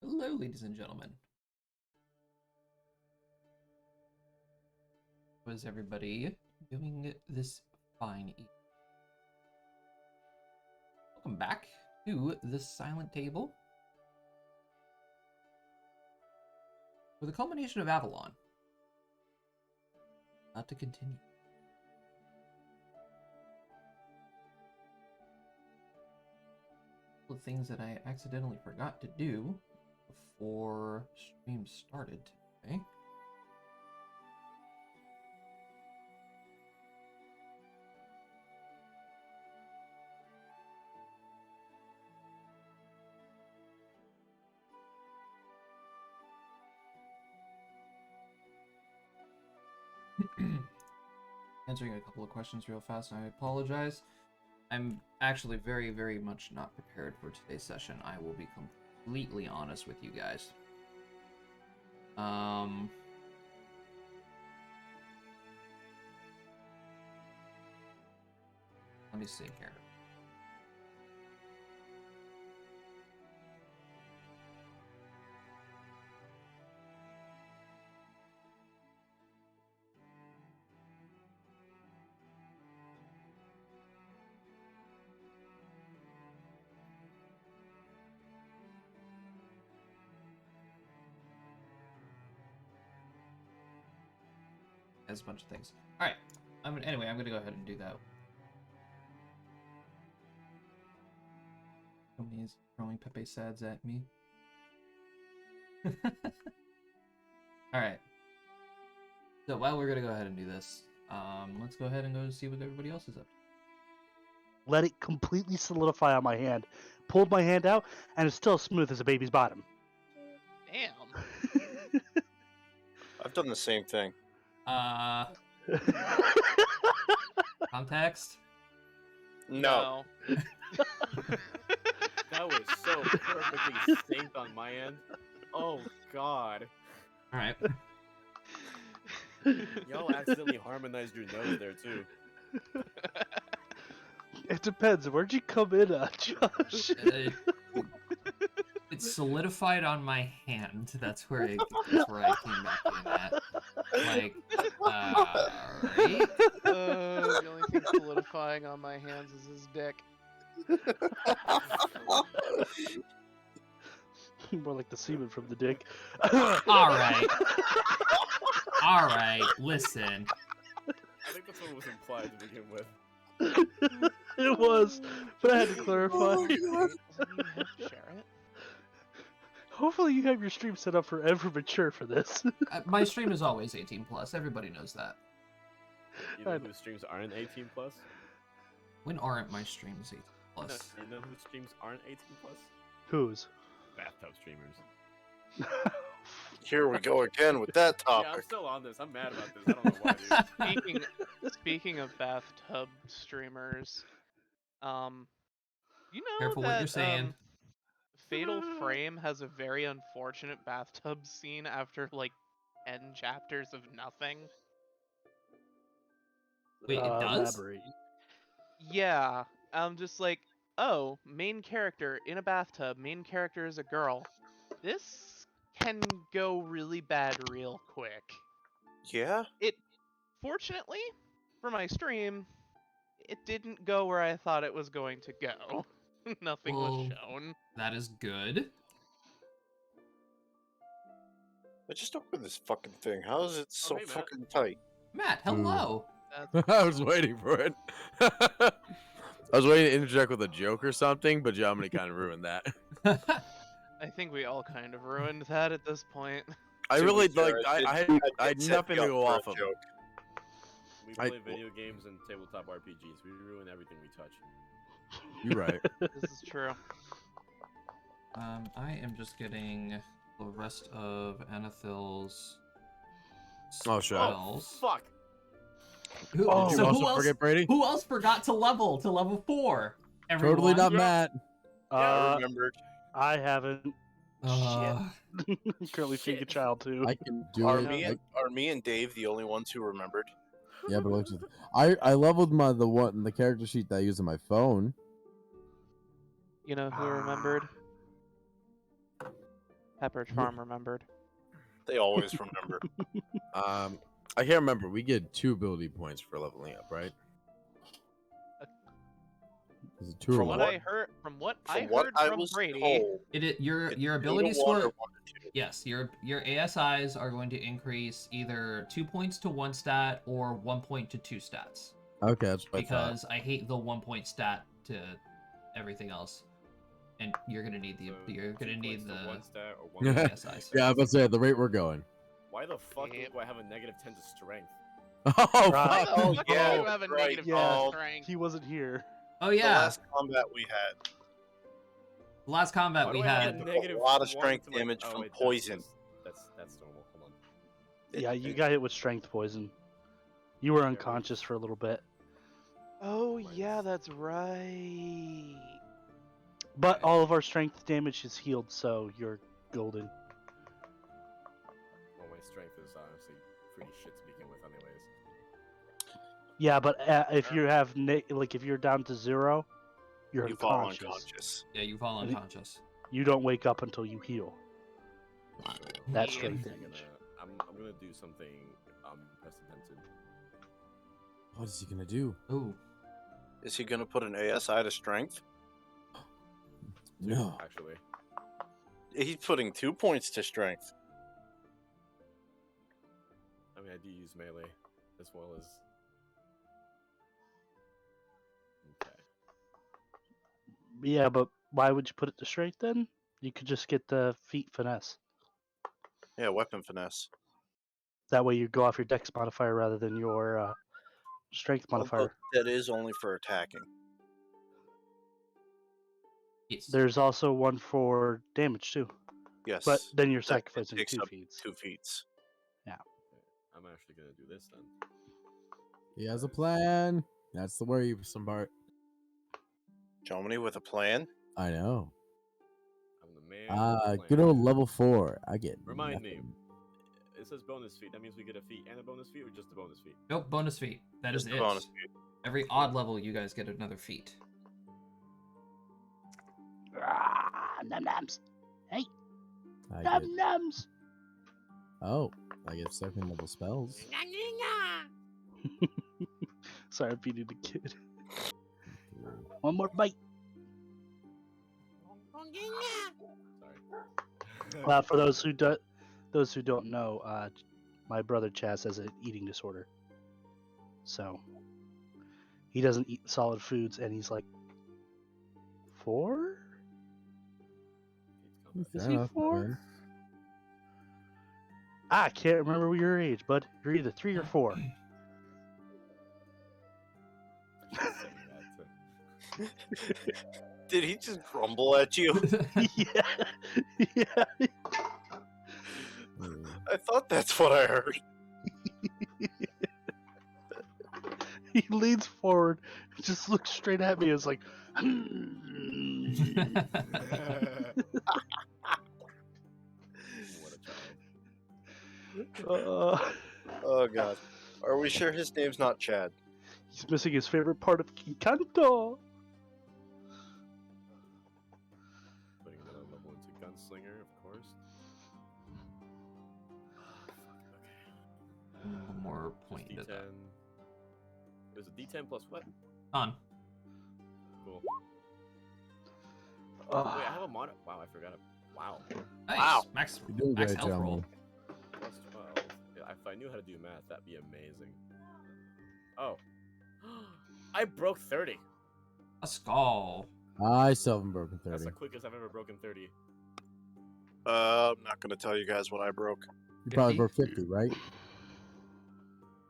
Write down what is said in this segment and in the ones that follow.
Hello, ladies and gentlemen. How is everybody doing this fine evening? Welcome back to the Silent Table for the culmination of Avalon. Not to continue. The things that I accidentally forgot to do before stream started today. Answering a couple of questions real fast, I apologize. I'm actually very, very much not prepared for today's session. I will be completely honest with you guys. Let me see here. As a bunch of things. All right. Anyway, I'm gonna go ahead and do that. Somebody's throwing Pepe Sads at me. All right. So while we're gonna go ahead and do this, let's go ahead and go see what everybody else is up to. Let it completely solidify on my hand. Pulled my hand out, and it's still smooth as a baby's bottom. Damn. I've done the same thing. Context? No. That was so perfectly synced on my end. Oh god. Alright. Y'all accidentally harmonized your nose there too. It depends. Where'd you come in at, Josh? It's solidified on my hand. That's where I came back in at. Like, right? The only thing solidifying on my hands is his dick. More like the semen from the dick. Alright. Alright, listen. I think that's what was implied to begin with. It was, but I had to clarify. Doesn't he have to share it? Hopefully you have your stream set up for ever mature for this. My stream is always 18 plus. Everybody knows that. You know whose streams aren't 18 plus? When aren't my streams 18 plus? You know whose streams aren't 18 plus? Whose? Bathtub streamers. Here we go again with that Yeah, I'm topic. still on this. I'm mad about this. I don't know why, dude. Speaking of bathtub streamers, you know Careful that what you're saying. Fatal Frame has a very unfortunate bathtub scene after like 10 chapters of nothing. Wait, it does? Elaborate. Yeah, I'm just like, oh, main character in a bathtub, main character is a girl. This can go really bad real quick. Yeah? Fortunately, for my stream, it didn't go where I thought it was going to go. Nothing was Well, shown. That is good. I just opened this fucking thing. How is it so hey, Matt. fucking tight? Matt, hello. That's I was waiting for it. I was waiting to interject with a joke or something, but Jomini kind of ruined that. I think we all kind of ruined that at this point. I To be really fair, like. I had did set nothing you to up go for a off of. joke. We I- play video games and tabletop RPGs. We ruin everything we touch. You're right. This is true. I am just getting the rest of Anathil's Oh, shit. spells. Fuck. Who, Oh. Did you so also who else? forget Brady? Who else forgot to level 4? Everyone? Totally not Yeah. Matt. I Uh, remembered. I haven't. Uh, Currently feeding a Shit. child too. I can do Are it. me and Dave the only ones who remembered? Yeah, but look, I leveled the character sheet that I use on my phone. You know who remembered? Pepperidge Farm remembered. They always remember. I can't remember. We get 2 ability points for leveling up, right? Is it 2 or From one? what I heard, from what I From what heard I from was Brady, told, your it's ability 2 to 1 or score. 1 to 2. Yes, your ASIs are going to increase either 2 points to 1 stat or 1 point to 2 stats. Okay, that's what I thought. Because I hate the 1 point stat to everything else, and you're gonna need the So, you're 2 gonna need points to the one stat or the one Yeah. ASIs. Yeah, I was about to say at the rate we're going. Why the fuck Yep. do I have a negative 10 to strength? Oh, Right. why fuck. the Oh, fuck yeah, do you have a right. negative Yeah. strength? He wasn't here. Oh The yeah, last combat we had, the last combat Why we do I have had. a took negative a lot of 1 strength to my- damage oh, from wait, poison. That's normal. Hold on. Yeah, you got hit with strength poison. You were unconscious for a little bit, Oh yeah, that's right. but all of our strength damage is healed, so you're golden. Well, my strength is honestly pretty shit to begin with, anyways. Yeah, but if you have if you're down to 0, you're You fall unconscious. unconscious. Yeah, you fall And it- unconscious. You don't wake up until you heal. That's Yeah. strength I'm damage. I'm gonna do something unprecedented. What is he gonna do? Ooh, Is he gonna put an ASI to strength? No. Actually, He's putting 2 points to strength. I mean I do use melee as well as. Okay. Yeah, but why would you put it to strength then? You could just get the feet finesse. Yeah, weapon finesse. That way you go off your dex modifier rather than your strength Although modifier. that is only for attacking. yes. There's also one for damage too, Yes. but then you're that sacrificing takes 2 up feats. 2 feats. I'm actually gonna do this then. He has a plan. That's the worrisome part. Germany with a plan? I know. I'm the man. with the Good plan. old level 4. I get. Remind me. nothing. It says bonus feat. That means we get a feat and a bonus feat, or just a bonus feat? Nope, bonus feat. That is Just a it. bonus feat. Every odd level, you guys get another feat. Num nums. I get. Num nums. Oh, I get second level spells. Sorry, I beat the kid. One more bite. Sorry. For those who don't know, my brother Chaz has an eating disorder, so he doesn't eat solid foods, and he's like 4. Fair Is he enough, 4? man. I can't remember your age, bud. You're either 3 or 4. Did he just grumble at you? yeah, yeah. Mm. I thought that's what I heard. He leans forward, just looks straight at me. It's like, What a child. Oh god. Are we sure his name's not Chad? he's missing his favorite part of Encanto. Putting another level into gunslinger, of course. One more point Just into D10. that. It was a D10 plus what? On. Cool. Ugh. Wait, I have a mod. Wow, I forgot. Wow. Nice. Wow. Max, You're doing max great, health roll. gentlemen. if I knew how to do math, that'd be amazing. Oh. I broke 30. A skull. I still haven't broken That's 30. the quickest I've ever broken 30. I'm not gonna tell you guys what I broke. You probably 50? broke 50, right?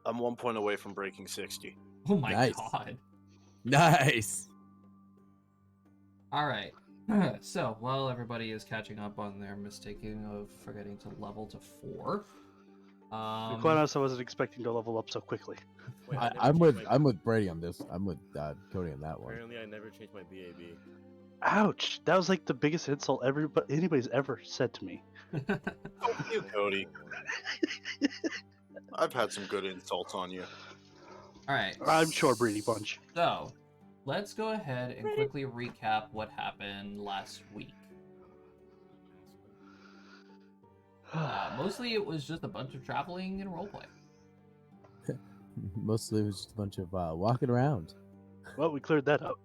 I'm 1 point away from breaking 60. Oh my Nice. god. Nice. All right. So while everybody is catching up on their mistaking of forgetting to level to 4, To be quite honest, I wasn't expecting to level up so quickly. Wait, I, never I'm changed with my- I'm with Brady on this. I'm with Cody on that one. Apparently, I never changed my BAB. Ouch! That was like the biggest insult anybody's ever said to me. Oh, you, Cody. I've had some good insults on you. All right. I'm sure, Brady Bunch. So, let's go ahead and quickly recap what happened last week. Mostly it was just a bunch of traveling and roleplay. Mostly it was just a bunch of walking around. Well, we cleared that up.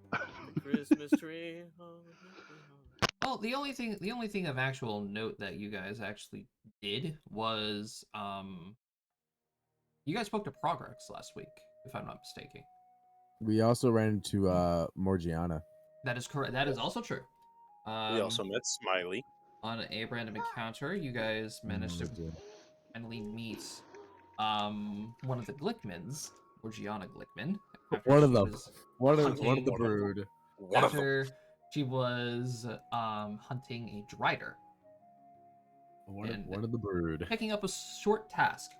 The Christmas tree. Well, the only thing of actual note that you guys actually did was you guys spoke to Progress last week, if I'm not mistaken. We also ran into Morgiana. That is correct. That is also true. We also met Smiley. On a random encounter, you guys managed to finally meet one of the Glickmans, Morgiana Glickman. after One of she them. was One of hunting- the brood. One of them. After she was hunting a Drider, And- One of the brood. picking up a short task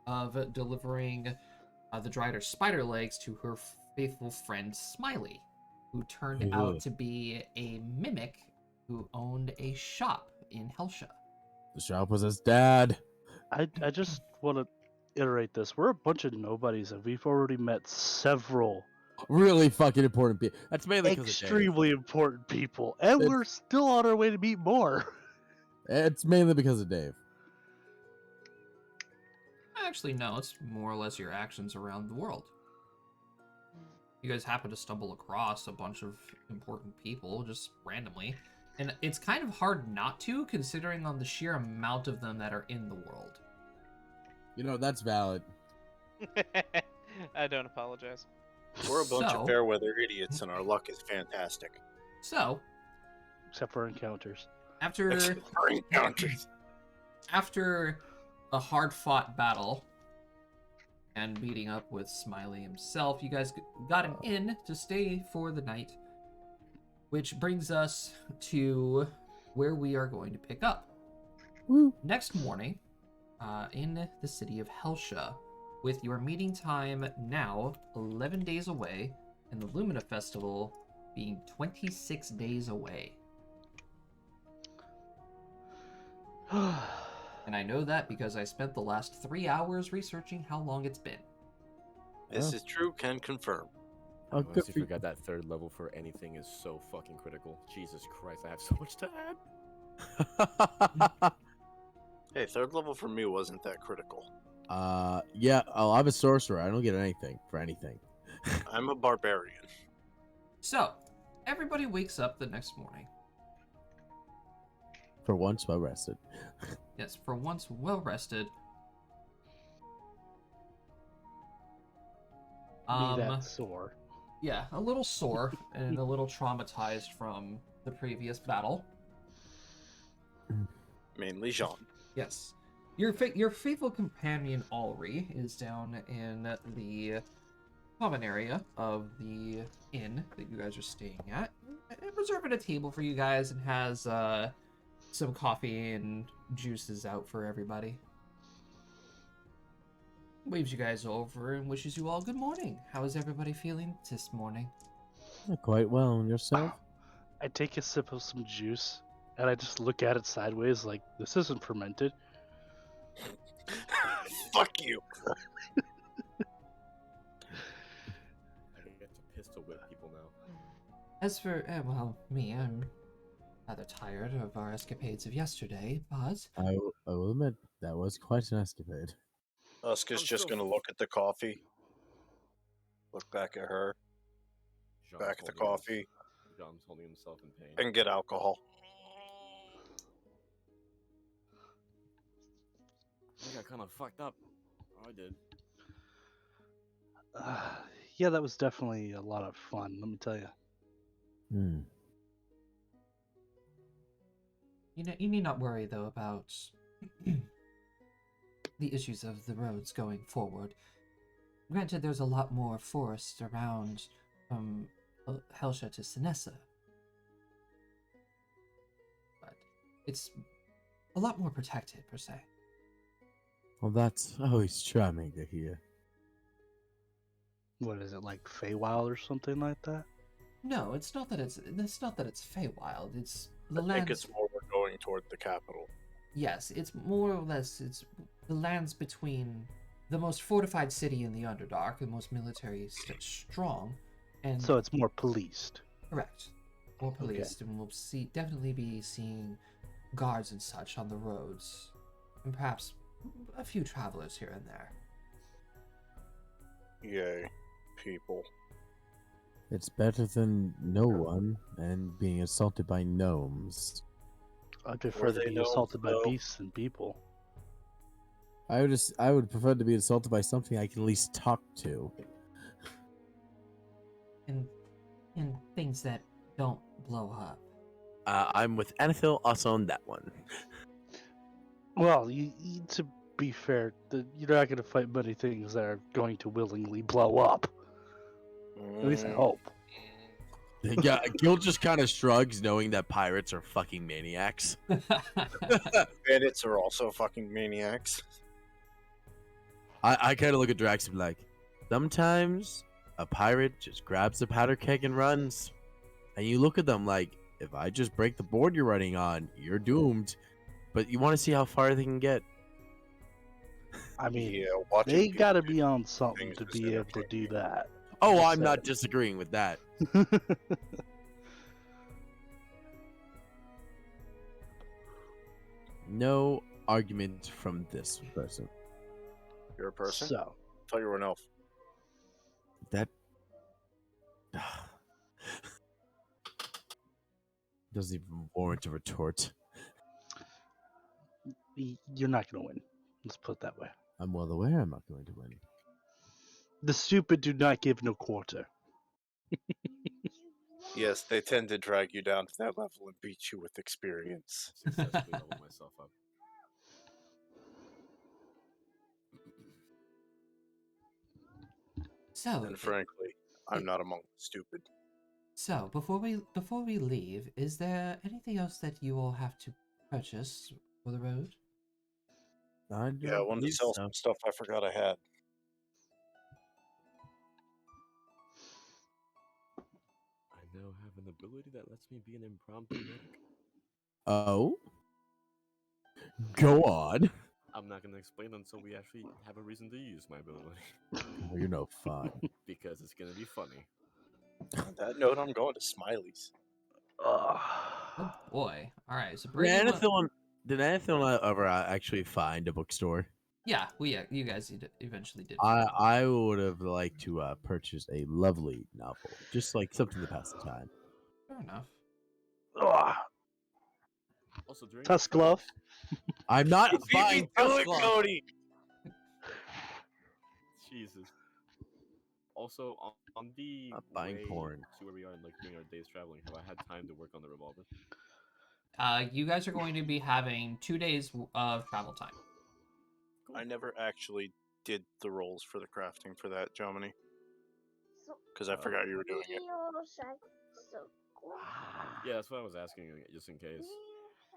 of delivering the Drider spider legs to her faithful friend Smiley, who turned out to be a mimic who owned a shop in Helsha. The shop was his dad. I just want to iterate this. We're a bunch of nobodies, and we've already met several Really fucking important people. That's mainly because of Dave. extremely important people, and It's- we're still on our way to meet more. It's mainly because of Dave. Actually, no, it's more or less your actions around the world. You guys happen to stumble across a bunch of important people just randomly. And it's kind of hard not to, considering on the sheer amount of them that are in the world. You know, that's valid. I don't apologize. We're a bunch So- of fair weather idiots, and our luck is fantastic. So, Except for encounters. after Except for encounters. after a hard-fought battle and meeting up with Smiley himself, you guys got him in to stay for the night, which brings us to where we are going to pick up. Woo. Next morning, in the city of Helsha, with your meeting time now 11 days away, and the Lumina Festival being 26 days away. And I know that because I spent the last 3 hours researching how long it's been. This Oh. is true, can confirm. Oh, I good honestly for you. forgot that third level for anything is so fucking critical. Jesus Christ, I have so much to add. Hey, third level for me wasn't that critical. Yeah, I'm a sorcerer. I don't get anything for anything. I'm a barbarian. So, everybody wakes up the next morning. For once, well rested. Yes, for once well rested. Me that sore. Yeah, a little sore and a little traumatized from the previous battle. Mainly Jean. Yes. Your faithful companion Ulri is down in the common area of the inn that you guys are staying at, reserving a table for you guys, and has some coffee and juices out for everybody. Waves you guys over and wishes you all good morning. How is everybody feeling this morning? Quite well. And yourself? I take a sip of some juice, and I just look at it sideways like, this isn't fermented. Fuck you. I get to pistol whip people now. As for, well, me, I'm rather tired of our escapades of yesterday, but I will admit that was quite an escapade. Uska's I'm just still- gonna look at the coffee. Look back at her. Jean's Back at the holding his- coffee. Jean's holding himself in pain. And get alcohol. I got got kind of fucked up. Oh, I did. Yeah, that was definitely a lot of fun. Let me tell you. Hmm. You need not worry though about the issues of the roads going forward. Granted, there's a lot more forest around from Helsha to Sinessa, but it's a lot more protected per se. Well, that's always charming to hear. What is it, like Feywild or something like that? No, it's not that it's Feywild. It's the I think lands. it's more we're going toward the capital. Yes, it's more or less it's the lands between the most fortified city in the Underdark, the most military strong, and So it's more policed. correct, more Okay. policed, and we'll definitely be seeing guards and such on the roads, and perhaps a few travelers here and there. Yay, people. It's better than no one and being assaulted by gnomes. I prefer Were to they be gnomes, assaulted by though? beasts than people. I would prefer to be assaulted by something I can at least talk to. And things that don't blow up. I'm with Anathil also on that one. Well, to be fair, you're not going to fight many things that are going to willingly blow up. At least I hope. Yeah, Gil just kind of shrugs, knowing that pirates are fucking maniacs. Bandits are also fucking maniacs. I kind of look at Drax and be like, sometimes a pirate just grabs a powder keg and runs. And you look at them like, if I just break the board you're running on, you're doomed. But you want to see how far they can get. I mean, Yeah, watching they people got to do be on something things to is be able to do that. Oh, Just I'm not saying. disagreeing with that. No argument from this person. You're a person? So, I thought you were an elf. That doesn't even warrant a retort. you're not going to win. Let's put it that way. I'm well aware I'm not going to win. The stupid do not give no quarter. Yes, they tend to drag you down to that level and beat you with experience. Successfully leveled myself up. So, And frankly, I'm not among the stupid. so before we leave, is there anything else that you will have to purchase for the road? I Yeah, I don't wanted to believe sell so. some stuff I forgot I had. I now have an ability that lets me be an impromptu medic. Oh? Go on. I'm not gonna explain until we actually have a reason to use my ability. Well, you're no fun. Because it's gonna be funny. On that note, I'm going to Smiley's. Oh boy! All right, so Did Brady. Did Anathil ever actually find a bookstore? Yeah, you guys eventually did. I would have liked to purchase a lovely novel, just like something to pass the time. Fair enough. Ugh. Also, during Tusk glove. I'm not You beat me buying to Tusk it, Glove. Cody! Jesus. Also, on the Not buying way porn. to where we are, like during our days traveling, have I had time to work on the revolver? You guys are going to be having 2 days of travel time. I never actually did the rolls for the crafting for that, Jomini. Because I forgot you were doing it. Yeah, that's what I was asking, just in case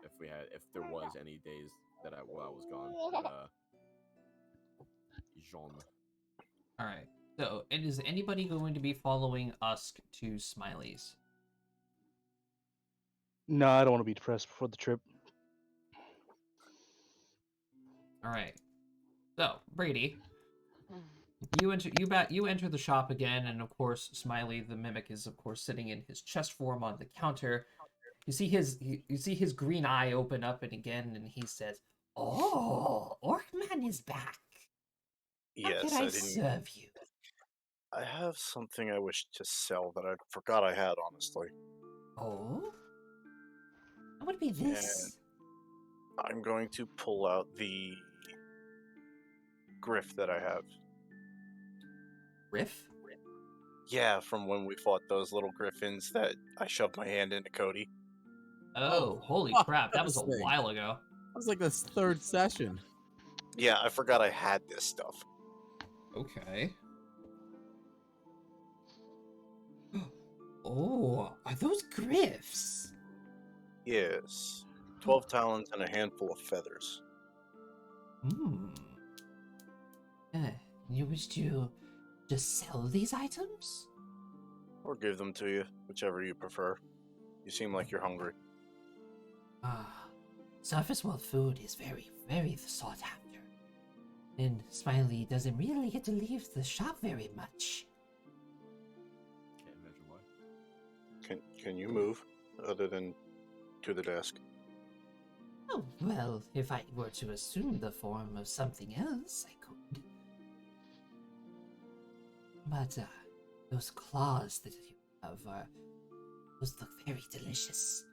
if there was any days that I was gone. Jean. All right. So, and is anybody going to be following Usk to Smiley's? No, I don't want to be depressed before the trip. All right. So, Brady, you enter the shop again, and of course, Smiley the mimic is of course sitting in his chest form on the counter. You see his green eye open up and again, and he says, "Oh, Orkman is back. How Yes, can I I didn't. serve you?" I have something I wish to sell that I forgot I had, honestly. Oh, what would be this? I'm going to pull out the griff that I have. Riff? Yeah, from when we fought those little griffins that I shoved my hand into Cody. Oh, holy fuck crap! That was a this thing. while ago. That was like this third session. Yeah, I forgot I had this stuff. Okay. Oh, are those griffs? Yes. 12 talons and a handful of feathers. Hmm. You wish to just sell these items? Or give them to you, whichever you prefer. You seem like you're hungry. Surface world food is very, very sought after. And Smiley doesn't really get to leave the shop very much. Can't imagine why. Can you move, other than to the desk? Oh, well, if I were to assume the form of something else, I could. But, those claws that you have, those look very delicious.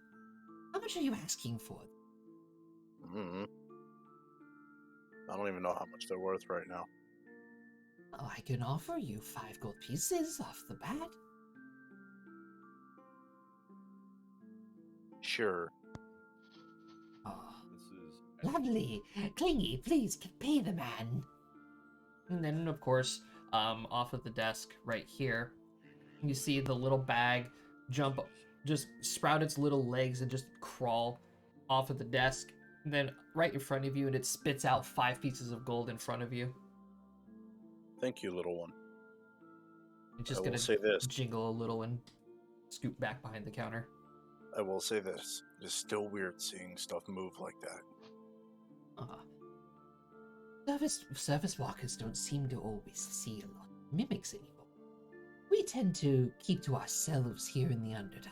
How much are you asking for? I don't even know how much they're worth right now. Oh, I can offer you 5 gold pieces off the bat. Sure. Oh, This is lovely. Clingy, please pay the man. And then, of course, off of the desk right here, you see the little bag just sprout its little legs and just crawl off of the desk. And then right in front of you, and it spits out 5 pieces of gold in front of you. Thank you, little one. It's just I will gonna say this. jingle a little and scoot back behind the counter. I will say this. It is still weird seeing stuff move like that. Surface walkers don't seem to always see a lot of mimics anymore. We tend to keep to ourselves here in the Underdark.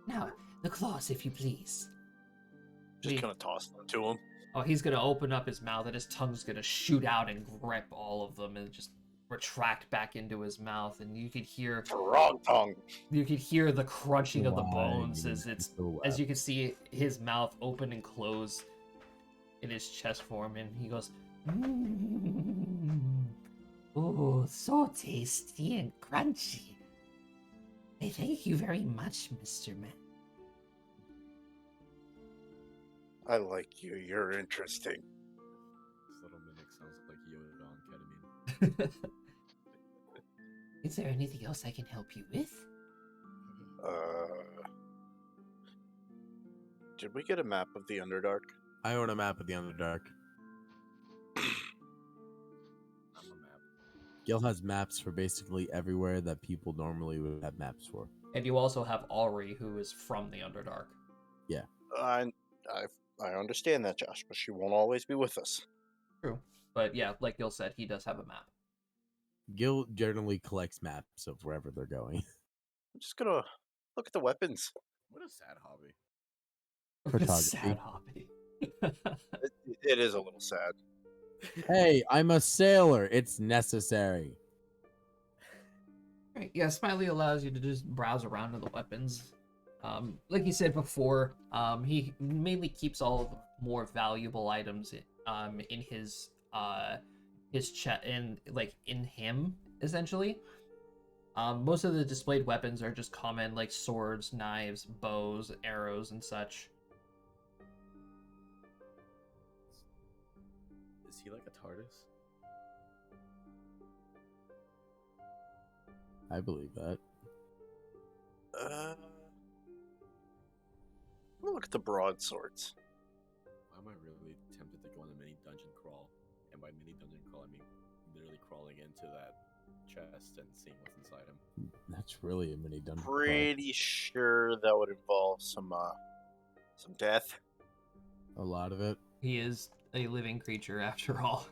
Now, the claws, if you please. Just Wait. gonna toss them to him. Oh, he's gonna open up his mouth and his tongue's gonna shoot out and grip all of them and just retract back into his mouth, and you could hear Frog tongue. the crunching of the bones Why as it's so as you can see his mouth open and close in his chest form, and he goes, Oh, so tasty and crunchy. I thank you very much, Mr. Man. I like you. You're interesting. This little mimic sounds like Yoda on ketamine. Is there anything else I can help you with? Did we get a map of the Underdark? I own a map of the Underdark. I'm a map. Gil has maps for basically everywhere that people normally would have maps for. and you also have Alri, who is from the Underdark. I understand that, Josh, but she won't always be with us. True, but yeah, like Gil said, he does have a map. Gil generally collects maps of wherever they're going. I'm just gonna look at the weapons. What a sad hobby. Photography. Sad hobby. It is a little sad. Hey, I'm a sailor. It's necessary. Right, yeah, Smiley allows you to just browse around to the weapons. Like he said before, he mainly keeps all of the more valuable items in his chest, in him essentially. Most of the displayed weapons are just common, like swords, knives, bows, arrows, and such. Is he like a TARDIS? I believe that. Look at the broadswords. Why am I really tempted to go on a mini dungeon crawl? And by mini dungeon crawl, I mean literally crawling into that chest and seeing what's inside him. That's really a mini dungeon. Pretty sure that would involve some death. A lot of it. He is a living creature after all.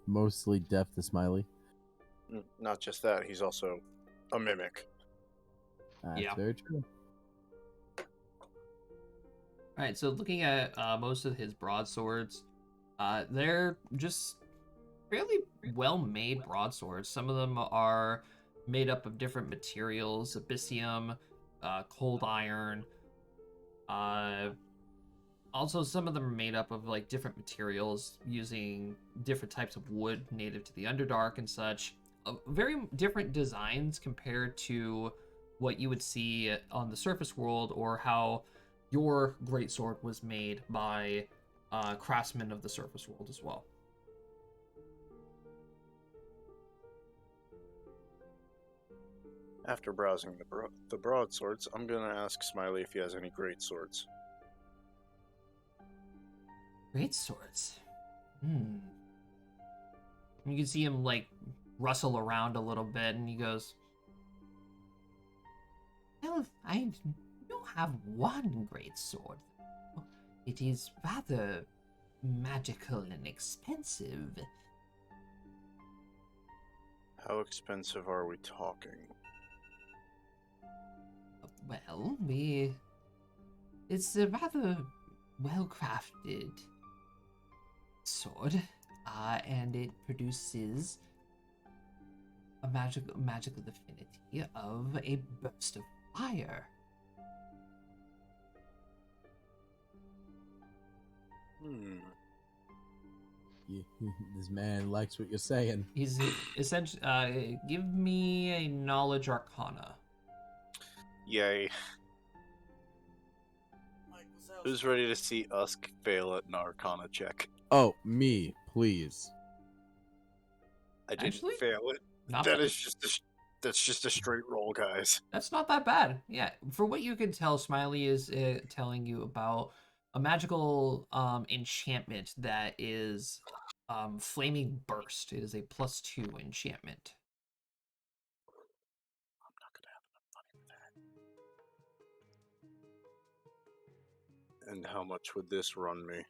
Mostly deaf to Smiley. Not just that, he's also a mimic. That's Yeah. very true. Alright, so looking at most of his broadswords, they're just fairly well-made broadswords. Some of them are made up of different materials, abyssium, cold iron, Also, some of them are made up of like different materials using different types of wood native to the Underdark and such. Very different designs compared to what you would see on the surface world or how your greatsword was made by craftsmen of the surface world as well. After browsing the broadswords, I'm gonna ask Smiley if he has any great swords. Great swords. You can see him like rustle around a little bit, and he goes, Well, I do have one great sword. It is rather magical and expensive. How expensive are we talking? Well, it's a rather well-crafted sword, and it produces a magical affinity of a burst of fire. This man likes what you're saying. he's essentially, give me a knowledge arcana. Yay. Who's ready to see us fail at an Arcana check? Oh, me, please. I didn't Actually, fail it. not That bad. is that's just a straight roll, guys. That's not that bad. Yeah, for what you can tell, Smiley is telling you about a magical enchantment that is Flaming Burst. It is a +2 enchantment. I'm not gonna have enough money for that. And how much would this run me?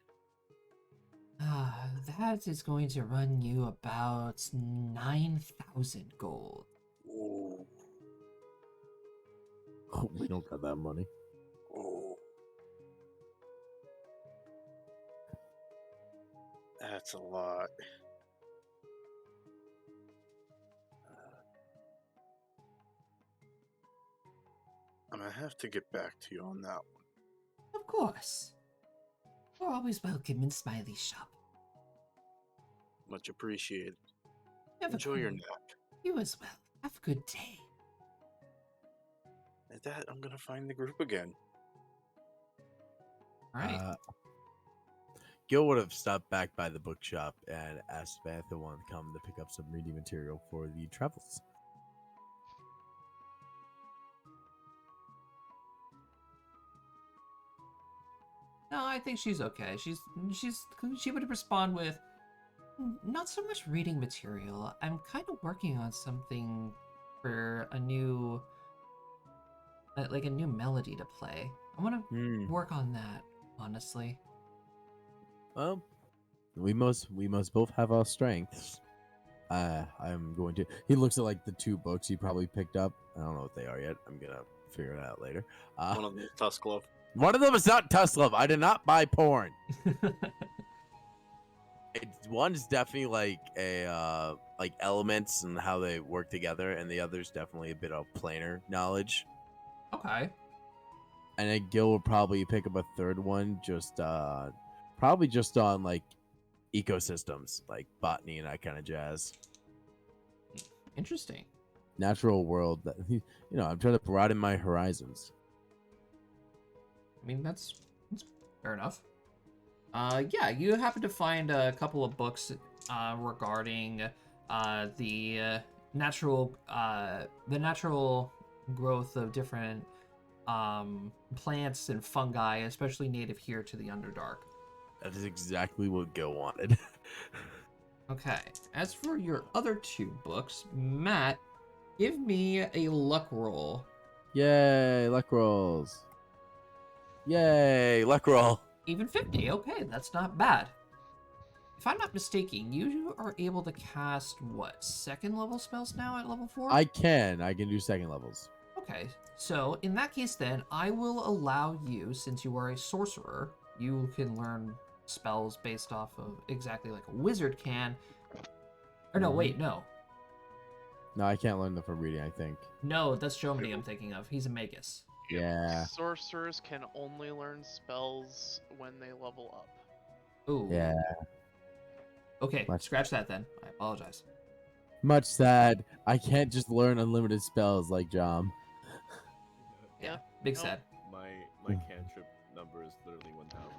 That is going to run you about 9,000 gold. Ooh. Oh, we don't got that money. Ooh. That's a lot. I'm gonna have to get back to you on that one. Of course. You're always welcome in Smiley's shop. Much appreciated. Never Enjoy your come. nap. You as well. Have a good day. At that, I'm gonna find the group again. All right. Gil would have stopped back by the bookshop and asked if Bantha wanted to come to pick up some reading material for the travels. No, I think she's okay. She would respond with, Not so much reading material. I'm kind of working on something for a new, like a new melody to play. I want to work on that, honestly. Well, we must both have our strengths. I'm going to. He looks at like the two books he probably picked up. I don't know what they are yet. I'm gonna figure it out later. One of them is Tusk Love. One of them is not Tuslov. I did not buy porn. One's definitely like a like elements and how they work together, and the other's definitely a bit of planar knowledge. okay. And then Gil will probably pick up a third one, just probably just on like ecosystems, like botany and that kind of jazz. Interesting. Natural world. That I'm trying to broaden my horizons. I mean, that's fair enough. Yeah, you happen to find a couple of books regarding the natural growth of different plants and fungi, especially native here to the Underdark. That is exactly what Gil wanted. Okay, as for your other two books, Matt, give me a luck roll. Yay, luck rolls. Yay, luck roll. Even 50, okay, that's not bad. If I'm not mistaken, you are able to cast, what, second level spells now at level 4? I can do second levels. Okay, so in that case then, I will allow you, since you are a sorcerer, you can learn spells based off of exactly like a wizard can. Or no, wait, no. No, I can't learn them from reading, I think. No, that's Jomini I'm thinking of. He's a magus. Yeah. Sorcerers can only learn spells when they level up. Ooh. Yeah. Okay, Much- scratch that then. I apologize. Much sad. I can't just learn unlimited spells like Jom. Yeah, Yeah. big No. sad. My cantrip number is literally 1,000.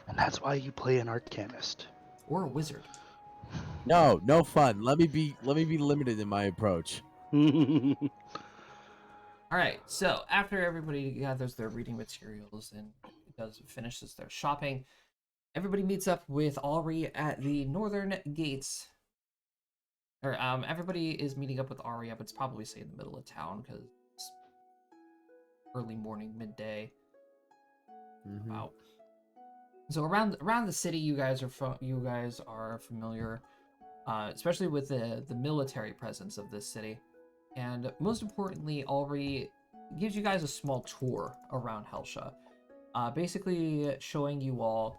And that's why you play an art chemist. Or a wizard. No, no fun. Let me be limited in my approach. All right, so after everybody gathers their reading materials and finishes their shopping, everybody meets up with Alri at the northern gates. Or everybody is meeting up with Ari up. It's probably say in the middle of town because it's early morning, midday. About. So around the city, you guys are familiar, especially with the military presence of this city, and most importantly, Alri gives you guys a small tour around Helsha, basically showing you all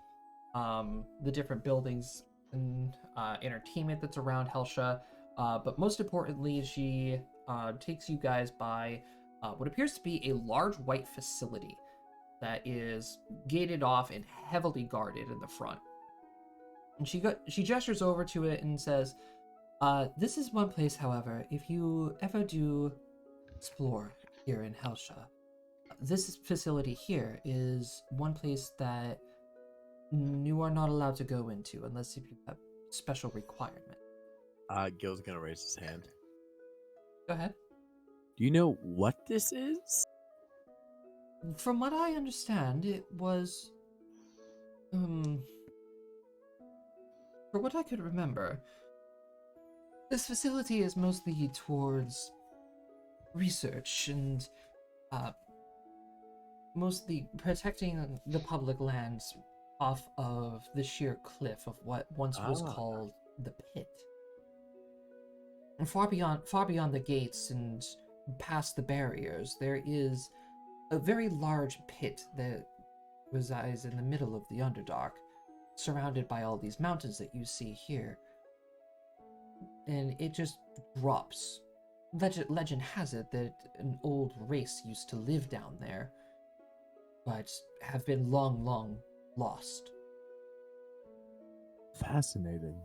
the different buildings and entertainment that's around Helsha. But most importantly, she takes you guys by what appears to be a large white facility that is gated off and heavily guarded in the front. And she gestures over to it and says, "This is one place, however, if you ever do explore here in Helsha, this facility here is one place that you are not allowed to go into unless if you have special requirement." Gil's gonna raise his hand. Go ahead. Do you know what this is? From what I understand, it was, for what I could remember, this facility is mostly towards research and, mostly protecting the public lands off of the sheer cliff of what once was called the pit. And far beyond the gates and past the barriers, there is a very large pit that resides in the middle of the Underdark, surrounded by all these mountains that you see here. And it just drops. Legend has it that an old race used to live down there, but have been long lost. Fascinating.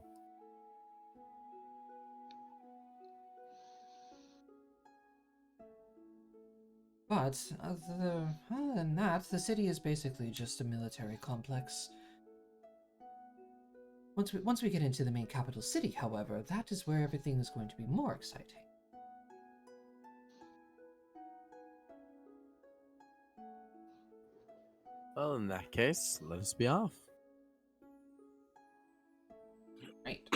But other than that, the city is basically just a military complex. Once we get into the main capital city, however, that is where everything is going to be more exciting. Well, in that case, let us be off. Right.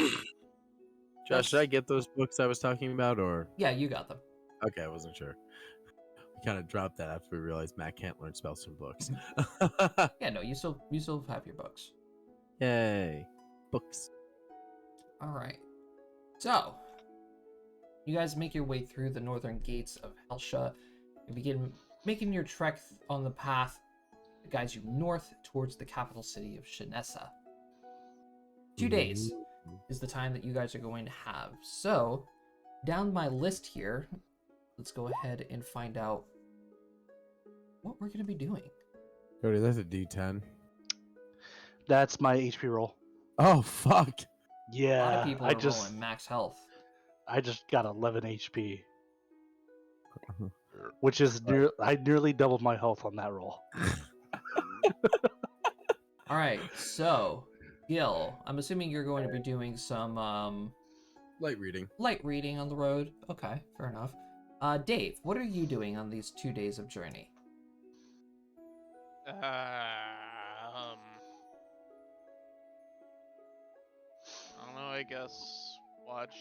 Josh, did I get those books I was talking about, or? Yeah, you got them. Okay, I wasn't sure. We kind of dropped that after we realized Matt can't learn spells from books. Yeah, no, you still have your books. Yay. Books. All right. So, you guys make your way through the northern gates of Helsha and begin making your trek on the path that guides you north towards the capital city of Shinessa. 2 days is the time that you guys are going to have. So, down my list here, let's go ahead and find out what we're going to be doing. Cody, that's a D10. That's my HP roll. Oh, fuck. Yeah, A lot of people are rolling max health. I just got 11 HP, which is I nearly doubled my health on that roll. All right, so Gil, I'm assuming you're going to be doing some Light reading. light reading on the road. Okay, fair enough. Dave, what are you doing on these 2 days of journey? I don't know, I guess watch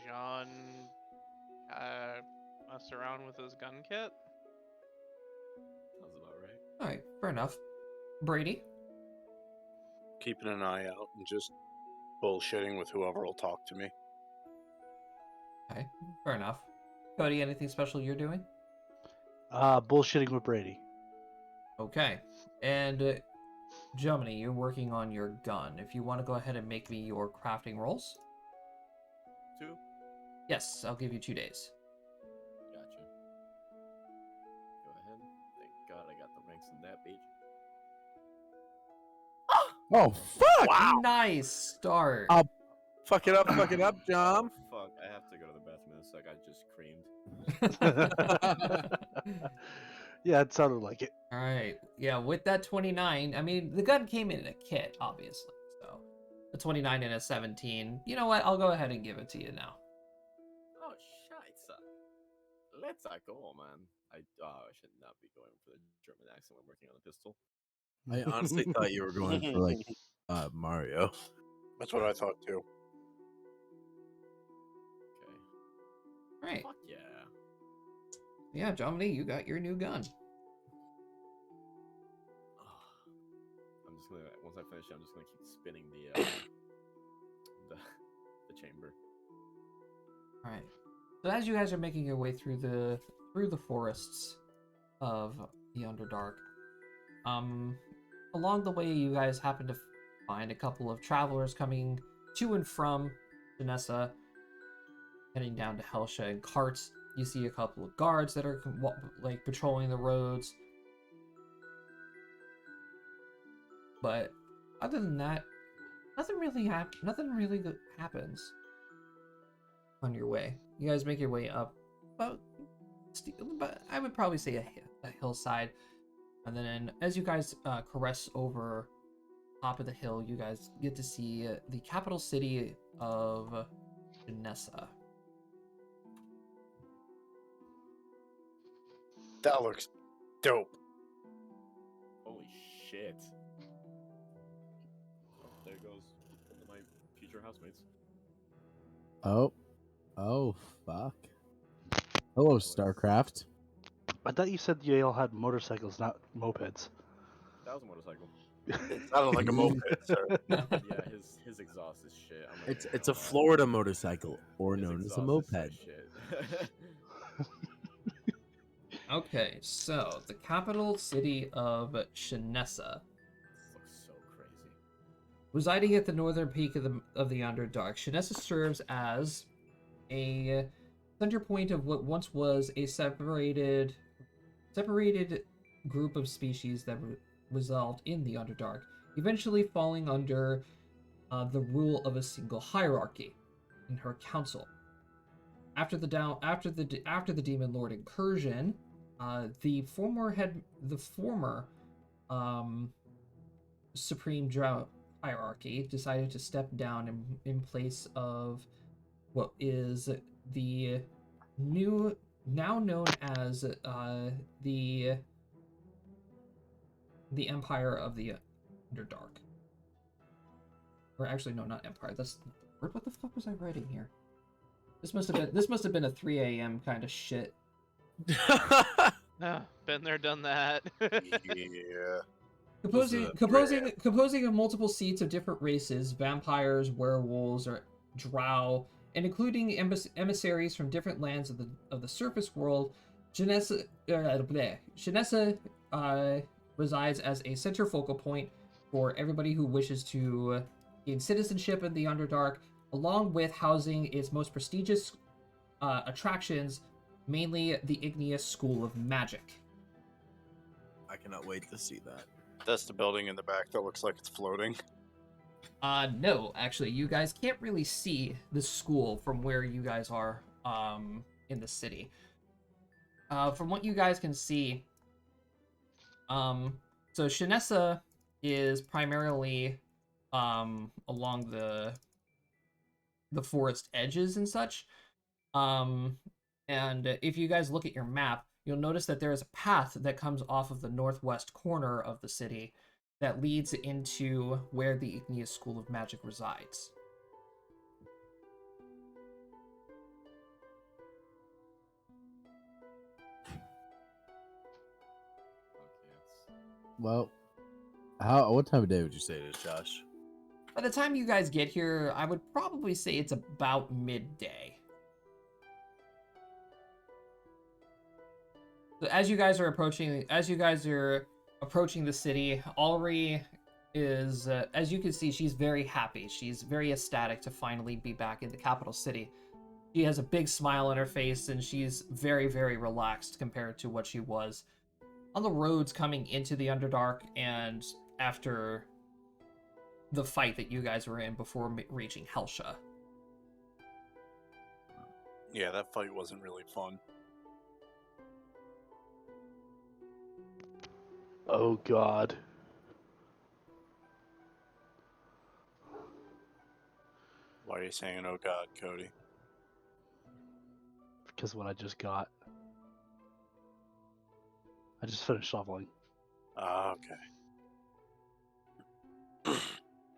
John mess around with his gun kit. Sounds about right. All right, fair enough. Brady? Keeping an eye out and just bullshitting with whoever will talk to me. Okay, fair enough. Cody, anything special you're doing? Bullshitting with Brady. Okay, and Jomini, you're working on your gun. If you want to go ahead and make me your crafting rolls. 2? Yes, I'll give you 2 days. Gotcha. god, I got the ranks in that bitch. Oh fuck! Wow. Nice start. I'll fuck it up, John. Fuck, I have to go to the bathroom in a sec. I just creamed. Yeah, it sounded like it. All right. Yeah, with that 29, I mean, the gun came in a kit, obviously. So, a 29 and a 17. You know what? I'll go ahead and give it to you now. Oh, scheiße. Let's go, man. I should not be going for the German accent when working on a pistol. I honestly thought you were going for like Mario. That's what I thought too. Okay. All right. Fuck yeah. Yeah, Jomini, you got your new gun. I'm just gonna, once I finish it, I'm just gonna keep spinning the chamber. All right. So as you guys are making your way through the forests of the Underdark, along the way you guys happen to find a couple of travelers coming to and from Janessa, heading down to Helsha in carts. You see a couple of guards that are like patrolling the roads. But other than that, nothing really happens on your way. You guys make your way up, but I would probably say a hillside. And then as you guys caress over top of the hill, you guys get to see the capital city of Janessa. That looks dope. Holy shit. Oh, there goes one of my future housemates. Oh, fuck. Hello, StarCraft. I thought you said Yale had motorcycles, not mopeds. That was a motorcycle. Sounded like a moped, sir. Yeah, his exhaust is shit. I'm not even It's a gonna lie. Florida motorcycle, or His known as a exhaust is moped. so shit. Okay, so the capital city of Janessa. This looks so crazy. Residing at the northern peak of the Underdark, Janessa serves as a center point of what once was a separated group of species that resolved in the Underdark, eventually falling under the rule of a single hierarchy in her council. After the Demon Lord incursion, the former Supreme Drow hierarchy decided to step down in place of what is the new, now known as the Empire of the Underdark. Or actually, no, not Empire. That's not the word. What the fuck was I writing here? This must have been a 3 a.m. kind of shit. Been there, done that. Yeah. Composing of multiple seats of different races, vampires, werewolves, or drow, and including emissaries from different lands of the surface world, Janessa resides as a center focal point for everybody who wishes to gain citizenship in the Underdark, along with housing its most prestigious attractions, mainly the Igneus School of Magic. I cannot wait to see that. That's the building in the back that looks like it's floating. No, actually, you guys can't really see the school from where you guys are in the city. From what you guys can see, so Janessa is primarily along the forest edges and such. And if you guys look at your map, you'll notice that there is a path that comes off of the northwest corner of the city that leads into where the Igneus School of Magic resides. Well, what time of day would you say Say this, Josh. By the time you guys get here, I would probably say it's about midday. So as you guys are approaching the city, Alri is, as you can see, she's very happy. She's very ecstatic to finally be back in the capital city. She has a big smile on her face, and she's very, very relaxed compared to what she was on the roads coming into the Underdark and after the fight that you guys were in before reaching Helsha. Yeah, that fight wasn't really fun. Oh God. Why are you saying, oh God, Cody? Because what I just got. I just finished shoveling. Ah, okay.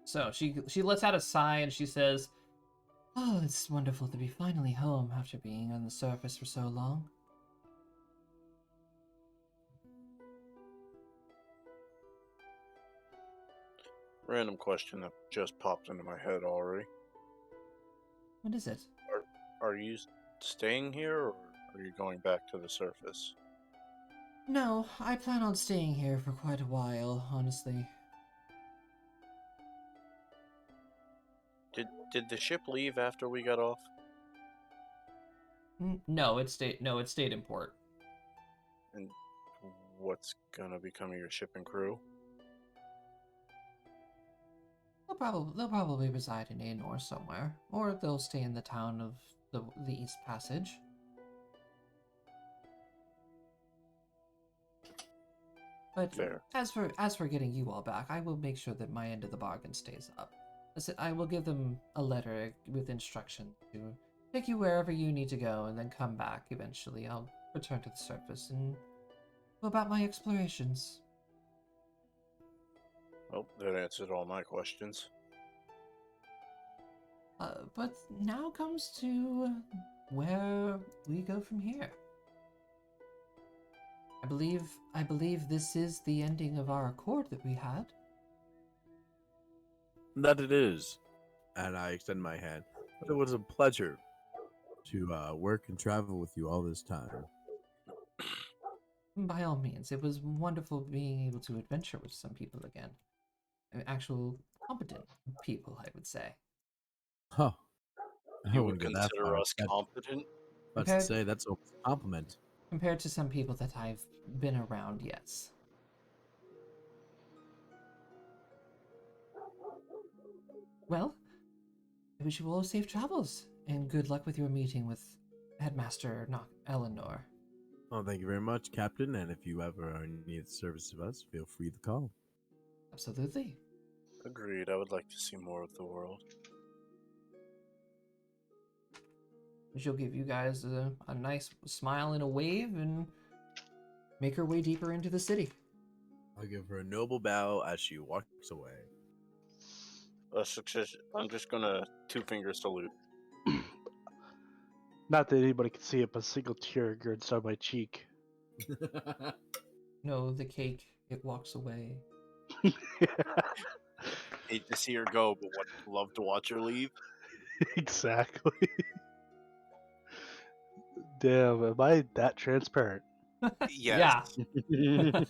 So she lets out a sigh and she says, "Oh, it's wonderful to be finally home after being on the surface for so long." Random question that just popped into my head already. What is it? Are you staying here, or are you going back to the surface? No, I plan on staying here for quite a while, honestly. Did the ship leave after we got off? No, it stayed in port. And what's gonna become of your ship and crew? They'll probably reside in Aenor somewhere, or they'll stay in the town of the East Passage. But Fair. as for getting you all back, I will make sure that my end of the bargain stays up. I will give them a letter with instructions to take you wherever you need to go, and then come back eventually. I'll return to the surface and go about my explorations. Well, that answered all my questions. But now comes to where we go from here. I believe this is the ending of our accord that we had. That it is. And I extend my hand. But it was a pleasure to work and travel with you all this time. By all means, it was wonderful being able to adventure with some people again. Actual competent people, I would say. Huh. I You would wouldn't go that consider far. us competent? Let's Okay. say that's a compliment. Compared to some people that I've been around, yes. Well, I wish you all safe travels, and good luck with your meeting with Headmaster Eleanor. Well, thank you very much, Captain. And if you ever need the service of us, feel free to call. Absolutely. Agreed. I would like to see more of the world. She'll give you guys a nice smile and a wave and make her way deeper into the city. I'll give her a noble bow as she walks away. A success. I'm just gonna 2-finger salute. Not that anybody can see it, but a single tear gurns down my cheek. No, the cake, it walks away. Hate to see her go, but would love to watch her leave. Exactly. Damn, am I that transparent? Yes. Yeah.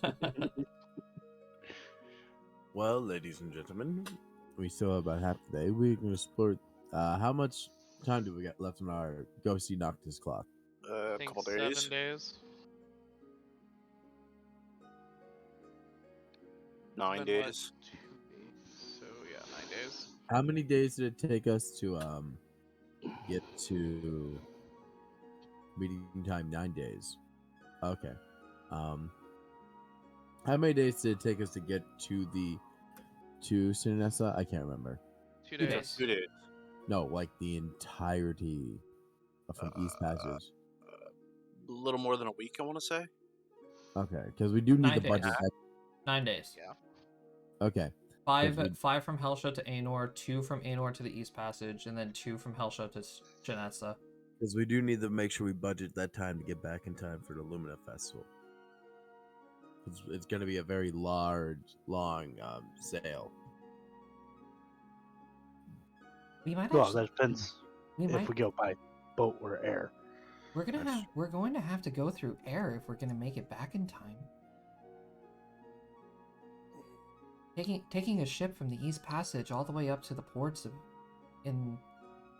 Well, ladies and gentlemen, we still have about half the day. We can explore. How much time do we got left on our go see Noctis clock? I A think couple 7 days. days. 9 Been, what, days. 2 weeks? So yeah, 9 days. How many days did it take us to get to meeting time? 9 days. Okay. How many days did it take us to get to Sinanessa? I can't remember. 2 2 days. days. 2 days. No, like the entirety of from East Passage. A little more than a week, I want to say. Okay, because we do need 9 the days. budget. 9 days. Yeah. Okay. Five Because we- 5 from Helsha to Aenor, 2 from Aenor to the East Passage, and then 2 from Helsha to Janessa. Because we do need to make sure we budget that time to get back in time for the Lumina Festival. It's going to be a very long sail. We might Well, actually, that depends we if might we go by boat or air. we're That's going to have to go through air if we're going to make it back in time. Taking a ship from the East Passage all the way up to the ports in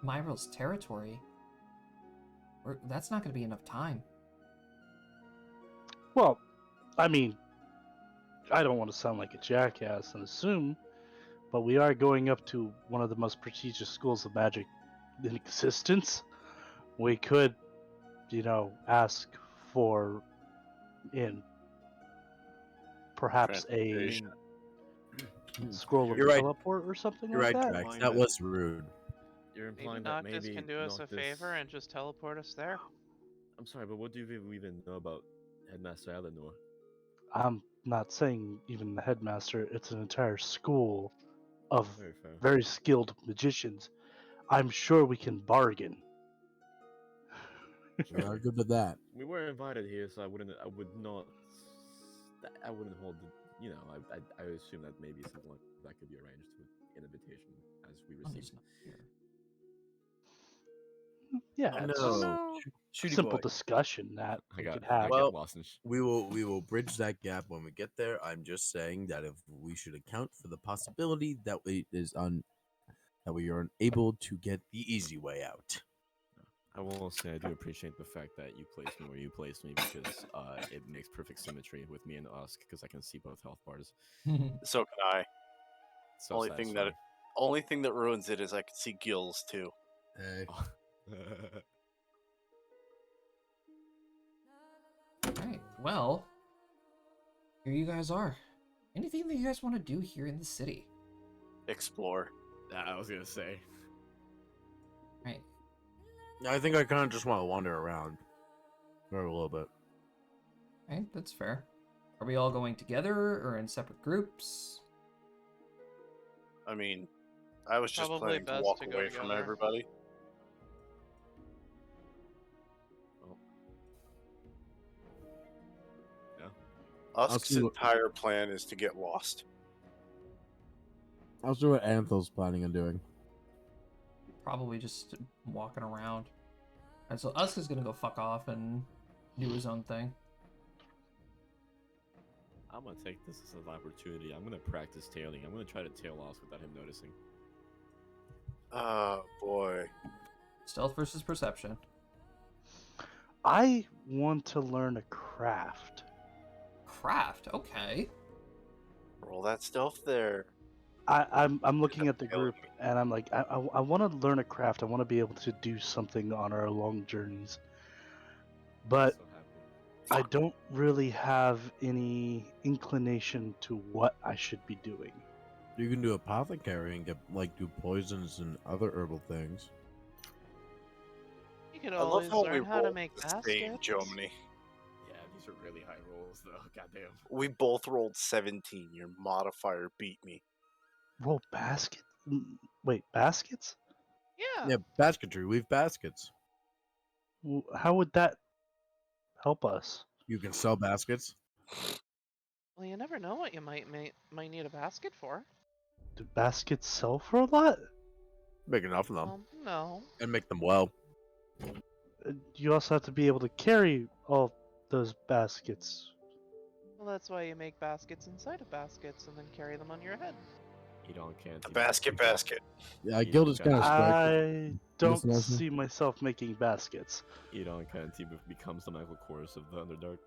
Myral's territory, that's not going to be enough time. Well, I mean, I don't want to sound like a jackass and assume, but we are going up to one of the most prestigious schools of magic in existence. We could, ask for in perhaps a Transportation. scroll of You're right. teleport or something You're like right, that. Drax. Implying That that- was rude. You're Maybe implying that Noctis maybe can do us a Noctis- favor and just teleport us there. I'm sorry, but what do you even know about Headmaster Eleanor? I'm not saying even the headmaster. It's an entire school of Very fair. very skilled magicians. I'm sure we can bargain. We are good with that. We were invited here, so I wouldn't hold the, I assume that maybe something like that could be arranged with an invitation as we I'm receive just not here. Yeah, Oh, it's no. a simple discussion that we could I have. Well, got lost in We will bridge that gap when we get there. I'm just saying that if we should account for the possibility that that we are unable to get the easy way out. I will say I do appreciate the fact that you placed me where you placed me because it makes perfect symmetry with me and Usk because I can see both health bars. So can I. So Only thing that ruins it is I can see gills too. Hey. Alright, well, here you guys are. Anything that you guys want to do here in the city? Explore. I was gonna say. Right. I think I kind of just want to wander around for a little bit. Right, that's fair. Are we all going together or in separate groups? I mean, I was just Probably planning to best walk to go away from together. everybody. Usk's see what- entire plan is to get lost. I'll see what Anthel's planning on doing. Probably just walking around. And so Usk is gonna go fuck off and do his own thing. I'm gonna take this as an opportunity. I'm gonna practice tailing. I'm gonna try to tail Usk without him noticing. Oh boy. Stealth versus perception. I want to learn a craft. Craft, okay. Roll that stealth there. I'm looking at the Killing group and I'm like, I want to learn a craft. I want to be able to do something on our long journeys, but So happy. I don't really have any inclination to what I should be doing. You can do apothecary and do poisons and other herbal things. You could I love always how we learn how to rolled make the same, baskets. Jomini. Yeah, these are really high rolls though. Goddamn. We both rolled 17. Your modifier beat me. Roll basket? Wait, baskets? Yeah. Yeah, basketry. Weave baskets. How would that help us? You can sell baskets. Well, you never know what you might need a basket for. Do baskets sell for a lot? Make enough of them No. and make them well. You also have to be able to carry all those baskets. Well, that's why you make baskets inside of baskets and then carry them on your head. Edon can't. A basket. Yeah, Guild is kind of I don't Nelson? see myself making baskets. Edon can't becomes the Michael Kors of the Underdark.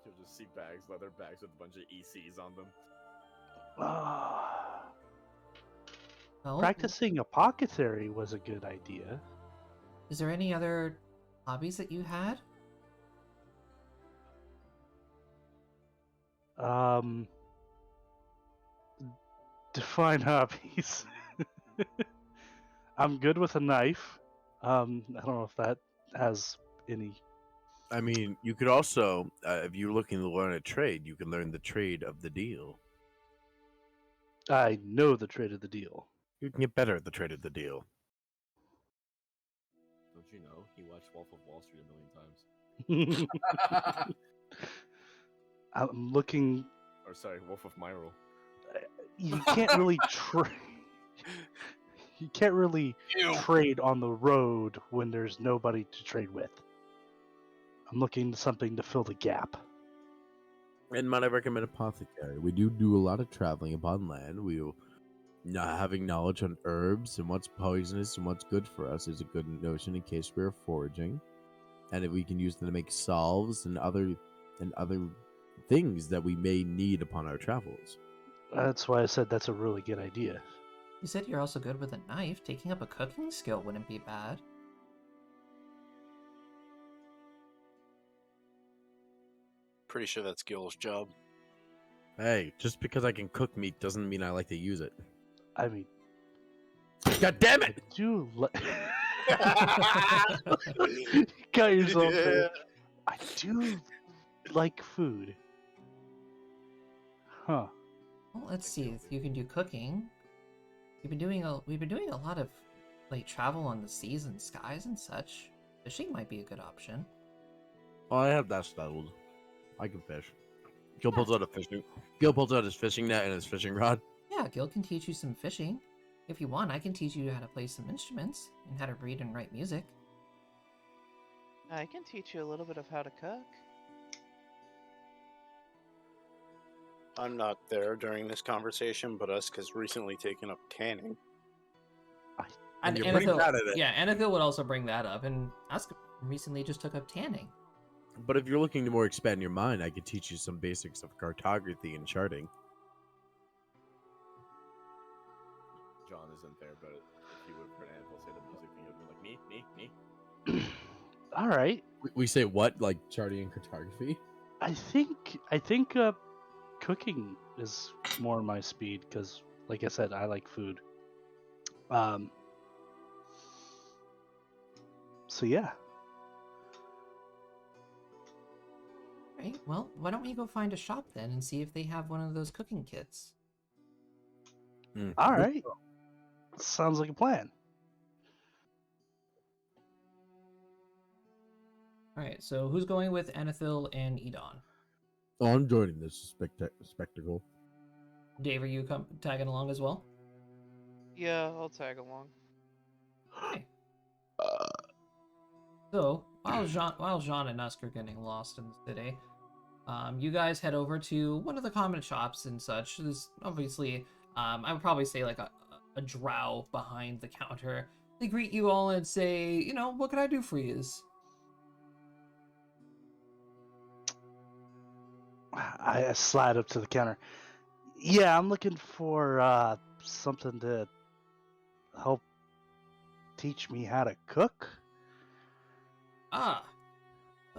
You'll just see leather bags with a bunch of ECs on them. Well, Practicing apothecary was a good idea. is there any other hobbies that you had? Define hobbies. I'm good with a knife. I don't know if that has any. I mean, you could also, if you're looking to learn a trade, you can learn the trade of the deal. I know the trade of the deal. You can get better at the trade of the deal. Don't you know? He watched Wolf of Wall Street a million times. I'm looking. Or sorry, Wolf of Myrtle. You can't really trade. You can't really trade on the road when there's nobody to trade with. I'm looking to something to fill the gap. And might I recommend apothecary? We do a lot of traveling upon land. Having knowledge on herbs and what's poisonous and what's good for us is a good notion in case we're foraging. and we can use them to make salves and other things that we may need upon our travels. That's why I said that's a really good idea. You said you're also good with a knife. Taking up a cooking skill wouldn't be bad. Pretty sure that's Gil's job. Hey, just because I can cook meat doesn't mean I like to use it. I mean, God damn I it! do got yourself there. Yeah. I do like food. Huh. Well, let's see if you can do cooking. We've been doing a lot of like travel on the seas and skies and such. Fishing might be a good option. Oh, I have that settled. I can fish. Gil pulls out his fishing net and his fishing rod. Yeah, Gil can teach you some fishing. If you want, I can teach you how to play some instruments and how to read and write music. I can teach you a little bit of how to cook. I'm not there during this conversation, but us has recently taken up tanning. And you're pretty bad at it. Yeah, Anathil would also bring that up, and Ask recently just took up tanning. But if you're looking to more expand your mind, I could teach you some basics of cartography and charting. John isn't there, but if you would heard Annabelle say the music thing, you'd be like, me? All right. We say what? Like charting and cartography? I think cooking is more my speed because, like I said, I like food. So yeah. Right, well, why don't we go find a shop then and see if they have one of those cooking kits? All right. Sounds like a plan. Alright, so who's going with Anathil and Edon? Oh, I'm joining this spectacle. Dave, are you tagging along as well? Yeah, I'll tag along. Okay. So, while Jean and Nusk are getting lost in the city, you guys head over to one of the common shops and such. There's obviously, I would probably say like a drow behind the counter. They greet you all and say, you know, what can I do for you? I slide up to the counter. Yeah, I'm looking for something to help teach me how to cook Ah,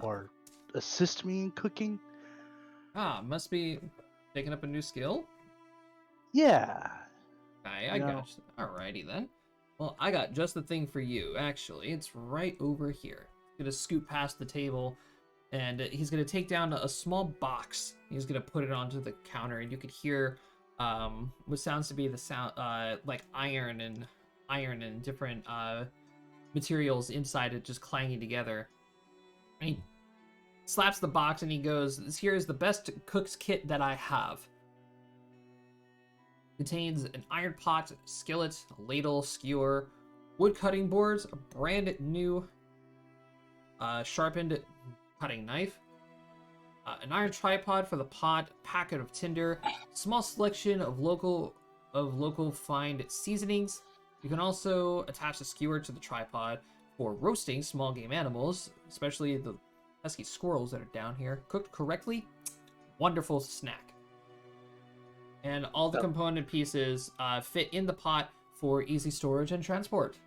or assist me in cooking. must be picking up a new skill? Yeah. I No. got you. Alrighty then. Well, I got just the thing for you, actually. It's right over here. Gonna scoot past the table, and he's gonna take down a small box. He's gonna put it onto the counter, and you could hear what sounds to be the sound like iron and different materials inside it just clanging together. And he slaps the box and he goes, "This here is the best cook's kit that I have. Contains an iron pot, skillet, a ladle, skewer, wood cutting boards, a brand new sharpened cutting knife, an iron tripod for the pot, packet of tinder, small selection of local find seasonings. You can also attach a skewer to the tripod for roasting small game animals, especially the pesky squirrels that are down here. Cooked correctly, wonderful snack. And all the component pieces fit in the pot for easy storage and transport.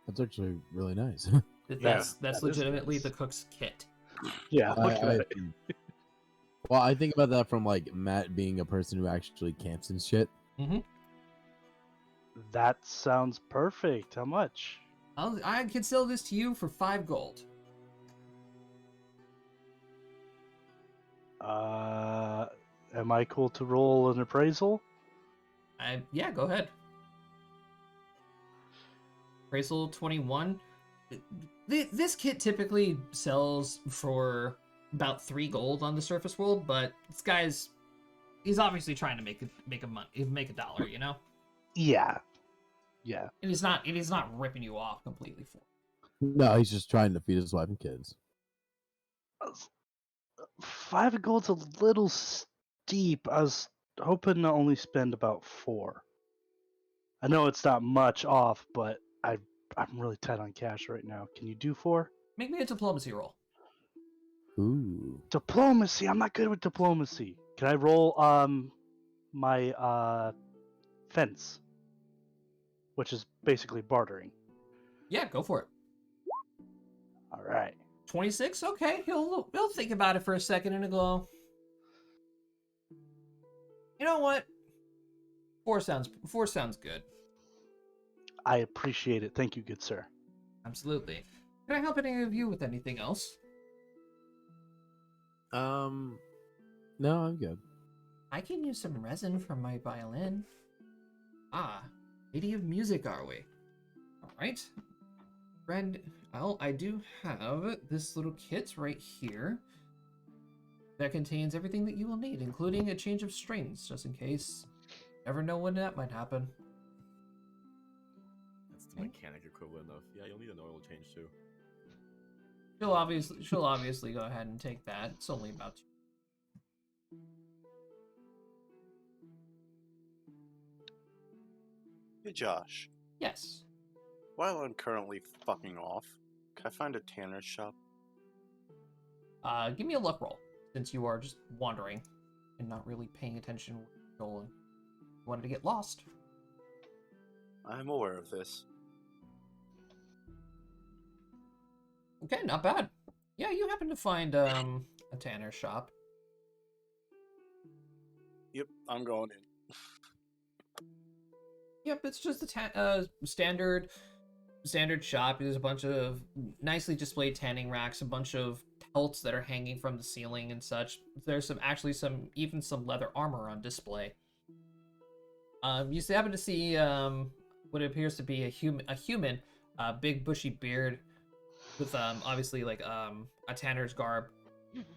That's actually really nice. That's that is legitimately nice. the cook's kit. Yeah. Well, I think about that from like Matt being a person who actually camps and shit. Mm-hmm. That sounds perfect. How much? I can sell this to you for 5 gold. Am I cool to roll an appraisal? Yeah, go ahead. Appraisal 21. This kit typically sells for about 3 gold on the surface world, but this guy's he's obviously trying to make a dollar, you know? Yeah. Yeah. And he's not ripping you off completely for it. No, he's just trying to feed his wife and kids. 5 gold's a little steep. I was hoping to only spend about 4. I know it's not much off, but I'm really tight on cash right now. Can you do 4? Make me a diplomacy roll. Ooh. Diplomacy. I'm not good with diplomacy. Can I roll my fence, which is basically bartering? Yeah, go for it. All right. 26. Okay, he'll think about it for a second and he'll go. You know what? Four sounds good. I appreciate it. Thank you, good sir. Absolutely. Can I help any of you with anything else? No, I'm good. I can use some resin from my violin. Ah, Lady of Music, are we? All right. Friend, well, I do have this little kit right here that contains everything that you will need, including a change of strings, just in case. Never know when that might happen. That's the mechanic equivalent of, yeah, you'll need an oil change too. She'll obviously go ahead and take that. It's only about 2. Hey, Josh. Yes. While I'm currently fucking off, can I find a tanner's shop? Give me a luck roll, since you are just wandering and not really paying attention where you're going. You wanted to get lost. I'm aware of this. Okay, not bad. Yeah, you happen to find a tanner shop. Yep, I'm going in. Yep, it's just a standard shop. There's a bunch of nicely displayed tanning racks, a bunch of pelts that are hanging from the ceiling and such. There's some leather armor on display. You happen to see what appears to be a human, big bushy beard with obviously like a tanner's garb,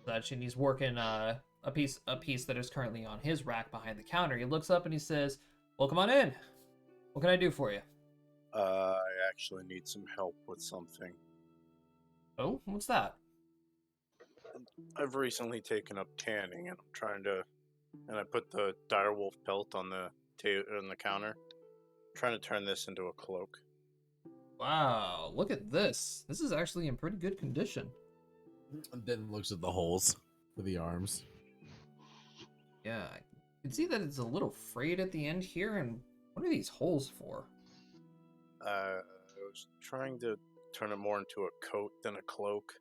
such, and he's working a piece that is currently on his rack behind the counter. He looks up and he says, "Well, come on in. What can I do for you?" I actually need some help with something. Oh, what's that? I've recently taken up tanning, and I'm trying to, and I put the direwolf pelt on the counter, trying to turn this into a cloak. Wow, look at this. This is actually in pretty good condition. And then looks at the holes for the arms. Yeah, I can see that it's a little frayed at the end here, and what are these holes for? I was trying to turn it more into a coat than a cloak.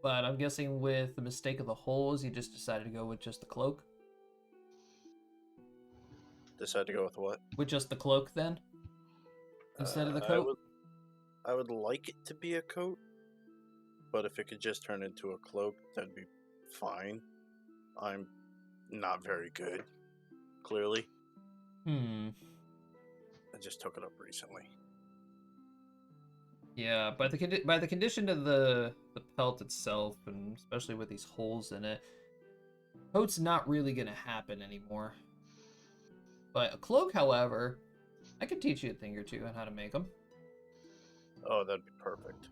But I'm guessing with the mistake of the holes, you just decided to go with just the cloak? Decided to go with what? With just the cloak, then? Instead of the coat? I would like it to be a coat, but if it could just turn into a cloak, that'd be fine. I'm not very good, clearly. I just took it up recently. Yeah, by the condition of the pelt itself, and especially with these holes in it, coat's not really gonna happen anymore. But a cloak, however, I could teach you a thing or two on how to make them. Oh, that'd be perfect.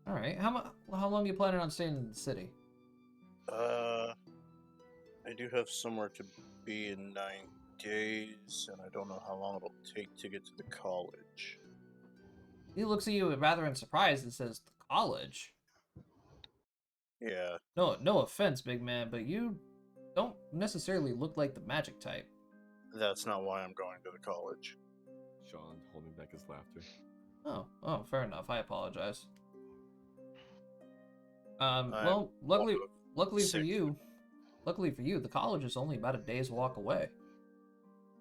All right, how long are you planning on staying in the city? I do have somewhere to be in 9 days, and I don't know how long it'll take to get to the college. He looks at you rather in surprise and says, "The college?" Yeah. No offense, big man, but you don't necessarily look like the magic type. That's not why I'm going to the college. Sean holding back his laughter. Oh, fair enough. I apologize. Well, luckily for you, the college is only about a day's walk away.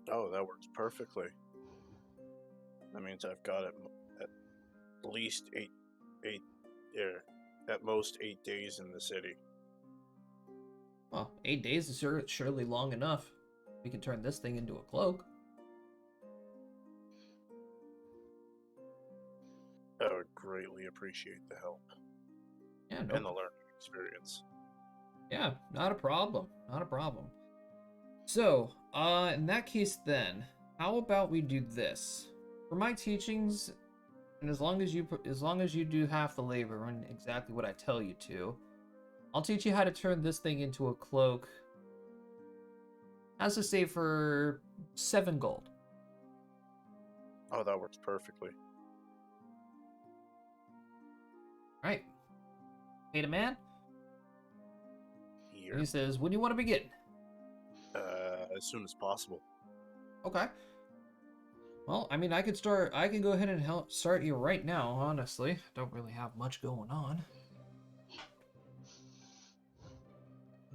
Oh, that works perfectly. That means I've got it at least at most 8 days in the city. Well, 8 days is surely long enough. We can turn this thing into a cloak. I would greatly appreciate the help. Yeah, And the learning experience. Yeah, not a problem. Not a problem. So, in that case then, how about we do this? For my teachings, and as long as you do half the labor and exactly what I tell you to, I'll teach you how to turn this thing into a cloak. As to say for 7 gold. Oh, that works perfectly. Right. Hey, the man. Here. He says, "When do you want to begin?" As soon as possible. Okay. Well, I mean, I could start. I can go ahead and start you right now. Honestly, don't really have much going on.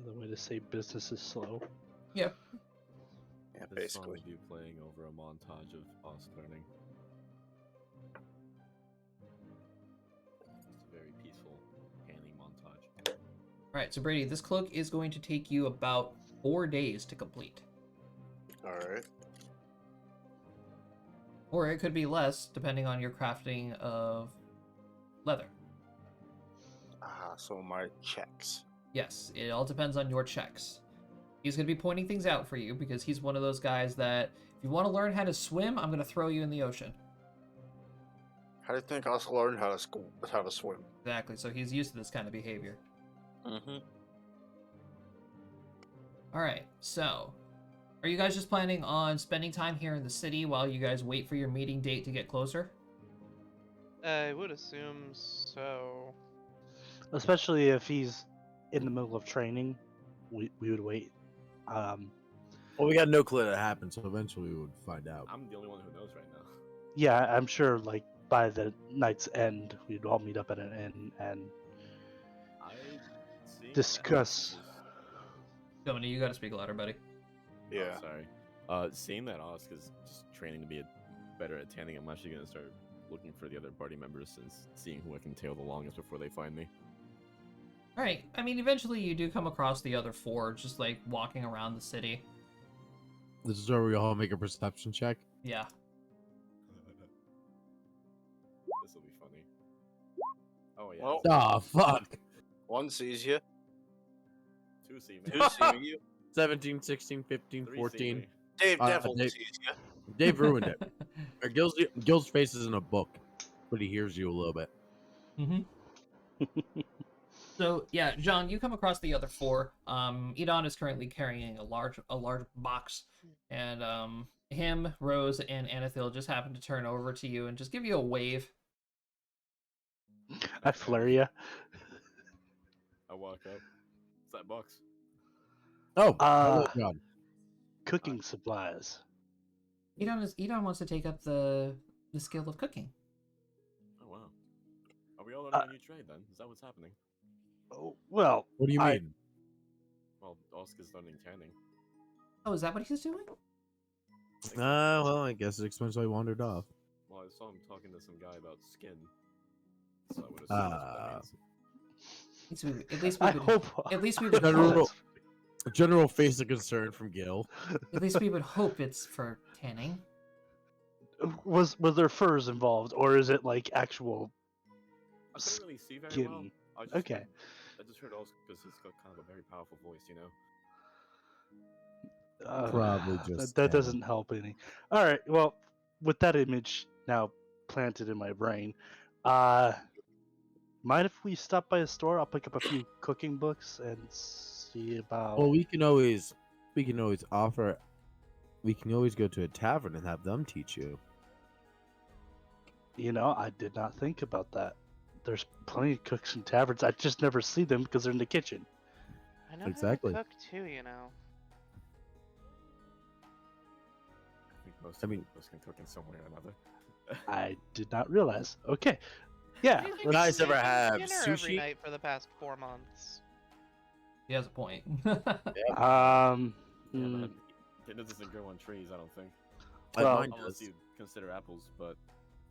The way to say business is slow. Yep. Yeah, This song basically. would be playing over a montage of us learning. It's a very peaceful panning montage. All right. So Brady, this cloak is going to take you about 4 days to complete, All right. or it could be less depending on your crafting of leather. So my checks. Yes, it all depends on your checks. He's going to be pointing things out for you because he's one of those guys that if you want to learn how to swim, I'm going to throw you in the ocean. How do you think I was learn how to swim? Exactly. So he's used to this kind of behavior. Mm-hmm. All right. So, are you guys just planning on spending time here in the city while you guys wait for your meeting date to get closer? I would assume so. Especially if he's in the middle of training, we would wait. Well, we got no clue that happened, so eventually we would find out. I'm the only one who knows right now. Yeah, I'm sure like by the night's end, we'd all meet up at an inn and Seeing discuss. Dominic, you got to speak louder, buddy. Yeah. Sorry. Seeing that Oscar is just training to be better at tanning, I'm actually gonna start looking for the other party members and seeing who I can tail the longest before they find me. All right. I mean, eventually you do come across the other 4, just like walking around the city. This is where we all make a perception check. Yeah. This will be funny. Oh yeah. Well, Ah, fuck. one sees you, 2 see me. two see you. 17, 16, 15, 3 see 14. me. Dave Dave- definitely sees you. Dave ruined it. Gil's face is in a book, but he hears you a little bit. Mm-hmm. So yeah, Jean, you come across the other 4. Edon is currently carrying a large box, and him, Rose, and Anathil just happen to turn over to you and just give you a wave. I flare ya. I walk up. It's that box. Oh, Uh, hello, John. Cooking supplies. Edon wants to take up the skill of cooking. Oh wow. Are we all learning a new trade then? Is that what's happening? Oh, well, What do you I- mean? Well, Oscar's learning tanning. Oh, is that what he's doing? Well, I guess it explains why he wandered off. Well, I saw him talking to some guy about skin. So I would assume that's what that means. At least we would General, hope. general face of concern from Gil. At least we would hope it's for tanning. Was there furs involved, or is it like actual? I couldn't really see very well. Skin. I Okay. just heard Oscar because he's got kind of a very powerful voice, you know? Probably just that tanning. doesn't help any. All right. Well, with that image now planted in my brain, mind if we stop by a store? I'll pick up a few cooking books and see about. Well, we can always offer. We can always go to a tavern and have them teach you. You know, I did not think about that. There's plenty of cooks in taverns. I just never see them because they're in the kitchen. I know Exactly. how to cook too, you know. I think most I mean- of us can cook in some way or another. I did not realize. Okay. Yeah. What do you think You guys we've been ever have eating dinner every sushi? night for the past 4 months? He has a point. Yeah, Hmm, but dinner doesn't grow on trees, I don't think. Well- Mine Unless does. you consider apples, but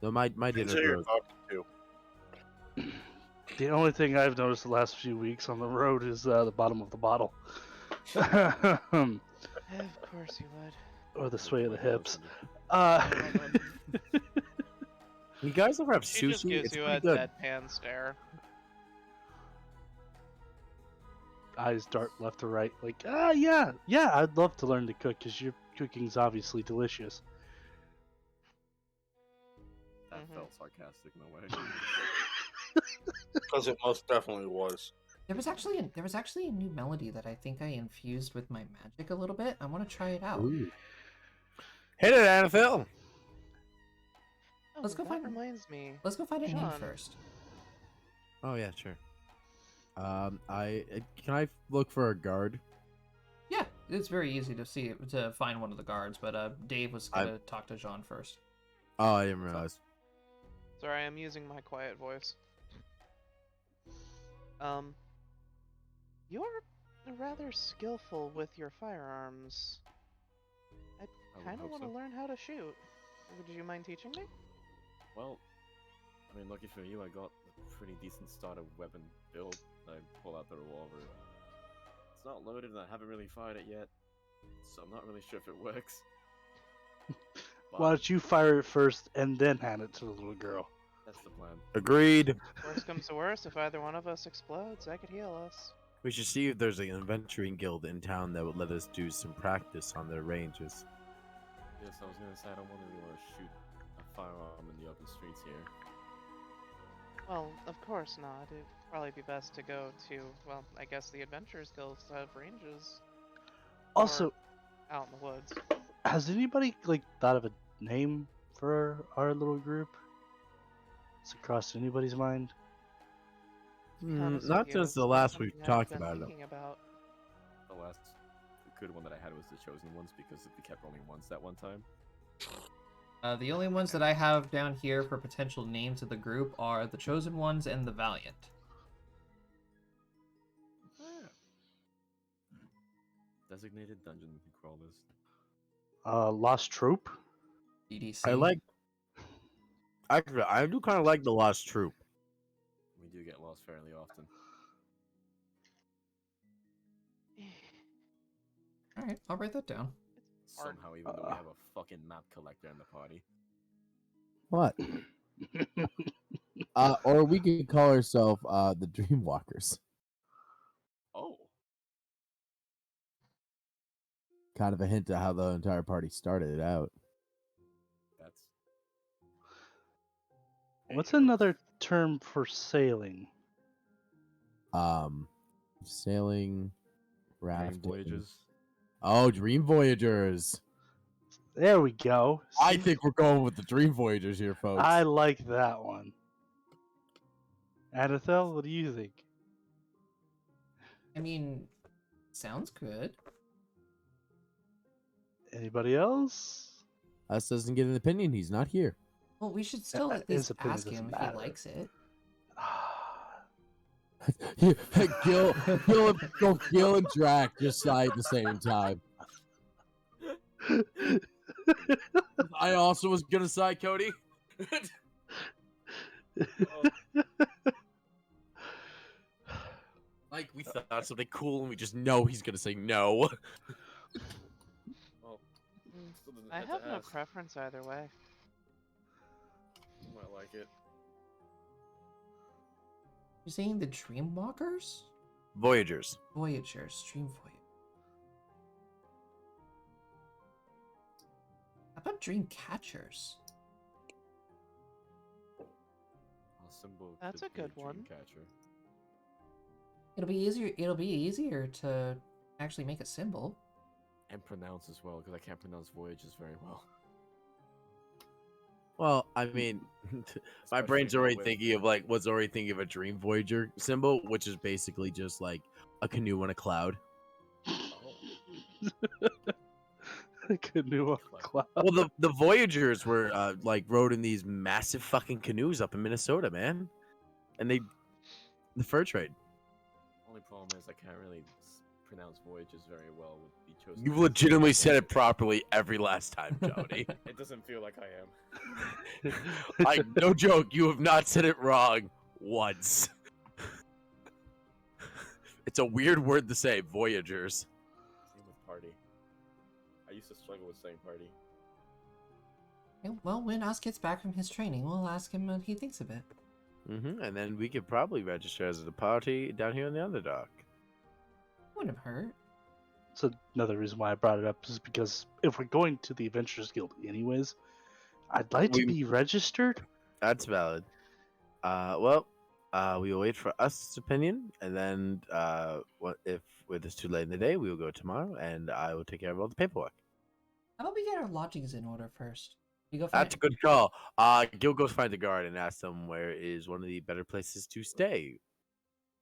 No, my dinner Consider you're grows. talking to. the only thing I've noticed the last few weeks on the road is the bottom of the bottle. Of course you would. or the sway of the Like, I hips. listened You guys ever have She just sushi? gives It's you pretty a good. deadpan stare. Eyes dart left to right, like, yeah, I'd love to learn to cook because your cooking's obviously delicious. that Mhm. felt sarcastic in a way. Because it most definitely was. There was actually a new melody that I think I infused with my magic a little bit. I want to try it out. Ooh. Hit it, Anathil. Oh, Let's go that find- reminds me. Let's go find an inn Sean. first. Oh yeah, sure. Can I look for a guard? Yeah, it's very easy to find one of the guards, but Dave was I'm- gonna talk to Jean first. Oh, I didn't realize. Sorry, I'm using my quiet voice. Um, you're rather skillful with your firearms. I would kind of hope want to so. learn how to shoot. Would you mind teaching me? Well, I mean, lucky for you, I got a pretty decent starter weapon build. I pull out the revolver. It's not loaded, and I haven't really fired it yet, so I'm not really sure if it works. Why don't you fire it first and then hand it to the little girl? That's the plan. Agreed. Worst comes to worst, if either one of us explodes, I could heal us. We should see if there's an adventuring guild in town that would let us do some practice on their ranges. Yes, I was gonna say I don't want to shoot a firearm in the open streets here. Well, of course not. It'd probably be best to go to, well, I guess the Adventurers Guilds have ranges. Also, Or out in the woods. has anybody thought of a name for our little group? Has it crossed anybody's mind? To be honest with Not you, since it's the not last we've something I've talked been about it. thinking about. The last good one that I had was the Chosen Ones because we kept rolling ones that one time. The only ones that I have down here for potential names of the group are the Chosen Ones and the Valiant. Designated Dungeon Crawlers. Lost Trope? DDC. I like. Actually, I do kind of like the Lost Troop. We do get lost fairly often. All right, I'll write that down. hard. Somehow, even though we have a fucking map collector in the party. What? Or we could call ourselves the Dreamwalkers. Oh, Kind of a hint at how the entire party started out. that's. What's Hey, another term for sailing? Sailing, Dream rafting. Voyages. Oh, Dream Voyagers. There we go. I See? think we're going with the Dream Voyagers here, folks. I like that one. Anathel, what do you think? I mean, sounds good. Anybody else? Us doesn't get an opinion. He's not here. Well, we should still at His least opinion ask him doesn't if he matter. likes it. Gil and Drac just sigh at the same time. I also was gonna sigh, Cody. Like we thought something cool, and we just know he's gonna say no. Well, still doesn't I hurt to have no ask. preference either way. You might like it. You're saying the Dreamwalkers? Voyagers. Voyagers, Dream Voyage. How about Dream Catchers? Our symbol That's could a be good one. Dreamcatcher. It'll be easier. It'll be easier to actually make a symbol. And pronounce as well, because I can't pronounce Voyages very well. Well, I mean, my Especially brain's not already with- thinking of was already thinking of a Dream Voyager symbol, which is basically just like a canoe on a cloud. Canoe on a cloud. Well, the Voyagers were rode in these massive fucking canoes up in Minnesota, man, and the fur trade. Only problem is I can't really pronounce Voyages very well with the Chosen. You Ones. legitimately said it properly every last time, Jody. It doesn't feel like I am. No joke, you have not said it wrong once. It's a weird word to say, Voyagers. Same with party. I used to struggle with saying party. Yeah, well, when Us gets back from his training, we'll ask him what he thinks of it. And then we could probably register as a party down here on the Underdock. Wouldn't have hurt. So another reason why I brought it up is because if we're going to the Adventurers Guild anyways, I'd like to We- be registered. That's valid. We will wait for us opinion, and then if it's too late in the day, we will go tomorrow, and I will take care of all the paperwork. How about we get our lodgings in order first? You go That's find. a good call. Gil goes find the guard and asks them where is one of the better places to stay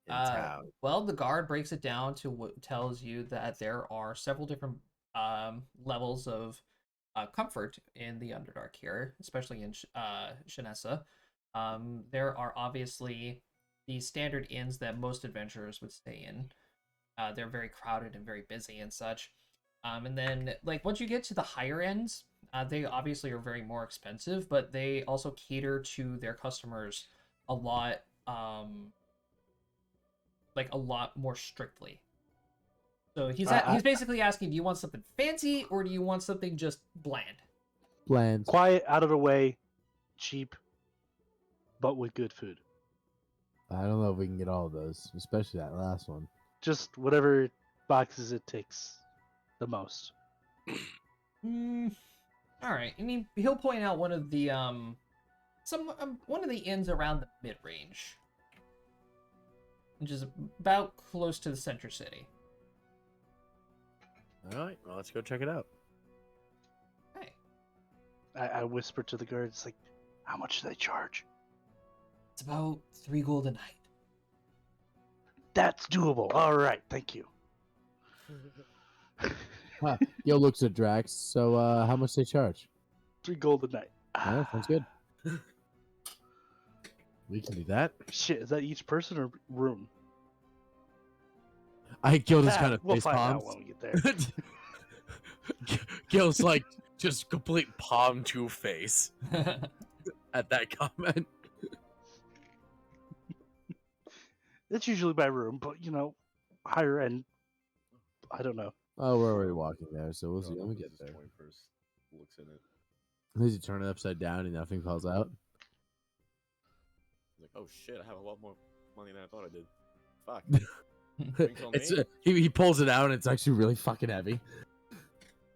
in town. Well, the guard breaks it down to what tells you that there are several different levels of comfort in the Underdark here, especially in Shanessa. There are obviously the standard inns that most adventurers would stay in. They're very crowded and very busy and such. And then, like, once you get to the higher ends, they obviously are very more expensive, but they also cater to their customers a lot, like a lot more strictly. So he's basically asking, do you want something fancy or do you want something just bland? Bland. Quiet, out of the way, cheap, but with good food. I don't know if we can get all of those, especially that last one. Just whatever boxes it takes the most. All right. I mean, he'll point out one of the one of the inns around the mid range, which is about close to the center city. All right, well, let's go check it out. Hey, I whisper to the guards, like, how much do they charge? it's about 3 gold a night. That's doable. All right, thank you. Huh. Gil looks at Drax. So, how much they charge? 3 gold a night. Yeah, sounds good. We can do that. Shit, is that each person or room? Gil just Ah, kind of we'll face find palms. out when we get there. Gil's like just complete palm to face at that comment. It's usually by room, but higher end. I don't know. Oh, we're already walking there, so we'll see God when we opens get his there. coin purse, looks in it. Does he turn it upside down and nothing falls out? He's like, oh shit, I have a lot more money than I thought I did. Fuck. Drinks on It's me? he pulls it out and it's actually really fucking heavy.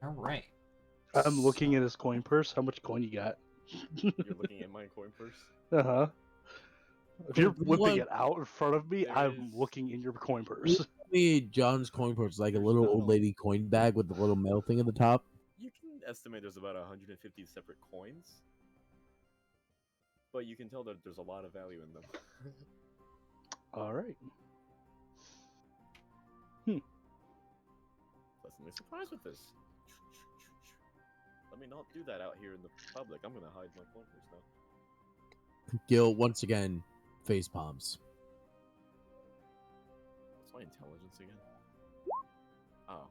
All right. I'm looking at his coin purse. How much coin you got? You're looking at my coin purse? Uh huh. If you're The whipping one- it out in front of me, There I'm is- looking in your coin purse. John's coin purse is like a There's little not old a- lady coin bag with the little metal thing at the top. You can estimate there's about 150 separate coins. But you can tell that there's a lot of value in them. All right. Pleasantly surprised with this. Let me not do that out here in the public. I'm gonna hide my coin purse now. Gil once again face palms. What's my intelligence again? Oh.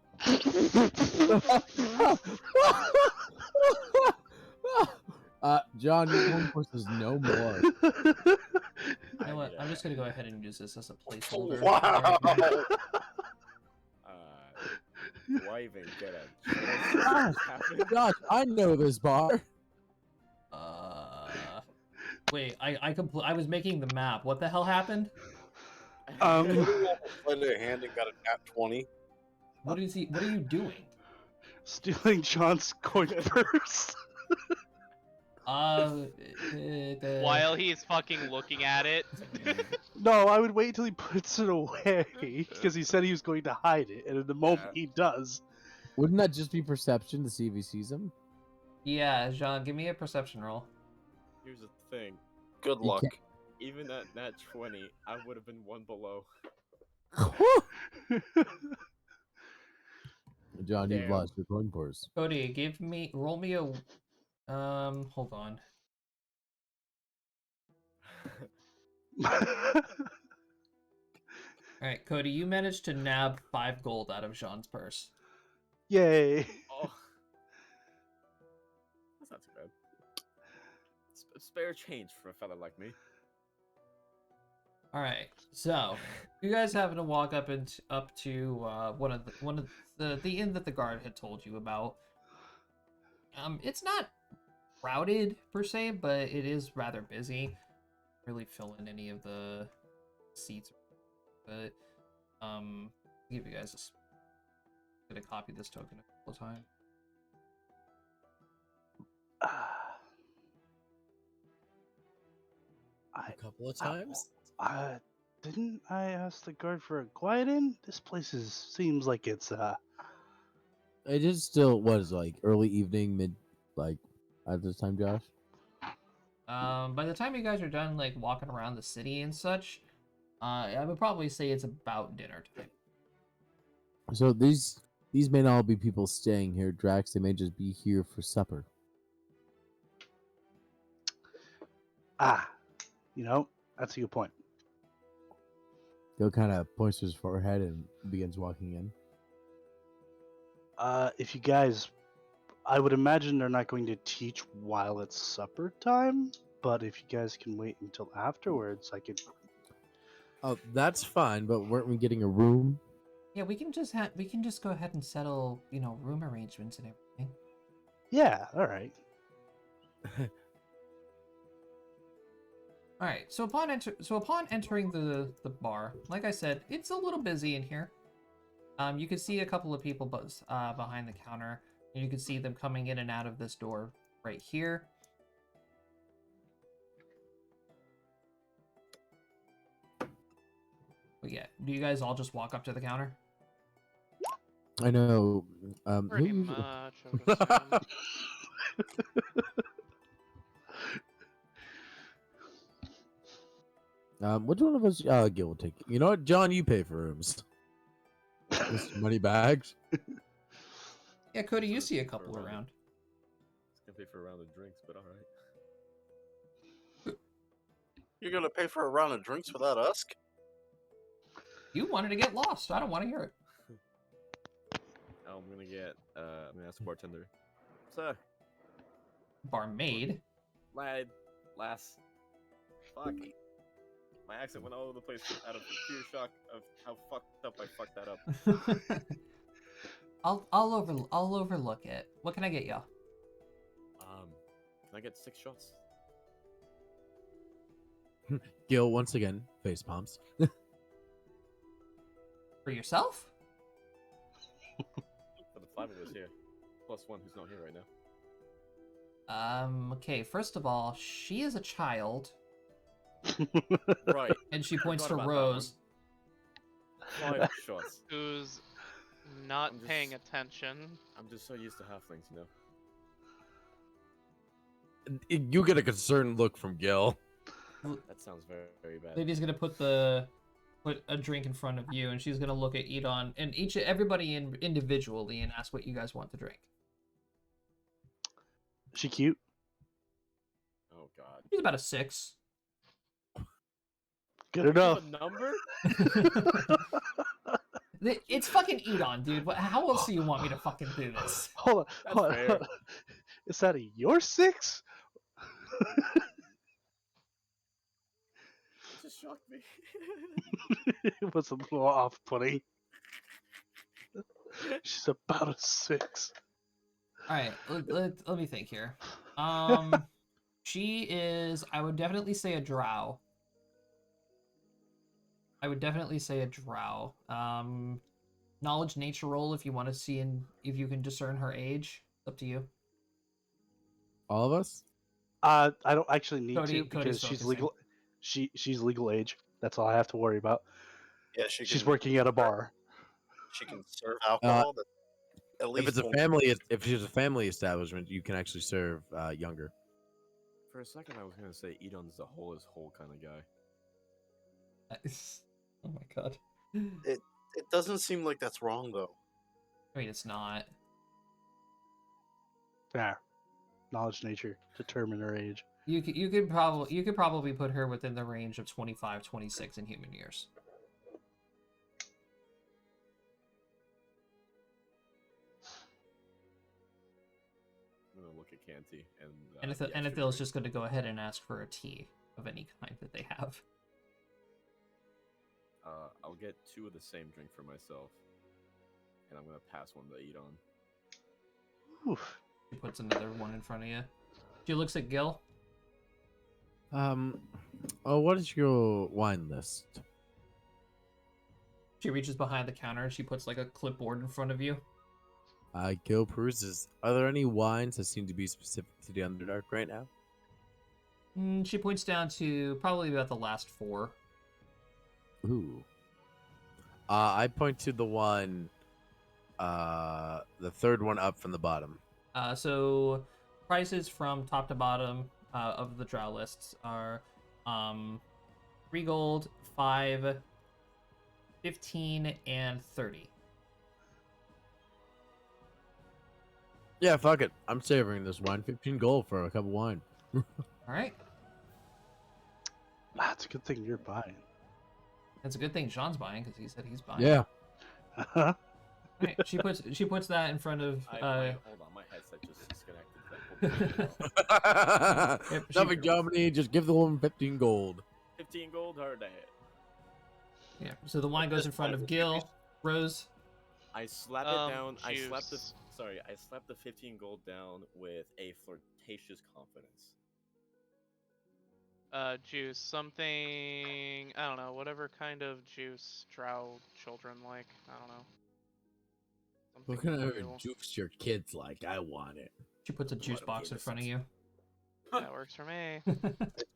John, your coin purse is no more. You know what? I'm just gonna go ahead and use this as a placeholder. Wow. Do I even get a Gosh, Josh, I know this bar. Wait, I was making the map. What the hell happened? Lend a hand and got a nat 20. What are you doing? Stealing John's coin purse. While he's fucking looking at it. No, I would wait till he puts it away because he said he was going to hide it, and in the moment he does. Wouldn't that just be perception to see if he sees him? Yeah, Jean, give me a perception roll. Here's the thing. Good You luck. can't- Even at nat 20, I would have been one below. John, you've Damn. lost your coin purse. Cody, roll me a hold on. All right, Cody, you managed to nab 5 gold out of Jean's purse. Yay! Oh. That's not too bad. Spare change for a fella like me. All right, so you guys happen to walk up to one of the inn that the guard had told you about. It's not crowded per se, but it is rather busy. Really fill in any of the seats, but I'll give you guys gonna copy this token a couple of times. A couple of times. Didn't I ask the guard for a quiet inn? This place seems like it's It is still what is like early evening, mid like at this time, Josh? By the time you guys are done, like walking around the city and such, I would probably say it's about dinner time. So these may not all be people staying here, Drax. They may just be here for supper. Ah, that's a good point. Gil kind of points to his forehead and begins walking in. If you guys, I would imagine they're not going to teach while it's supper time, but if you guys can wait until afterwards, I could. Oh, that's fine. But weren't we getting a room? Yeah, we can just go ahead and settle, room arrangements and everything. Yeah, all right. All right. So upon entering the bar, like I said, it's a little busy in here. You can see a couple of people behind the counter, and you can see them coming in and out of this door right here. But yeah, do you guys all just walk up to the counter? I know. Pretty who much, usually- I would assume. Which one of us? Gil will take it. You know what, John? You pay for rooms. Mr. Money bags. Yeah, Cody, you Someone's see a paying for couple round of- around. It's gonna pay for a round of drinks, but alright. You're gonna pay for a round of drinks without us? You wanted to get lost. I don't want to hear it. I'm gonna ask the bartender. Sir, Barmaid. lad, lass. Fuck. My accent went all over the place out of pure shock of how fucked up I fucked that up. I'll overlook it. What can I get y'all? Can I get 6 shots? Gil once again face palms. For yourself? For the 5 of us here. Plus 1 who's not here right now. Okay, first of all, she is a child, Right. and she points to Forgot about that Rose. 5 shots. Who's not I'm just- paying attention? I'm just so used to halflings, you know? You get a concerned look from Gil. That sounds very, very bad. Lady's gonna put a drink in front of you, and she's gonna look at Edon and everybody individually and ask what you guys want to drink. She cute. Oh god. She's about a 6. Good You have enough. a number? It's fucking Edon, dude. How else do you want me to fucking do this? Hold on. That's Hold on. fair. Is that your 6? It just shocked me. It was a little off-putting. She's about a 6. All right, let me think here. She is. I would definitely say a drow. Knowledge nature roll if you want to see if you can discern her age. It's up to you. All of us? I don't actually need Cody's to because she's focusing. legal. She's legal age. That's all I have to worry about. Yeah, She's working at a bar. She can serve alcohol. But at If least it's a one- family, if it's a family establishment, you can actually serve younger. For a second, I was gonna say Edon's the whole kind of guy. Oh my god. It doesn't seem like that's wrong though. I mean, it's not. Yeah. Knowledge nature. Determine her age. You could probably put her within the range of 25, 26 in human years. I'm gonna look at Canty and. And Ithil's just going to go ahead and ask for a tea of any kind that they have. I'll get 2 of the same drink for myself, and I'm gonna pass one to Edon. Oof. She puts another one in front of you. She looks at Gil. What is your wine list? She reaches behind the counter and she puts like a clipboard in front of you. Gil peruses. Are there any wines that seem to be specific to the Underdark right now? She points down to probably about the last 4. Ooh. I point to the one, the third one up from the bottom. So prices from top to bottom of the drow lists are 3 gold, 5, 15, and 30. Yeah, fuck it. I'm savoring this wine. 15 gold for a cup of wine. All right. That's a good thing you're buying. That's a good thing Sean's buying because he said he's buying. Yeah. All right. She puts that in front of. Hold on, my headset just disconnected. Yep, Nothing, Germany. Just give the woman 15 gold. 15 gold, her day. Yeah. So the wine goes in front of Gil, Rose. I slap it down. I slap juice. the 15 gold down with a flirtatious confidence. Juice, something, I don't know, whatever kind of juice drow children like. I don't know. Something What kind real. of juice your kids like? I want it. She puts a juice okay, box in this front of is- you. That works for me.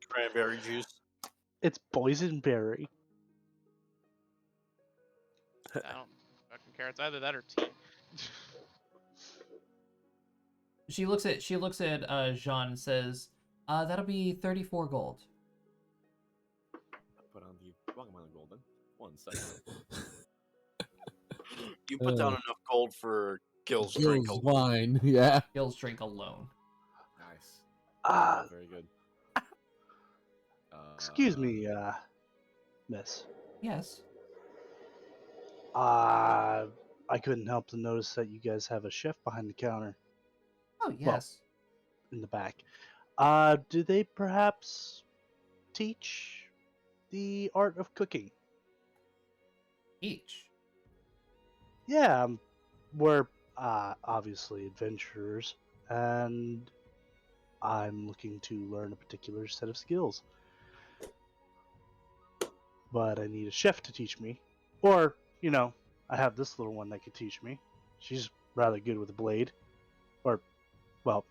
Cranberry juice. It's boysenberry. I don't fucking care. It's either that or tea. She looks at Jean and says, "That'll be 34 gold." I put on the wrong amount of gold then. 1 second. You put down enough gold for Gil's drink. Gil's wine. Yeah. Gil's drink alone. Nice. Ah, Very good. excuse me, miss. Yes. I couldn't help to notice that you guys have a chef behind the counter Oh yes. in the back. Do they perhaps teach the art of cooking? Each. Yeah, we're obviously adventurers, and I'm looking to learn a particular set of skills. But I need a chef to teach me. Or, I have this little one that could teach me. She's rather good with a blade. Or, well,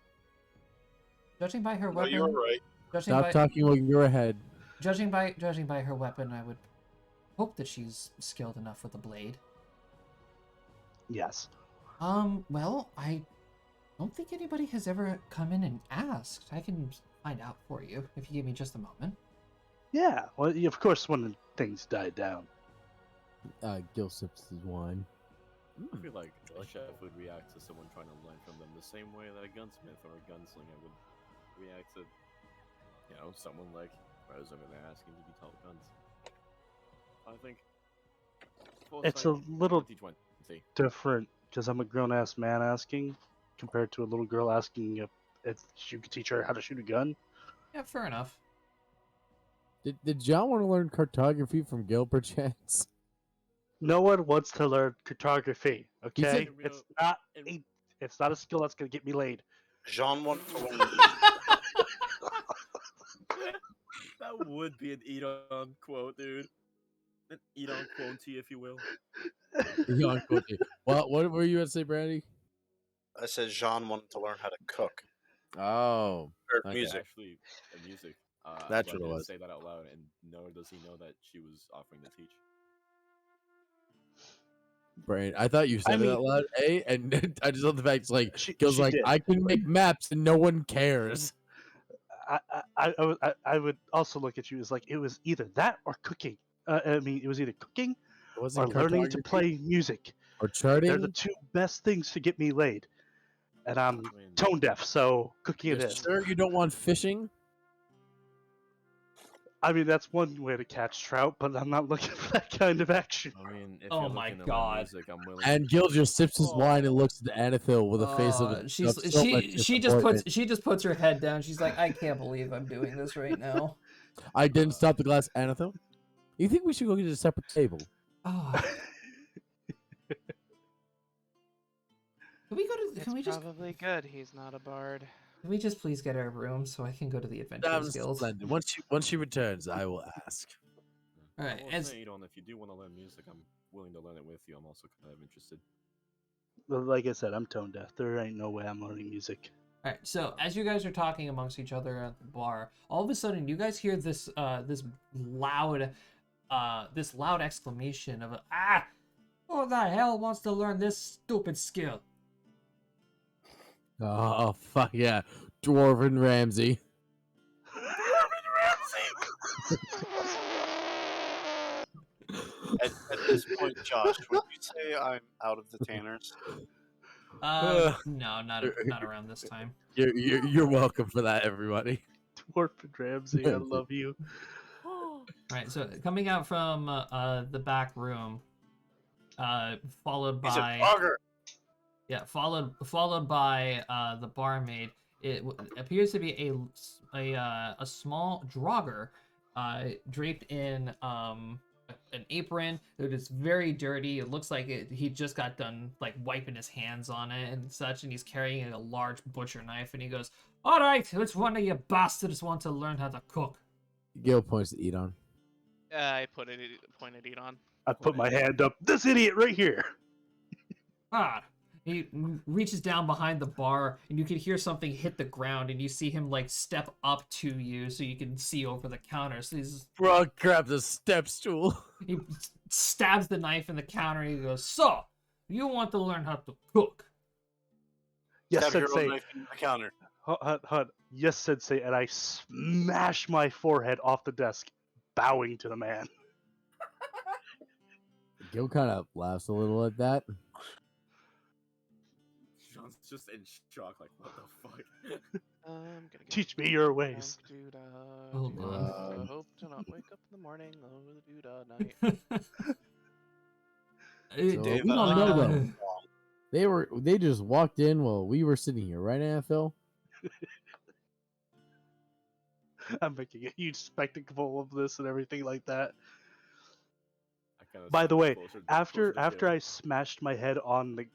Judging by her No, weapon, you're right. Stop talking when you're ahead. judging by her weapon, I would hope that she's skilled enough with a blade. yes. Well, I don't think anybody has ever come in and asked. I can find out for you if you give me just a moment. Yeah, well, of course, when things die down. Gil sips his wine. I feel like a chef would react to someone trying to learn from them the same way that a gunsmith or a gunslinger would react to, someone like Rose over there asking to be taught guns. I think It's a little 2020. different, because I'm a grown-ass man asking, compared to a little girl asking if you could teach her how to shoot a gun. Yeah, fair enough. Did John want to learn cartography from Gil, perchance? No one wants to learn cartography, He okay? said- It's not a skill that's gonna get me laid. Jean wants to learn. That would be an eat-on quote, dude. An eat-on quotey, if you will. Beyond quality. What were you going to say, Brandy? I said Jean wanted to learn how to cook Oh. or Okay. music. Actually, music. That's but what it I didn't was. say that out loud, and nor does he know that she was offering to teach. Brain. I thought you said it out loud, and I just love the fact it's like Gil's she like, did. I can make maps and no one cares. I would also look at you as like it was either that or cooking. It was either cooking It wasn't or learning to cartography play music. or They're charting. the two best things to get me laid. And I'm I mean, tone deaf, so cooking it You're is. sure you don't want fishing? I mean, that's one way to catch trout, but I'm not looking for that kind of action. I mean, if Oh you're my looking to God. learn music, I'm willing. And Gil just sips his wine and looks at Anethil with a face of She's of so much she just disappointment. puts her head down. She's like, I can't believe I'm doing this right now. I didn't stop the glass, Anethil. You think we should go get a separate table? Oh. Can we go to? It's Can we just? probably good he's not a bard. Can we just please get our room so I can go to the Adventurers Guild? Splendid. Once she returns, I will ask. All right, I will as- say, if you do want to learn music, I'm willing to learn it with you. I'm also kind of interested. Well, like I said, I'm tone deaf. There ain't no way I'm learning music. All right, so as you guys are talking amongst each other at the bar, all of a sudden you guys hear this loud exclamation of "Ah! Who the hell wants to learn this stupid skill?" Oh fuck yeah! Dwarven Ramsey. At this point, Josh, would you say I'm out of the Tanners? No, not around this time. You're welcome for that, everybody. Dwarf and Ramsey, I love you. Right, so coming out from the back room, followed He's a by dogger. followed by the barmaid. It appears to be a small drogger, draped in an apron that is very dirty. It looks like he just got done like wiping his hands on it and such, and he's carrying a large butcher knife. And he goes, "All right, which one of you bastards want to learn how to cook?" Gil points to Edon. I pointed it on. I put my hand up. This idiot right here. He reaches down behind the bar, and you can hear something hit the ground, and you see him like step up to you so you can see over the counter. So Bro grabs a step stool. he stabs the knife in the counter, and he goes, "So, you want to learn how to cook?" Yes, Stab your own Sensei. knife in the counter. Hud. Yes, Sensei. And I smash my forehead off the desk, bowing to the man. Gil kind of laughs a little at that. Sean's just in shock, like, what the fuck? I'm gonna get Teach me your ways. Hold on. Hope to not wake up in the morning. Oh, the doodah night. So we don't know them. They just walked in while we were sitting here, right, Anna Phil? I'm making a huge spectacle of this and everything like that. I kinda By the sit way, closer after to after Gil. I smashed my head on the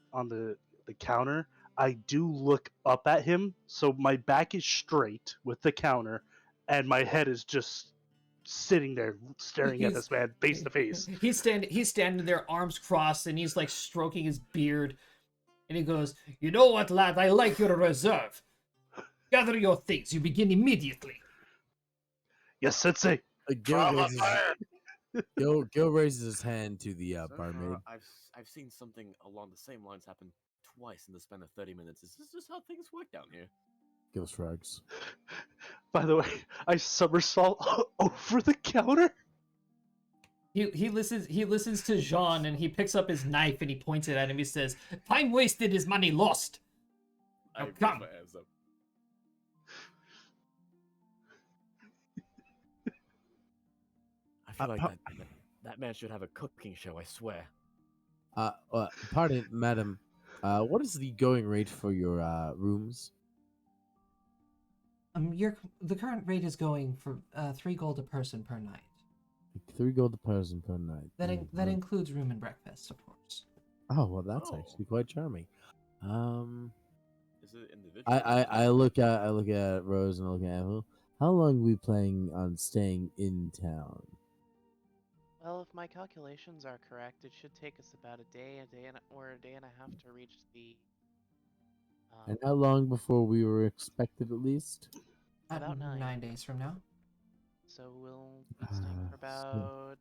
counter, I do look up at him, so my back is straight with the counter, and my head is just sitting there staring at this man face to face. He's standing there, arms crossed, and he's like stroking his beard. And he goes, "You know what, lad? I like your reserve. Gather your things. You begin immediately." Yes, Sensei. Gil raises his hand to the barmaid. I've seen something along the same lines happen twice in the span of 30 minutes. Is this just how things work down here? Gil shrugs. By the way, I somersault over the counter. He listens to Jean, and he picks up his knife and he points it at him. He says, "Time wasted is money lost. I Now raise come." my hands up. I feel like that man should have a cooking show, I swear. Pardon, madam. What is the going rate for your rooms? The current rate is going for 3 gold a person per night. 3 gold a person per night. That includes room and breakfast, of course. Oh well, that's Oh. actually quite charming. Is it individual? I look at Rose and I look at Avalon. How long are we planning on staying in town? Well, if my calculations are correct, it should take us about a day and a half to reach the. And how long before we were expected, at least? About 9. 9 days from now. So we'll be staying for about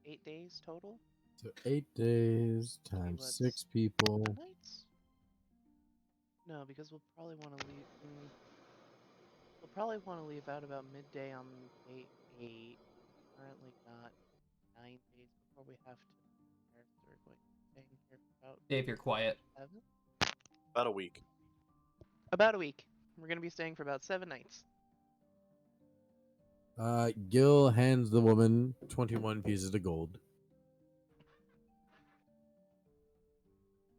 8 days total. So 8 days times what's 6 people. 7 nights? No, because we'll probably want to leave. We'll probably want to leave out about midday on day 8. Currently not 9 days before we have to. We're going to be staying here for about Dave, you're quiet. 7. About a week. About a week. We're going to be staying for about 7 nights. Gil hands the woman 21 pieces of gold.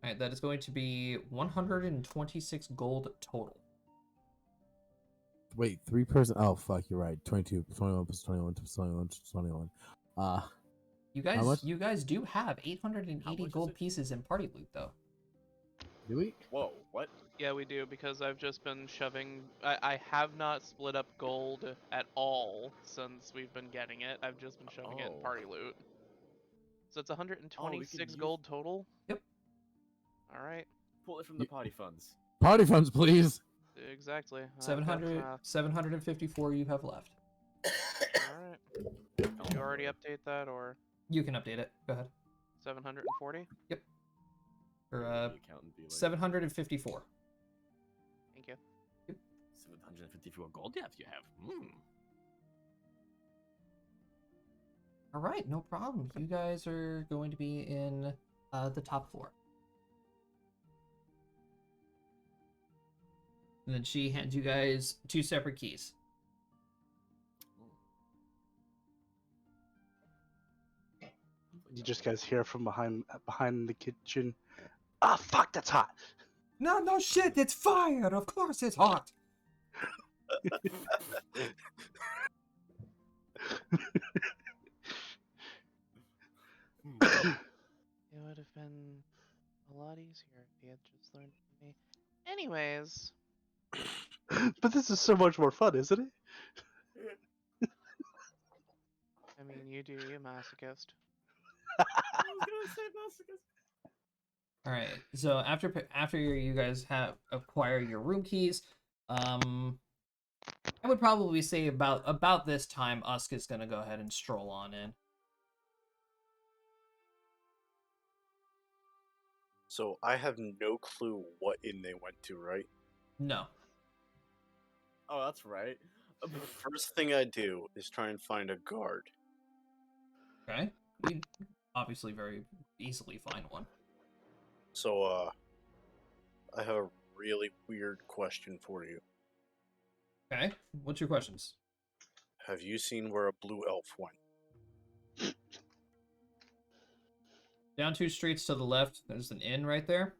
All right, that is going to be 126 gold total. Wait, 3 person. Oh fuck, you're right. 22, 21 plus 21 plus 21 plus 21. You guys do have 880 How much is gold it? pieces in party loot, though. Do we? Whoa, what? Yeah, we do, because I've just been shoving. I have not split up gold at all since we've been getting it. I've just been shoving it in Oh. party loot. So it's 126 use- gold total? Yep. Alright. Pull it from the party funds. Party funds, please. Exactly. 754 you have left. Alright. Did you already update that, or You can update it. Go ahead. 740? Yep. Or The accountant be like, 754. Thank you. 754 gold depth you have. Hmm. All right, no problem. You guys are going to be in the top floor. And then she hands you guys 2 separate keys. You just guys hear from behind the kitchen. Ah, fuck, that's hot. No shit, it's fire. Of course it's hot. It would have been a lot easier if he had just learned from me. Anyways, But this is so much more fun, isn't it? I mean, you do, you masochist. I was gonna say masochist. All right. So after you guys have acquire your room keys, I would probably say about this time, Usk is gonna go ahead and stroll on in. So I have no clue what inn they went to, right? No. Oh, that's right. The first thing I do is try and find a guard. Okay. You obviously very easily find one. So, I have a really weird question for you. Okay. What's your questions? Have you seen where a blue elf went? Down 2 streets to the left, there's an inn right there.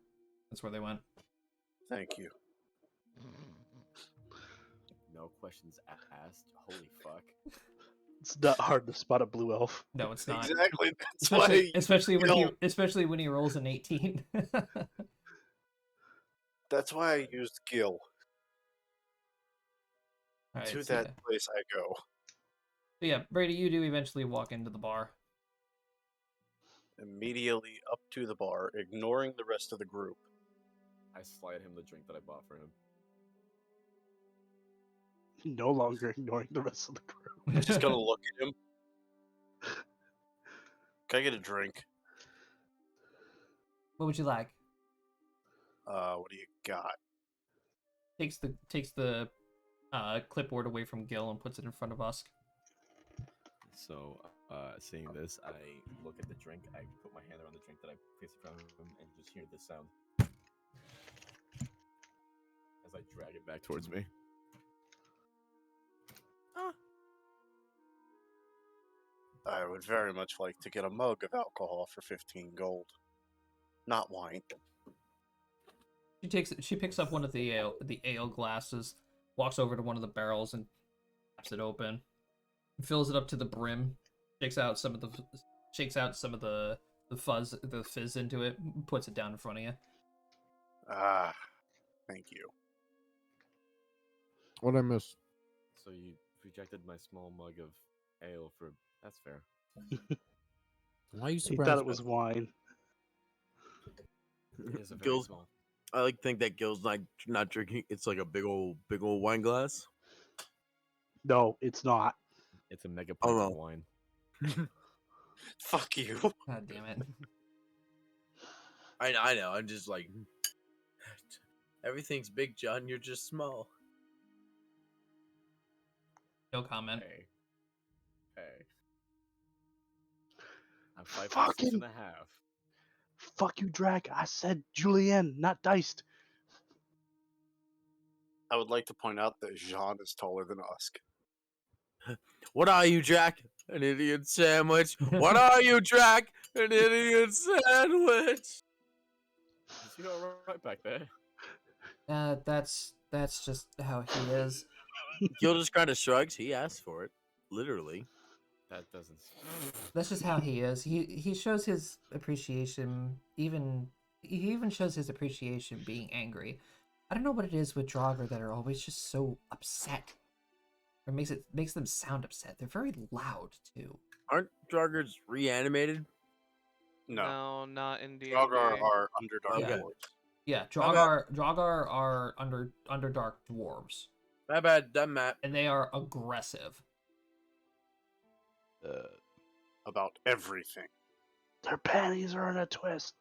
That's where they went. Thank you. No questions asked. Holy fuck. It's not hard to spot a blue elf. No, it's not. Exactly. That's Especially why. especially when he rolls an 18. That's why I used Gil. All right, To so that place I go. So yeah, Brady, you do eventually walk into the bar. Immediately up to the bar, ignoring the rest of the group. I slide him the drink that I bought for him. No longer ignoring the rest of the group. Just gonna look at him. Can I get a drink? What would you like? What do you got? Takes the clipboard away from Gil and puts it in front of Usk. So, seeing this, I look at the drink, I put my hand around the drink that I place in front of him, and just hear this sound. As I drag it back towards me. I would very much like to get a mug of alcohol for 15 gold. Not wine. She picks up one of the ale glasses, walks over to one of the barrels and taps it open, fills it up to the brim, shakes out some of the fizz into it, puts it down in front of you. Ah, thank you. What I miss? So you rejected my small mug of ale for... That's fair. Why are you He surprised? thought it was wine. It is a very Gil's, small. I like to think that Gil's not drinking. It's like a big old wine glass. No, it's not. It's a mega pint no. of wine. Fuck you. God damn it. I know. I'm just like, everything's big, John. You're just small. No comment. Hey. I'm 5'6" Fucking- and a half. Fuck you, Drag. I said julienne, not diced. I would like to point out that Jean is taller than Usk. What are you, Jack? An idiot sandwich. What are you, Jack? An idiot sandwich. Is he alright back there? That's just how he is. Gil just kind of shrugs. He asked for it, literally. That doesn't... That's just how he is. He shows his appreciation. He even shows his appreciation being angry. I don't know what it is with Draugr that are always just so upset. Or makes them sound upset. They're very loud too. Aren't Draugrs reanimated? No. Not in D&D. Draugr are Underdark Okay. dwarves. Yeah, My bad. Draugr are underdark dwarves, My bad, dumb Matt. and they are aggressive. About everything. Their panties are in a twist.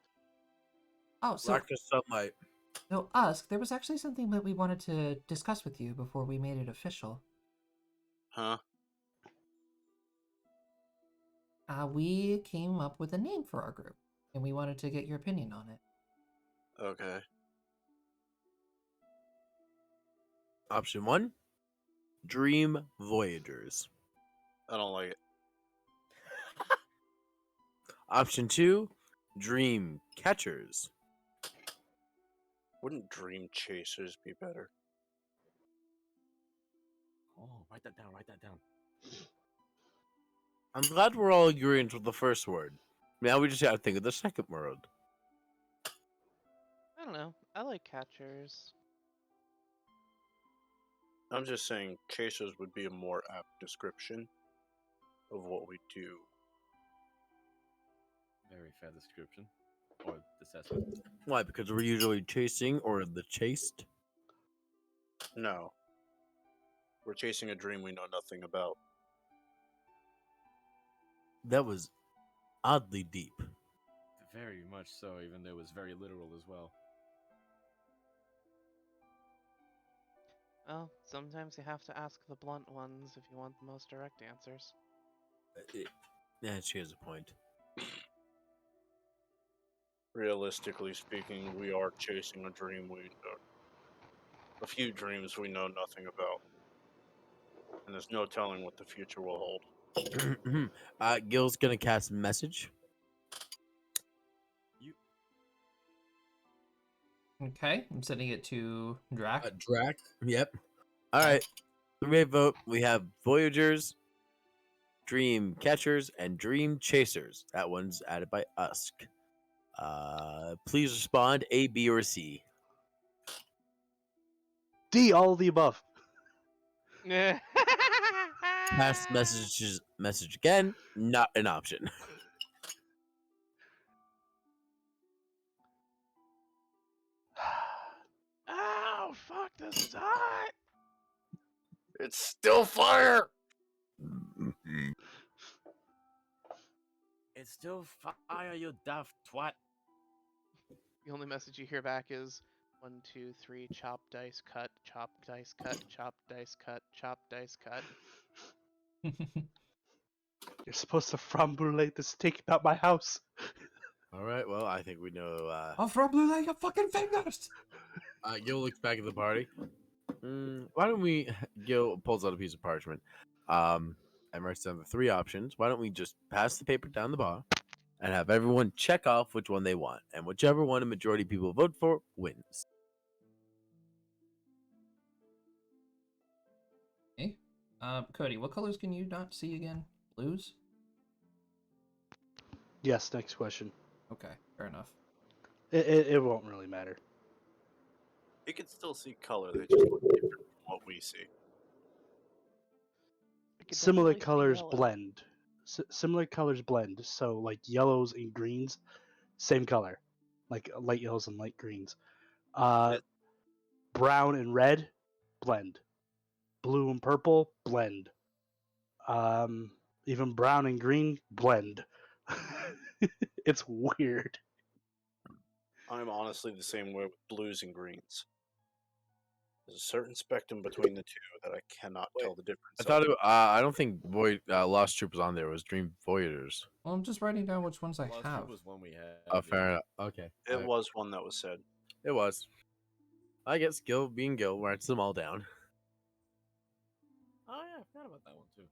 Oh, so Lack of sunlight. so Usk, there was actually something that we wanted to discuss with you before we made it official. Huh? We came up with a name for our group, and we wanted to get your opinion on it. Okay. Option 1, Dream Voyagers. I don't like it. Option 2, Dream Catchers. Wouldn't Dream Chasers be better? Oh, write that down. Write that down. I'm glad we're all agreeing with the first word. Now we just gotta think of the second word. I don't know. I like catchers. I'm just saying Chasers would be a more apt description of what we do. Very fair description. Or assessment. Why? Because we're usually chasing or the chased? No. We're chasing a dream we know nothing about. That was oddly deep. Very much so, even though it was very literal as well. Well, sometimes you have to ask the blunt ones if you want the most direct answers. Yeah, she has a point. Realistically speaking, we are chasing a dream a few dreams we know nothing about. And there's no telling what the future will hold. Gil's gonna cast message. Okay, I'm sending it to Drac. Drac. Yep. All right. 3-way vote. We have Voyagers, Dream Catchers, and Dream Chasers. That one's added by Usk. Please respond A, B, or C. D, all of the above. Pass message again. Not an option. Ow, fuck, this is hot! It's still fire! It's still fire, you daft twat. The only message you hear back is 1, 2, 3, chop, dice, cut, chop, dice, cut, chop, dice, cut, chop, dice, cut. You're supposed to frambulate the steak about my house. All right. Well, I think we know. I'll probably like your fucking fingers. Gil looks back at the party. Why don't we? Gil pulls out a piece of parchment, and writes down the 3 options. Why don't we just pass the paper down the bar, and have everyone check off which one they want, and whichever one a majority of people vote for wins. Okay. Cody, what colors can you not see again? Blues? Yes, next question. Okay, fair enough. It won't really matter. You can still see color, they just look different from what we see. I could Similar definitely see colors yellow. blend. Similar colors blend. So, like yellows and greens, same color. Like light yellows and light greens. Brown and red, blend. Blue and purple, blend. Even brown and green, blend. It's weird. I'm honestly the same way with blues and greens. There's a certain spectrum between the two that I cannot tell the difference. I thought I don't think Lost Troop was on there. It was Dream Voyagers. Well, I'm just writing down which ones I Lost have. Troop was one we had. Oh, fair enough. Okay. It was one that was said. It was. I guess Gil being Gil writes them all down. Oh yeah, I forgot about that one too.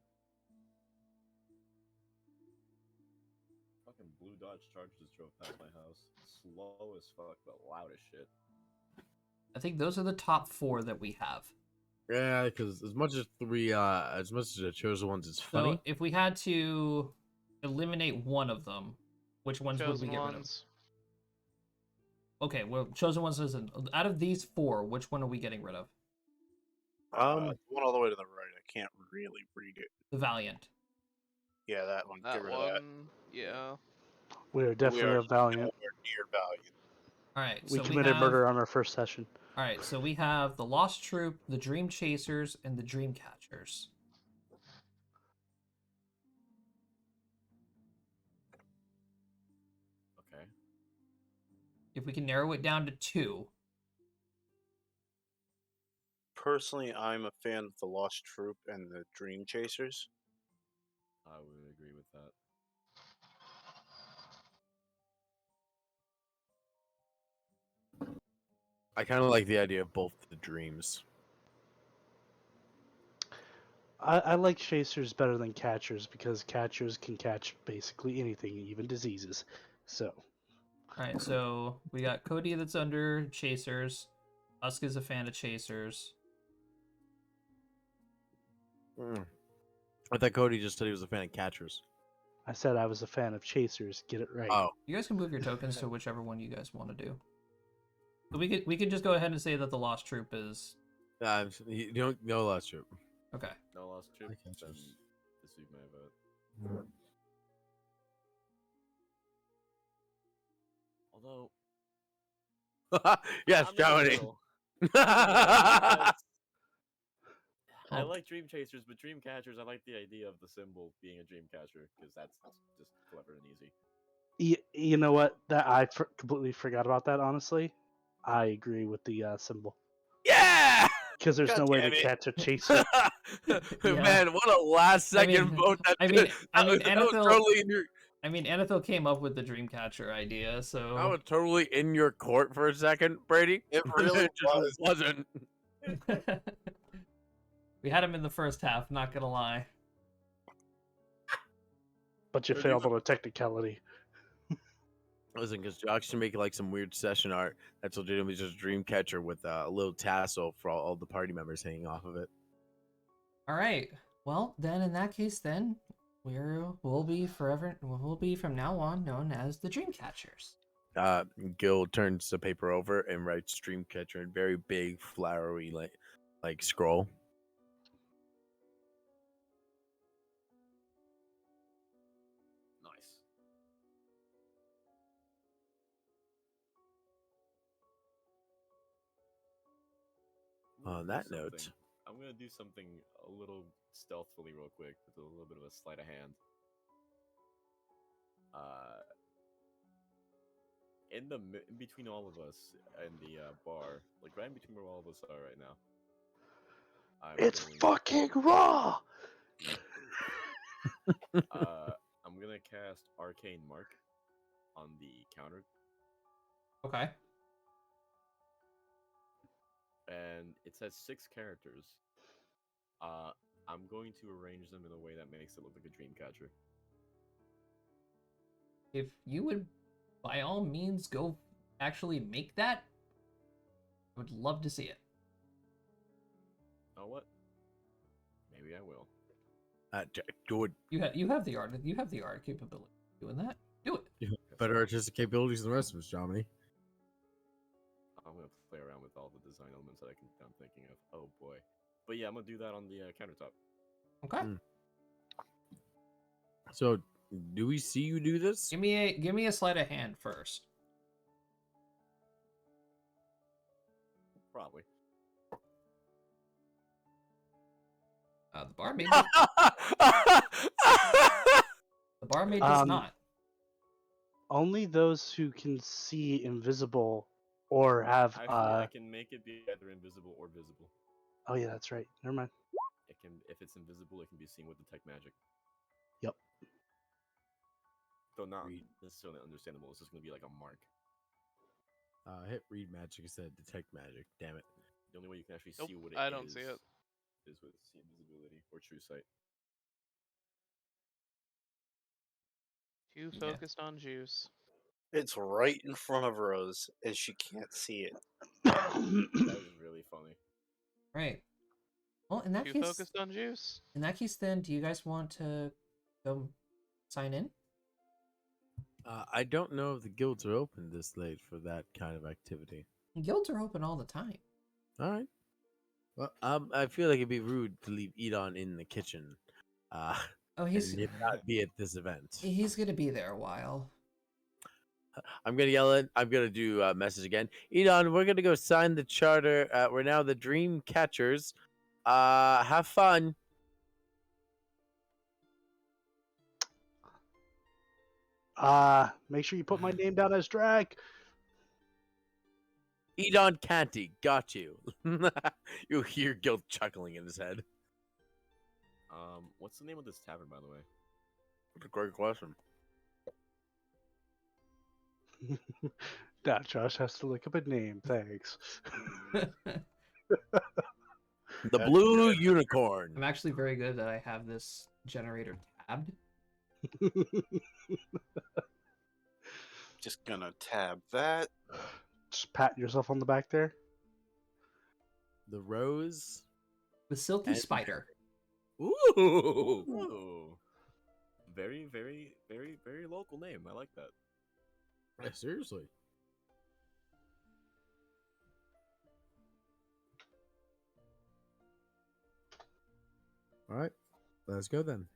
Fucking blue Dodge Charger just drove past my house. Slow as fuck, but loud as shit. I think those are the top 4 that we have. Yeah, because as much as the chosen ones is funny. So if we had to eliminate one of them, which ones would we Chosen get rid of? ones. Okay, well, chosen ones isn't. Out of these 4, which one are we getting rid of? One all the way to the right. I can't really read it. The Valiant. Yeah, that one. That Get rid one, of that. yeah. We are definitely we are a valiant. nowhere near Valiant. All right, We so committed have, murder on our first session. All right, so we have the Lost Troop, the Dream Chasers, and the Dream Catchers. Okay. if we can narrow it down to 2. Personally, I'm a fan of the Lost Troop and the Dream Chasers. I would agree with that. I kind of like the idea of both the dreams. I like chasers better than catchers because catchers can catch basically anything, even diseases. So, All right, so we got Cody that's under chasers. Usk is a fan of chasers. I thought Cody just said he was a fan of catchers. I said I was a fan of chasers. Get it right. Oh, You guys can move your tokens to whichever one you guys want to do. So we could just go ahead and say that the Lost Troop is you don't know Lost Troop. okay. No Lost Troop, I then catch this is my vote. Although, Yes, I'm in the Johnny. middle. Because I like Dream Chasers, but Dream Catchers, I like the idea of the symbol being a Dream Catcher, because that's just clever and easy. You know what? That I completely forgot about that. Honestly, I agree with the symbol Yeah! because there's God no way to damn it. catch a chaser. Man, what a last second vote that I did. mean, that was Anethil, totally in your. Anethil came up with the Dreamcatcher idea, so I was totally in your court for a second, Brady. It really was. wasn't. we had him in the first half. Not gonna lie. But you failed on a technicality. Listen, because Josh should make like some weird session art that's legitimately just a dream catcher with a little tassel for all the party members hanging off of it. All right. Well, then in that case, then we'll be from now on known as the Dreamcatchers. Gil turns the paper over and writes dream catcher in very big, flowery like scroll. Nice. On that note, I'm gonna do something a little stealthily real quick with a little bit of a sleight of hand. In between all of us and the bar, like right in between where all of us are right now. It's fucking raw. I'm gonna cast Arcane Mark on the counter, Okay. and it says 6 characters. I'm going to arrange them in a way that makes it look like a Dreamcatcher. If you would, by all means, go actually make that, I would love to see it. Oh, what? Maybe I will. do it. You have the art. You have the art capability of doing that. Do it. You have better artistic capabilities than the rest of us, Jomini. I'm gonna play around with all the design elements that I'm thinking of. Oh boy, but yeah, I'm gonna do that on the countertop. Okay. So, do we see you do this? Give me a sleight of hand first. Probably. The barmaid. The barmaid does not. Only those who can see invisible or have. Actually, I can make it be either invisible or visible. Oh yeah, that's right. Never mind. It can, if it's invisible, it can be seen with detect magic. Yep. Though not necessarily understandable. It's just gonna be like a mark. Hit read magic instead of detect magic. Damn it. The only way you can actually Nope, see what it is. I don't see it. Is with invisibility or true sight. Too Yeah. focused on juice. It's right in front of Rose, and she can't see it. That was really funny. Right. Well, in that Too case, focused on juice. then, do you guys want to go sign in? I don't know if the guilds are open this late for that kind of activity. Guilds are open all the time. All right. Well, I feel like it'd be rude to leave Edon in the kitchen. Oh, And he's not be at this event. he's gonna be there a while. I'm gonna yell it. I'm gonna do a message again. Edon, we're gonna go sign the charter. We're now the Dream Catchers. Have fun. Make sure you put my name down as drag. Edon Canty, got you. You hear Guild chuckling in his head. What's the name of this tavern, by the way? That's a great question. Nah, Josh has to look up a name. Thanks. The Blue Unicorn. I'm actually very good that I have this generator tabbed. Just gonna tab that. Just pat yourself on the back there. The Rose. The Silky And- Spider. Ooh. Ooh. Very, very, very, very local name. I like that. Yeah, seriously. All right, let's go then.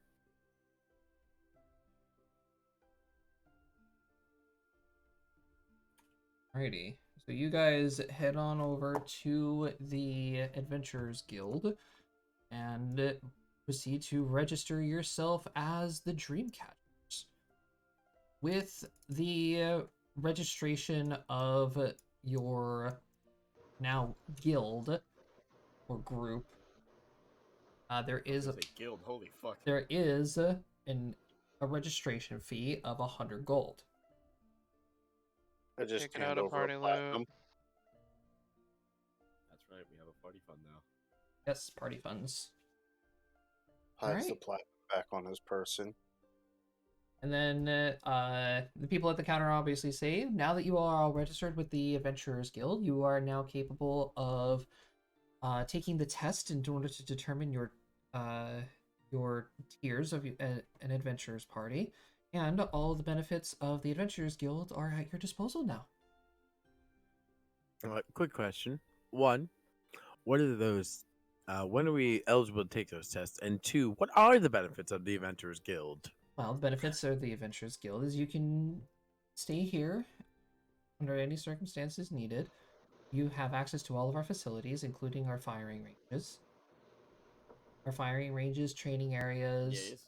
Alrighty. So you guys head on over to the Adventurers Guild and proceed to register yourself as the Dreamcatchers. With the registration of your now guild or group, there is a guild. Holy fuck. a registration fee of 100 gold. I just Taking hand out a over party a loot. platinum. That's right. We have a party fund now. Yes, party funds. Hides the Alright. platinum back on his person. And then the people at the counter obviously say, now that you are all registered with the Adventurers Guild, you are now capable of taking the test in order to determine your tiers of an Adventurers party. And all the benefits of the Adventurers Guild are at your disposal now. Quick question. One, what are those? When are we eligible to take those tests? And two, what are the benefits of the Adventurers Guild? Well, the benefits of the Adventurers Guild is you can stay here under any circumstances needed. You have access to all of our facilities, including our firing ranges. Our firing ranges, training areas, Yes.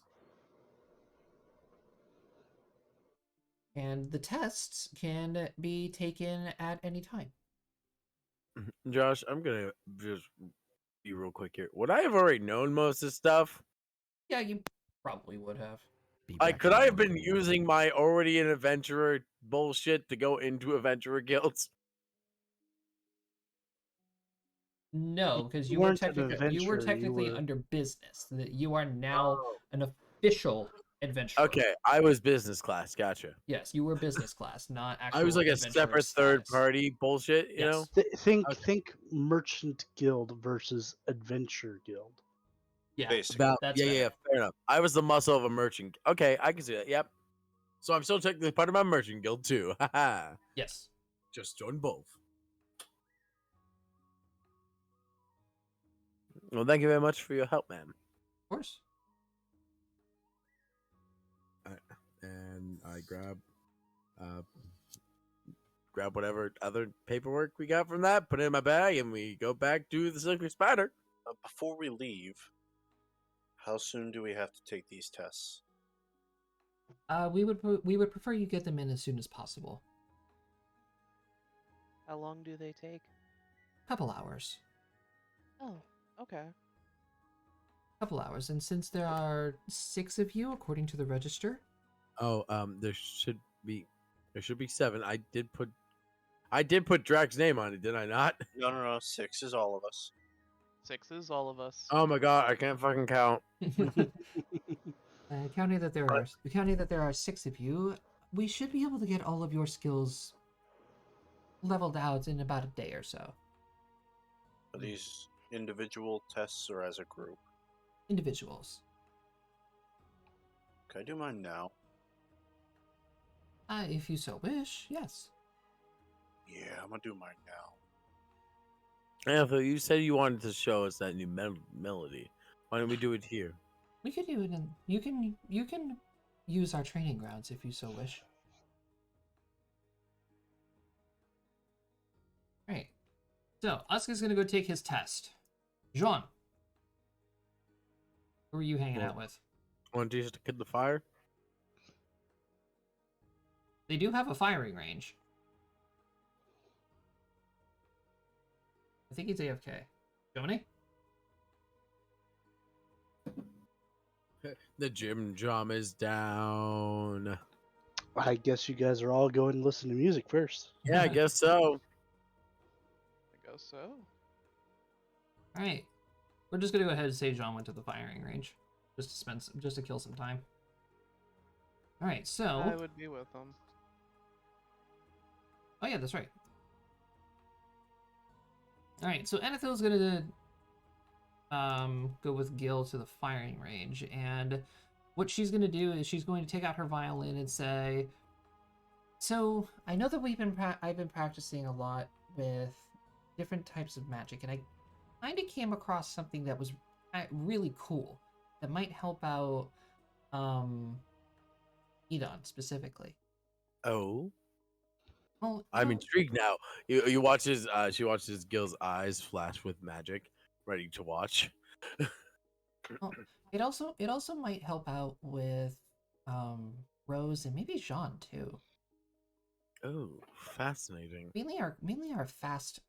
and the tests can be taken at any time. Josh, I'm gonna just be real quick here. Would I have already known most of this stuff? Yeah, you probably would have. Could I have been using my already an adventurer bullshit to go into adventurer guilds? No, because You you were weren't an technically adventurer, you were- under business. That you are now an official adventurer. Okay, I was business class. Gotcha. Yes, you were business class, not actual. I was like a adventurer separate third status. party bullshit, you know? Yes. Think merchant guild versus adventure guild. Yeah, Basically. that's yeah, better. fair enough. I was the muscle of a merchant. Okay, I can see that. Yep. So I'm still technically part of my merchant guild too. Haha. Yes. Just join both. Well, thank you very much for your help, man. Of course. And I grab whatever other paperwork we got from that, put it in my bag, and we go back to the Silky Spider. Before we leave, how soon do we have to take these tests? We would prefer you get them in as soon as possible. How long do they take? Couple hours. Oh, okay. Couple hours. And since there are 6 of you, according to the register. Oh, there should be 7. I did put Drax's name on it, did I not? No. 6 is all of us. 6 is all of us. Oh my god, I can't fucking count. Counting that there are 6 of you, we should be able to get all of your skills leveled out in about a day or so. Are these individual tests or as a group? Individuals. Can I do mine now? If you so wish, yes. Yeah, I'm gonna do mine now. Anthony, you said you wanted to show us that new melody. Why don't we do it here? We could do it in. You can use our training grounds if you so wish. Right. So Oscar's gonna go take his test. Jean, who are you hanging out with? Want to just kid the fire? They do have a firing range. I think he's AFK. Joni? The gym drum is down. I guess you guys are all going to listen to music first. Yeah, I guess so. I guess so. All right. We're just gonna go ahead and say John went to the firing range, just to kill some time. All right. So. I would be with them. Oh yeah, that's right. All right. So Anathel's gonna go with Gil to the firing range, and what she's gonna do is she's going to take out her violin and say, "So I know that I've been practicing a lot with different types of magic, and I kind of came across something that was really cool that might help out Edon specifically." Oh, Well, I'm intrigued now. You watch his she watches Gil's eyes flash with magic, ready to watch. well, it also might help out with Rose and maybe Jean too. Oh, fascinating. Mainly our fast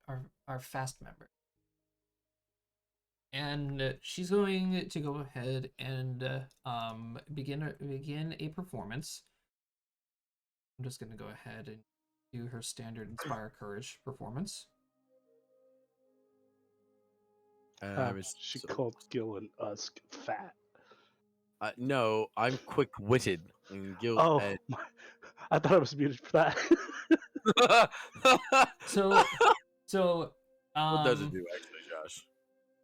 member. And she's going to go ahead and begin a performance. I'm just going to go ahead and do her standard Inspire Courage performance. She called Gil and Usk fat. No, I'm quick-witted. And Gil. Oh, I thought I was muted for that. So what does it do actually, Josh?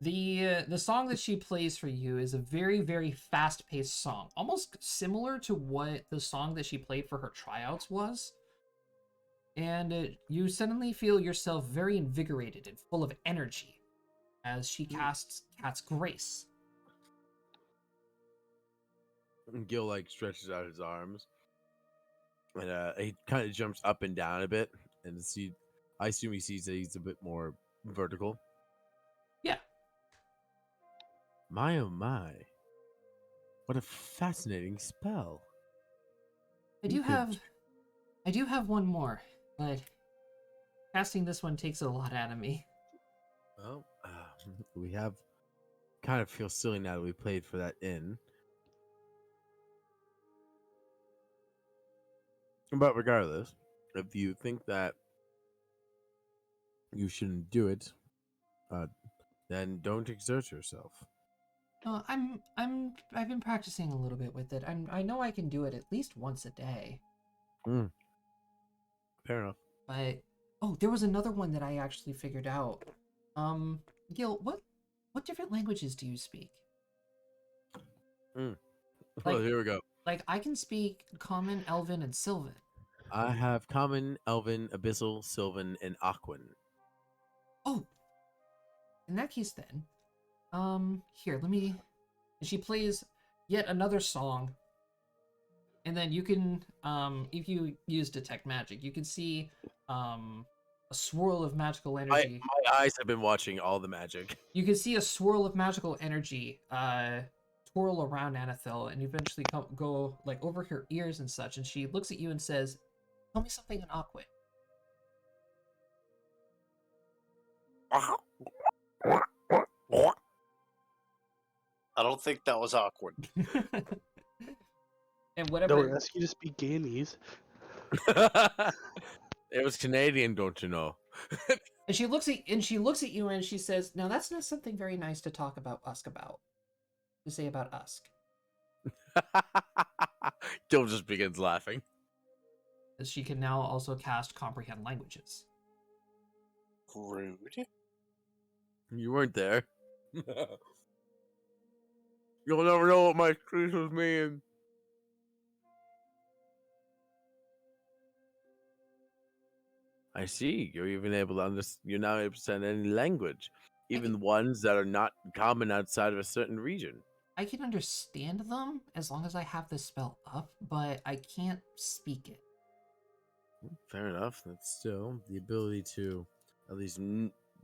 The song that she plays for you is a very, very fast-paced song, almost similar to what the song that she played for her tryouts was. And you suddenly feel yourself very invigorated and full of energy as she casts Cat's Grace. And Gil stretches out his arms, and he kind of jumps up and down a bit, and I assume he sees that he's a bit more vertical. Yeah. My oh my! What a fascinating spell. I do have one more, but casting this one takes a lot out of me. Well, we have kind of feel silly now that we played for that inn. But regardless, if you think that you shouldn't do it, then don't exert yourself. No, I've been practicing a little bit with it. I know I can do it at least once a day. Fair enough. But there was another one that I actually figured out. Gil, what different languages do you speak? Well, here we go. Like, I can speak Common, Elven, and Sylvan. I have Common, Elven, Abyssal, Sylvan, and Aquan. Oh, in that case then, here, let me... She plays yet another song, and then you can, if you use Detect Magic, you can see, a swirl of magical energy. My eyes have been watching all the magic. You can see a swirl of magical energy, twirl around Anathel and eventually go over her ears and such, and she looks at you and says, "Tell me something in Aquan." I don't think that was awkward. And whatever. Don't ask you to speak Ganese. It was Canadian, don't you know? And she looks at you and she says, "Now that's not something very nice to talk about Usk about. To say about Usk." Gil just begins laughing. As she can now also cast Comprehend Languages. Rude. You weren't there. You'll never know what my creatures mean. I see. You're even able to you're now able to understand any language, even ones that are not common outside of a certain region. I can understand them as long as I have the spell up, but I can't speak it. Fair enough. That's still the ability to at least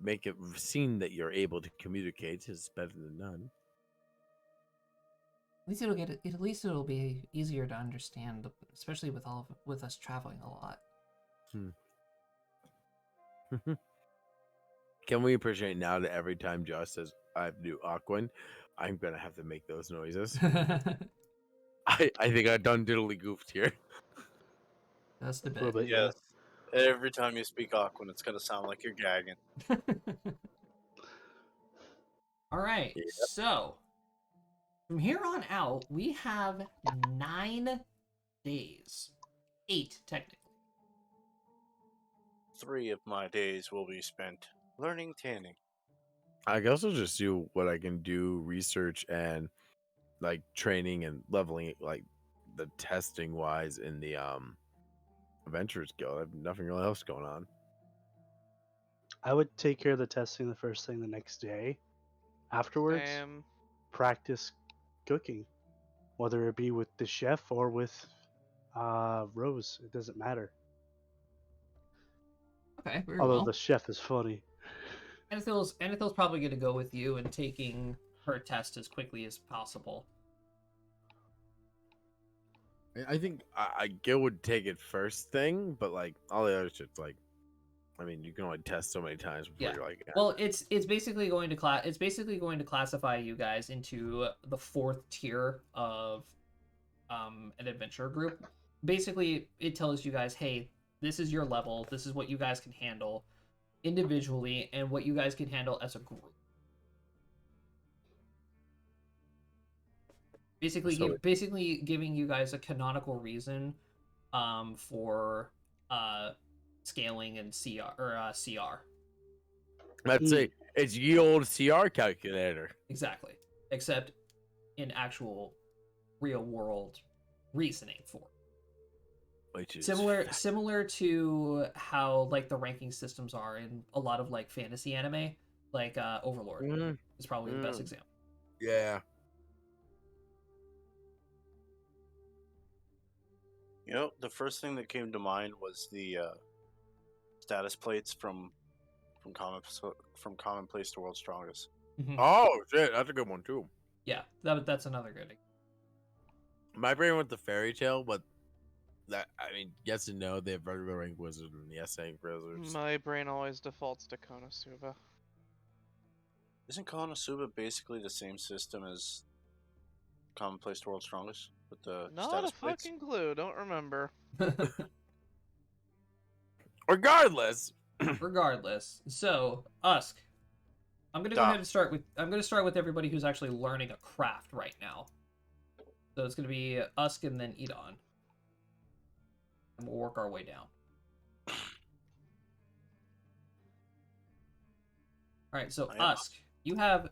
make it seem that you're able to communicate is better than none. At least it'll be easier to understand, especially with us traveling a lot. Can we appreciate now that every time Josh says I have to do Aquan, I'm gonna have to make those noises. I think I done diddly goofed here. That's the A little bit. bit, yeah. Yes. Every time you speak Aquan, it's gonna sound like you're gagging. All right. Yep. So from here on out, we have 9 days. 8 technically. 3 of my days will be spent learning tanning. I guess I'll just do what I can do, research and like training and leveling, like the testing wise in the Adventurers Guild. I have nothing really else going on. I would take care of the testing the first thing the next day. Afterwards, practice cooking, whether it be with the chef or with Rose. It doesn't matter. Okay, very Although well. the chef is funny. Anithil's probably going to go with you and taking her test as quickly as possible. I think Gil would take it first thing, but like all the other shit's like, I mean, you can only test so many times before Yeah. you're like, Well, it's basically going to classify you guys into the 4th tier of an adventure group. Basically, it tells you guys, hey, this is your level. This is what you guys can handle individually and what you guys can handle as a group. Basically, So basically giving you guys a canonical reason for scaling and CR. let's say it's ye old CR calculator. Exactly. Except in actual real world reasoning for it. Which is Similar to how like the ranking systems are in a lot of like fantasy anime, like Overlord is probably the best example. Yeah. You know, the first thing that came to mind was the status plates from Commonplace to World's Strongest. Oh shit, that's a good one too. Yeah, that's another good. My brain went to Fairy Tale, but that I mean, yes and no. They have regular rank wizard and yes rank wizards. My brain always defaults to Konosuba. Isn't Konosuba basically the same system as Commonplace to World's Strongest with the Not status a plates? fucking clue. Don't remember. Regardless, So Usk, I'm gonna go ahead and start with everybody who's actually learning a craft right now. So it's gonna be Usk and then Edon. And we'll work our way down. Alright, so Usk, you have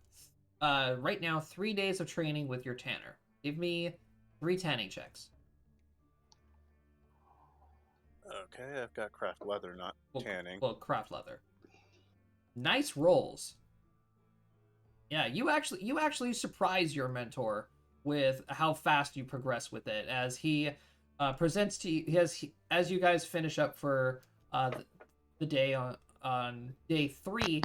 right now 3 days of training with your tanner. Give me 3 tanning checks. Okay, I've got craft leather, not tanning. Well, craft leather. Nice rolls. Yeah, you actually surprise your mentor with how fast you progress with it as he presents to you. As you guys finish up for the day on day 3,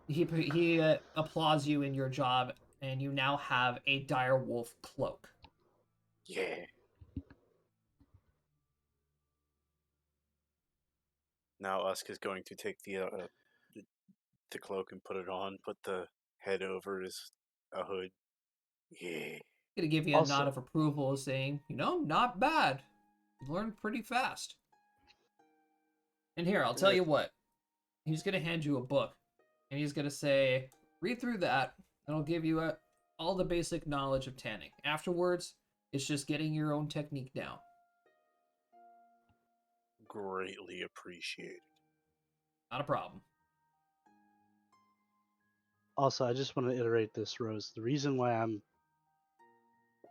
he applauds you in your job, and you now have a dire wolf cloak. Yeah. Now Usk is going to take the cloak and put it on, put the head over as a hood. Yeah. Gonna give you a nod of approval, saying, not bad. You learned pretty fast. And here, I'll tell you what. He's gonna hand you a book, and he's gonna say, read through that, and I'll give you all the basic knowledge of tanning. Afterwards, it's just getting your own technique down. Greatly appreciated. Not a problem. Also, I just want to iterate this, Rose. The reason why I'm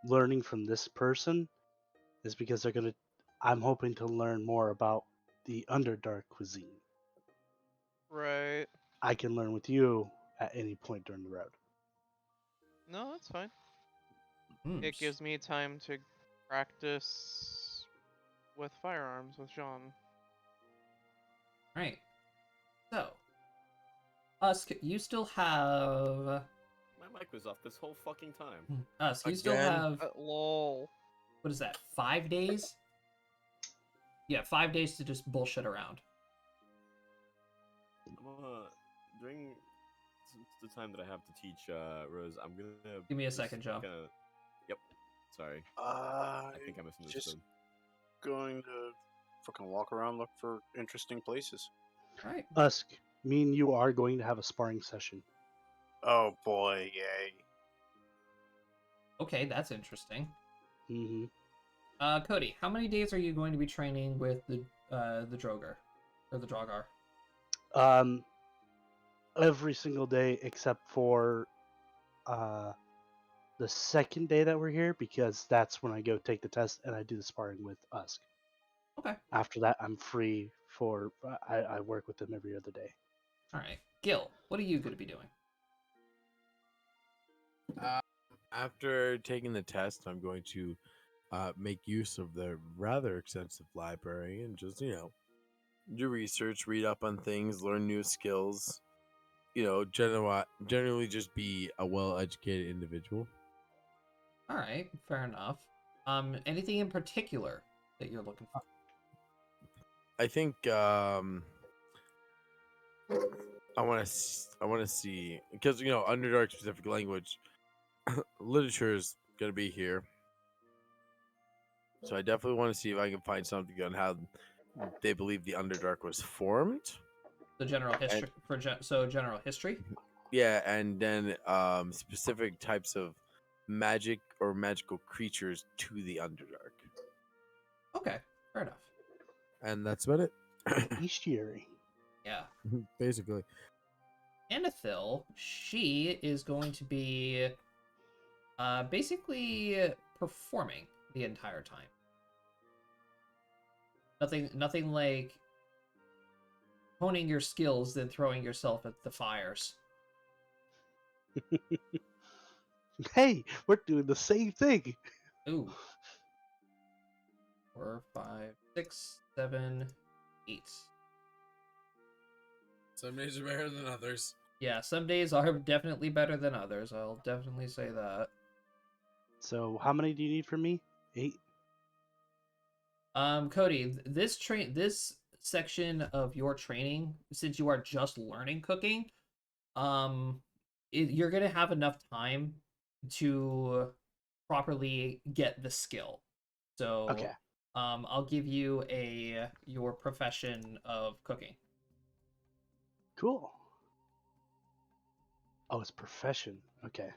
learning from this person is because I'm hoping to learn more about the Underdark cuisine. Right. I can learn with you at any point during the road. No, that's fine. It gives me time to practice with firearms with Jean. Right. So, Usk, you still have... My mic was off this whole fucking time. Usk, you still have... lol. What is that, 5 days? Yeah, 5 days to just bullshit around. During the time that I have to teach Rose, I'm gonna Give me a just second, Joe. Gonna... Yep. Sorry. I I think I misunderstood. just going to fucking walk around, look for interesting places. All right. Usk, me and you are going to have a sparring session. Oh boy, yay! Okay, that's interesting. Mm-hmm. Cody, how many days are you going to be training with the Drogar or the Drogar? Every single day except for the second day that we're here, because that's when I go take the test and I do the sparring with Usk. Okay. After that, I'm free for I work with them every other day. All right. Gil, what are you going to be doing? After taking the test, I'm going to make use of the rather extensive library and just, do research, read up on things, learn new skills. Generally just be a well-educated individual. All right, fair enough. Anything in particular that you're looking for? I think I want to see because Underdark specific language literature is going to be here. So I definitely want to see if I can find something on how they believe the Underdark was formed. The general history general history. Yeah, and then specific types of magic or magical creatures to the Underdark. Okay, fair enough. And that's about it. Bestiary. Yeah. Basically. Anethil, she is going to be basically performing the entire time. Nothing like honing your skills then throwing yourself at the fires. Hey, we're doing the same thing. Ooh. 4, 5, 6, 7, 8. Some days are better than others. Yeah, some days are definitely better than others. I'll definitely say that. So, how many do you need from me? 8. Cody, this section of your training, since you are just learning cooking, you're gonna have enough time to properly get the skill. So, Okay. I'll give you your profession of cooking. Cool. Oh, it's profession. Okay.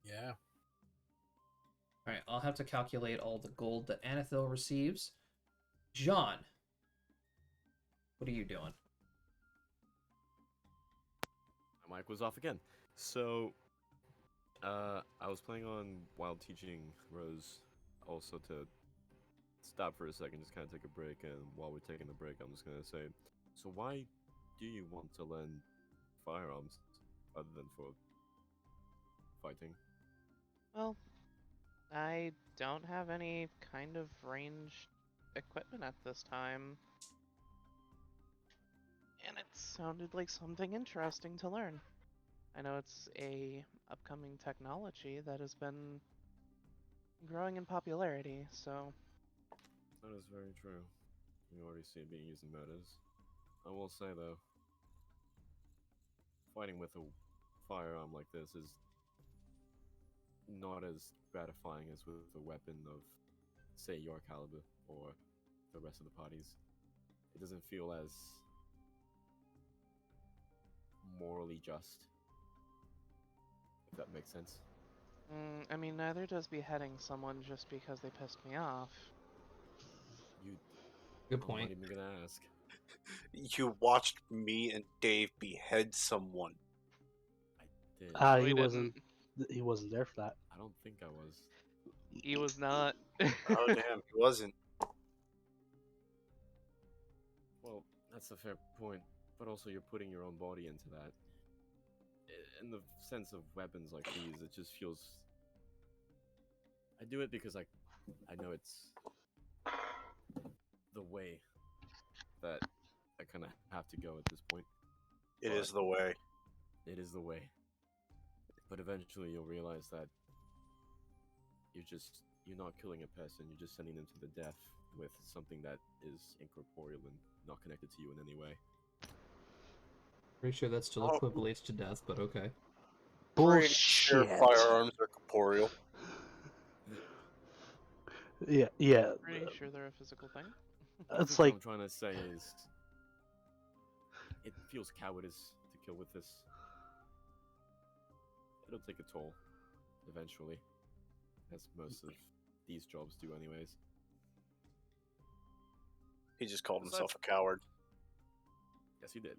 Yeah. All right, I'll have to calculate all the gold that Anethil receives. John, what are you doing? My mic was off again. So, I was planning on, while teaching Rose, also to stop for a second, just kind of take a break, and while we're taking the break, I'm just gonna say, so why do you want to learn firearms other than for fighting? Well, I don't have any kind of ranged equipment at this time. And it sounded like something interesting to learn. I know it's a upcoming technology that has been growing in popularity, so That is very true. You already see it being used in murders. I will say though, fighting with a firearm like this is not as gratifying as with a weapon of, say, your caliber or the rest of the parties. It doesn't feel as morally just, if that makes sense. I mean, neither does beheading someone just because they pissed me off. Good I'm point. not even gonna ask. You watched me and Dave behead someone. I did. No, He he wasn't. didn't. He wasn't there for that. I don't think I was. He was not. Oh damn, he wasn't. Well, that's a fair point, but also you're putting your own body into that. In the sense of weapons like these, it just feels. I do it because I know it's the way that I kind of have to go at this point. It is the way. It is the way. But eventually you'll realize that you're not killing a person, you're just sending them to the death with something that is incorporeal and not connected to you in any way. Pretty sure that still Oh. equivalates to death, but okay. Pretty sure Bullshit. firearms are corporeal. Yeah. Pretty sure they're a physical thing. I It's think what like I'm trying to say is, it feels cowardice to kill with this. It'll take a toll, eventually, as most of these jobs do, anyways. He just called Besides- himself a coward. Yes, he did.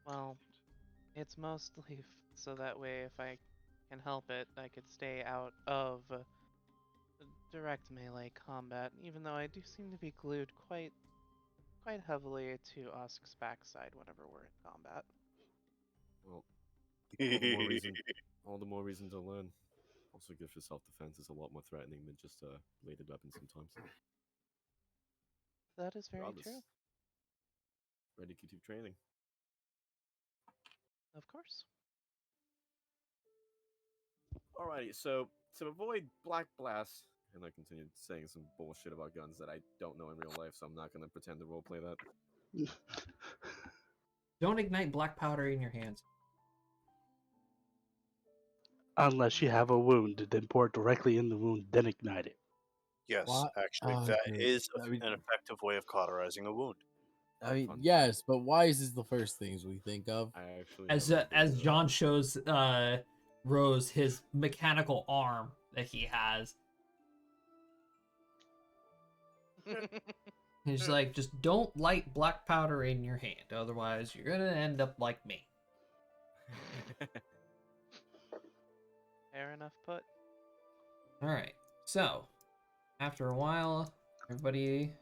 Well, it's mostly so that way if I can help it, I could stay out of direct melee combat, even though I do seem to be glued quite heavily to Osk's backside whenever we're in combat. Well, all the more reason, all the more reason to learn. Also, good for self-defense. Is a lot more threatening than just a bladed weapon sometimes. That is very Regardless, true. ready to keep training. Of course. Alrighty, so to avoid Black Blast, and I continued saying some bullshit about guns that I don't know in real life, so I'm not gonna pretend to roleplay that. Don't ignite black powder in your hands. unless you have a wound, then pour it directly in the wound, then ignite it. Yes, What? actually, Oh, that okay. is I mean- an effective way of cauterizing a wound. I mean, Fun. yes, but why is this the first things we think of? I actually As never as thought of John shows Rose his mechanical arm that he has, he's like, just don't light black powder in your hand, otherwise you're gonna end up like me. that. Fair enough put. All right, so after a while, everybody,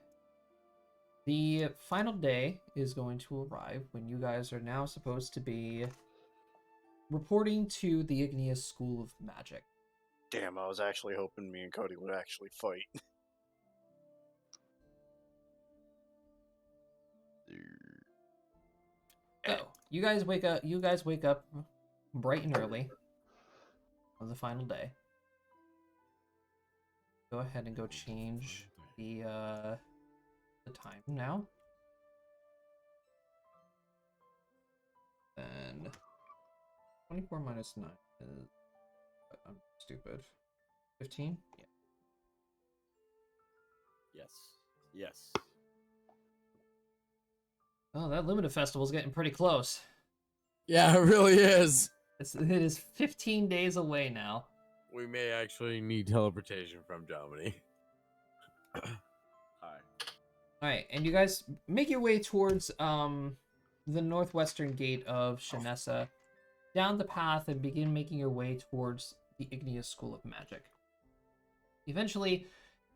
the final day is going to arrive when you guys are now supposed to be reporting to the Igneus School of Magic. Damn, I was actually hoping me and Cody would actually fight. So you guys wake up. You guys wake up bright and early on the final day. Go ahead and go change the time now. Then 24 minus 9 is. I'm stupid. 15? Yeah. Yes. Yes. Oh, that Limited Festival's getting pretty close. Yeah, it really is. It is 15 days away now. We may actually need teleportation from Germany. Hi. All right, and you guys make your way towards the northwestern gate of Shanessa, down the path, and begin making your way towards the Igneous School of Magic. Eventually,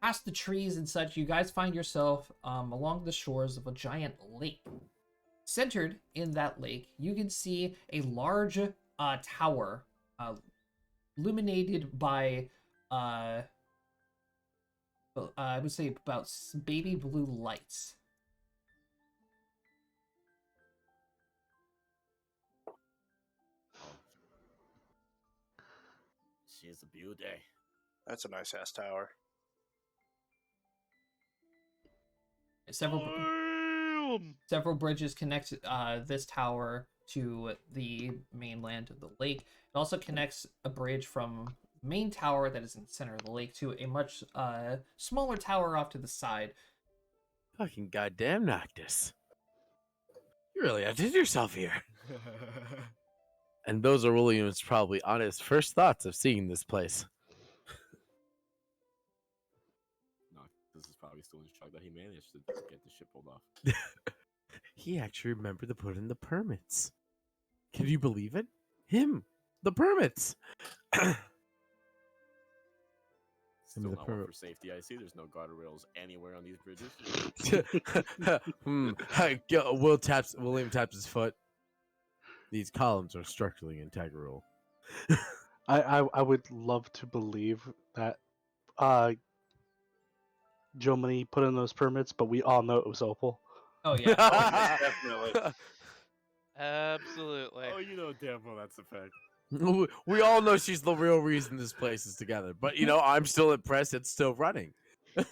past the trees and such, you guys find yourself along the shores of a giant lake. Centered in that lake, you can see a large tower illuminated by I would say about baby blue lights. She is a beauty. That's a nice ass tower. Several bridges connect this tower to the mainland of the lake. It also connects a bridge from main tower that is in the center of the lake to a much smaller tower off to the side. Fucking goddamn Noctis. You really outdid yourself here. And those are William's probably honest first thoughts of seeing this place. No, this is probably still in shock that he managed to get the ship pulled off. He actually remembered to put in the permits. Can you believe it? Him! The permits! Still the not per- one for safety. I see there's no guardrails anywhere on these bridges. William taps his foot. These columns are structurally integral. I would love to believe that Germany put in those permits, but we all know it was Opal. Oh yeah. Oh, yes, definitely. Absolutely. Oh, you know damn well that's a fact. We all know she's the real reason this place is together. But, you know, I'm still impressed it's still running. All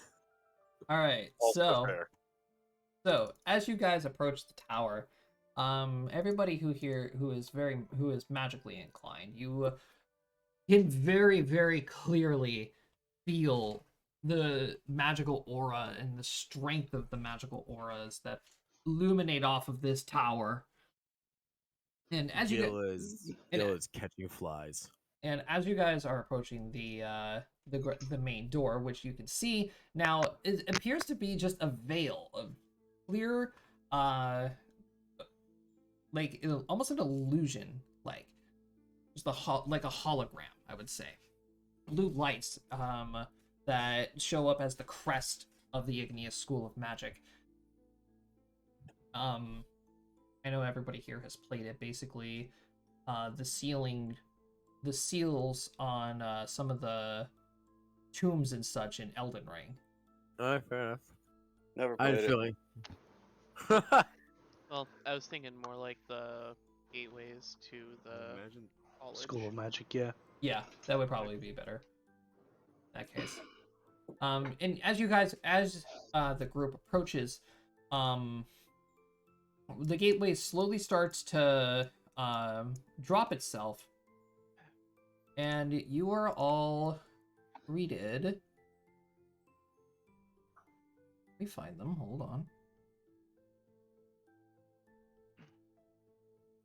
right. Also So fair. as you guys approach the tower, Everybody who is magically inclined, you can very, very clearly feel the magical aura and the strength of the magical auras that illuminate off of this tower. And as you Gil get, is and, Gil is catching flies. and as you guys are approaching the main door, which you can see now, it appears to be just a veil of clear, like almost an illusion, like just like a hologram, I would say. Blue lights that show up as the crest of the Igneus School of Magic. I know everybody here has played it. Basically, the seals on some of the tombs and such in Elden Ring. All right, fair enough. Never I had played a it. feeling. Well, I was thinking more like the gateways to the Imagine college. School of Magic, yeah. Yeah, that would probably be better in that case. And as the group approaches, the gateway slowly starts to drop itself, and you are all greeted. Let me find them. Hold on.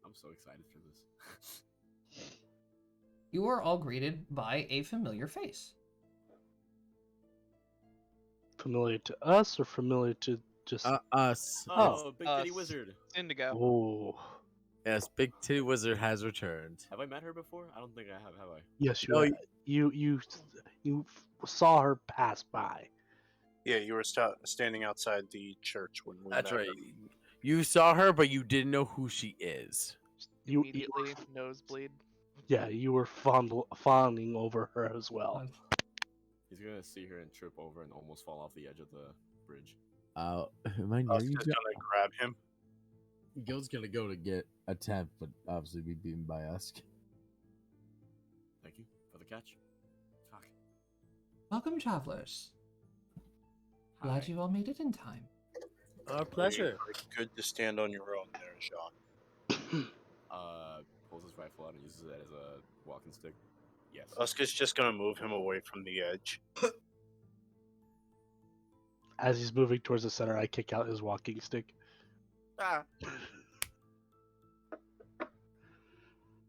I'm so excited for this. You are all greeted by a familiar face. Familiar to us or familiar to just... Us. Oh, Big Titty Us. Wizard. Indigo. Oh. Yes, Big Titty Wizard has returned. Have I met her before? I don't think I have I? Yes, No, you saw her pass by. Yeah, you were standing outside the church when we That's met right. her. You saw her, but you didn't know who she is. You- Immediately nosebleed. Yeah, you were fawning over her as well. He's gonna see her and trip over and almost fall off the edge of the bridge. Am I near Us you? just gonna grab him. Gil's gonna go to get a tent, but obviously be beaten by us. Thank you for the catch. Fuck. Welcome, travelers. Glad Hi. you all made it in time. Our pleasure. Very good to stand on your own there, Jean. Pulls his rifle out and uses it as a walking stick. Yes. Uska's just gonna move him away from the edge. As he's moving towards the center, I kick out his walking stick. Ah.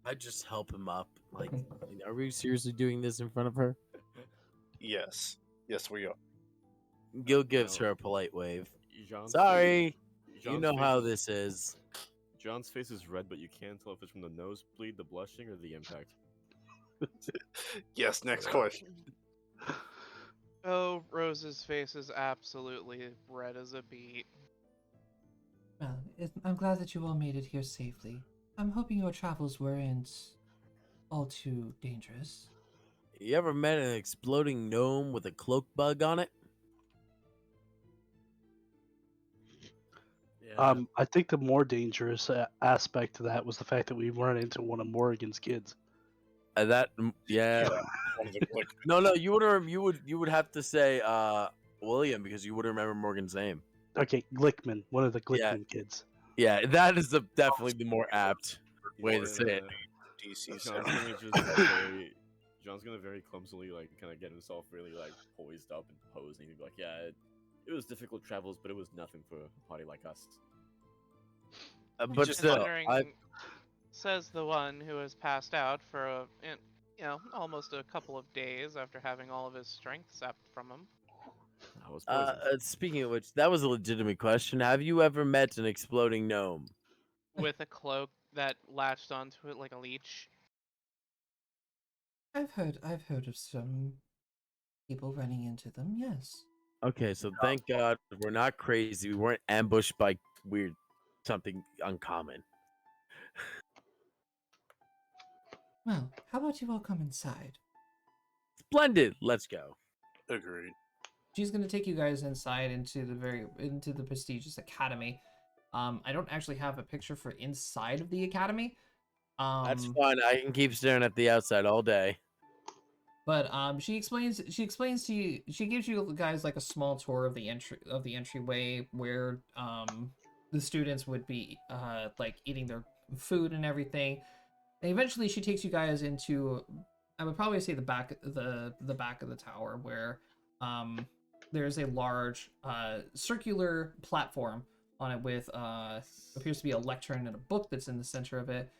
I just help him up. Like, are we seriously doing this in front of her? Yes. Yes, we are. Gil gives No. her a polite wave. Jean's Sorry, face- you Jean's know face how is- this is. John's face is red, but you can't tell if it's from the nosebleed, the blushing, or the impact. Yes, next question. Oh, Rose's face is absolutely red as a beet. Well, I'm glad that you all made it here safely. I'm hoping your travels weren't all too dangerous. You ever met an exploding gnome with a cloak bug on it? Yeah. I think the more dangerous aspect to that was the fact that we run into one of Morrigan's kids. Yeah. One of the glick. No, you would have to say William because you would remember Morgan's name. Okay, Glickman, one of the Glickman kids. Yeah, that is definitely the more apt way to say it. DC John's said. gonna just John's gonna very clumsily kind of get himself really poised up and pose, and he'd be like, "Yeah, it was difficult travels, but it was nothing for a party like us." But Just still, Considering, says the one who has passed out for almost a couple of days after having all of his strength sapped from him. I was poisoned. speaking of which, that was a legitimate question. Have you ever met an exploding gnome? With a cloak that latched onto it like a leech. I've heard of some people running into them, yes. Okay, so thank God we're not crazy. We weren't ambushed by weird something uncommon. Well, how about you all come inside? Splendid. Let's go. Agreed. She's gonna take you guys inside into the prestigious academy. I don't actually have a picture for inside of the academy. That's fine. I can keep staring at the outside all day. But she explains to you, she gives you guys like a small tour of the entryway where the students would be like eating their food and everything. And eventually, she takes you guys into, I would probably say the back of the tower, where there's a large circular platform on it with appears to be a lectern and a book that's in the center of it.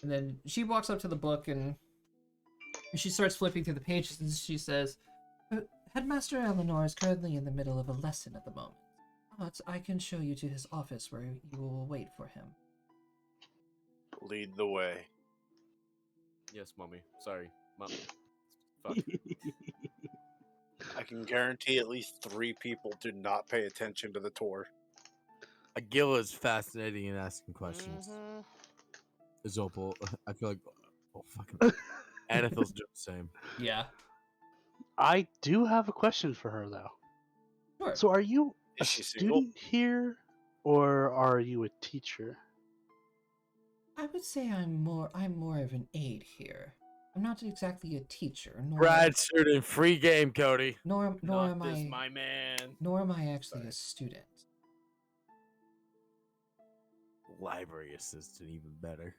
And then she walks up to the book and she starts flipping through the pages and she says, Headmaster Eleanor is currently in the middle of a lesson at the moment, but I can show you to his office where you will wait for him. Lead the way. Yes, mommy. Sorry, mom. Fuck. I can guarantee at least 3 people do not pay attention to the tour. Gil is fascinating in asking questions. Mhm. Zopal, I feel like, oh fucking, Anathel's doing the same. Yeah. I do have a question for her though. Sure. So, are you a Is she single? student here, or are you a teacher? I would say I'm more of an aide here. I'm not exactly a teacher, Brad student, free game, Cody. nor Not am this, I my man. nor am I actually Sorry. a student. Library assistant, even better.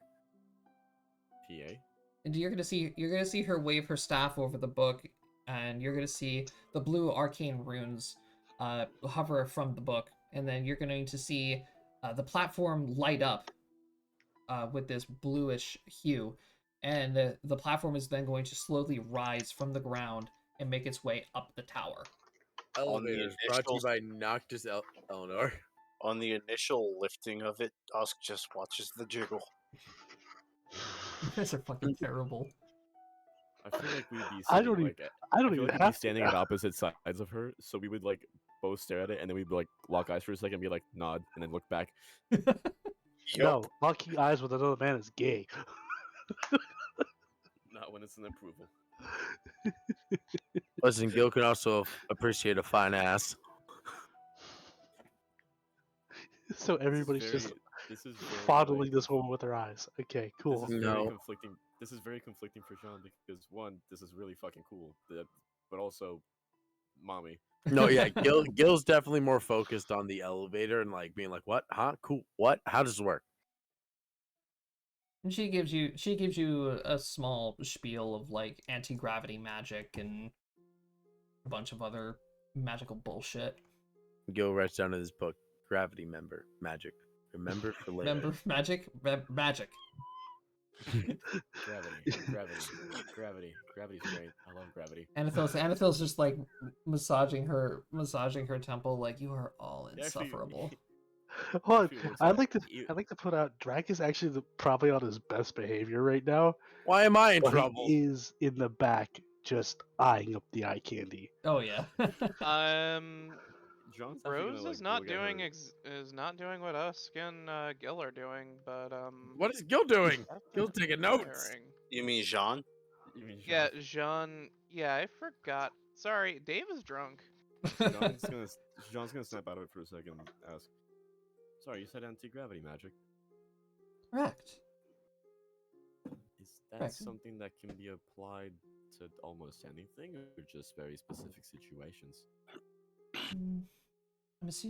PA. And you're gonna see her wave her staff over the book, and you're gonna see the blue arcane runes hover from the book, and then you're going to see the platform light up with this bluish hue, and the platform is then going to slowly rise from the ground and make its way up the tower. Elevators brought to you by Noctis Eleanor. On the initial lifting of it, Usk just watches the jiggle. You guys are fucking terrible. I feel like we'd be I sitting, don't even- like, I don't feel even like we'd be have to. standing at opposite sides of her, so we would like both stare at it, and then we'd like lock eyes for a second, and be like nod, and then look back. No, locking eyes with another man is gay. Not when it's an approval. Listen, Gil can also appreciate a fine ass. So everybody's just This is very, fondling like, this woman with her eyes. Okay, cool. This is very No. conflicting. This is very conflicting for Jean because one, this is really fucking cool, but also, mommy. No, yeah, Gil's definitely more focused on the elevator and like being like, "What? Huh? Cool. What? How does it work?" And she gives you a small spiel of like anti-gravity magic and a bunch of other magical bullshit. Gil writes down in his book, "Gravity member magic. Remember for later." Remember magic? Magic. Gravity's great. I love gravity. Anathel's just like massaging her temple like you are all insufferable. Hold on, Actually, what's I'd up? like to put out Drake is actually probably on his best behavior right now. Why am I in But trouble? he is in the back just eyeing up the eye candy. Oh yeah. John's definitely Rose gonna, is like, not look at doing her. is not doing what Usk and Gil are doing, but What is Gil doing? that's Gil's taking notes. tiring. You mean Jean? You mean Yeah, Jean. Yeah, I forgot. Sorry, Dave is drunk. John's gonna snap out of it for a second and ask, sorry, you said anti-gravity magic. Correct. Is that Correct. something that can be applied to almost anything, or just very specific situations?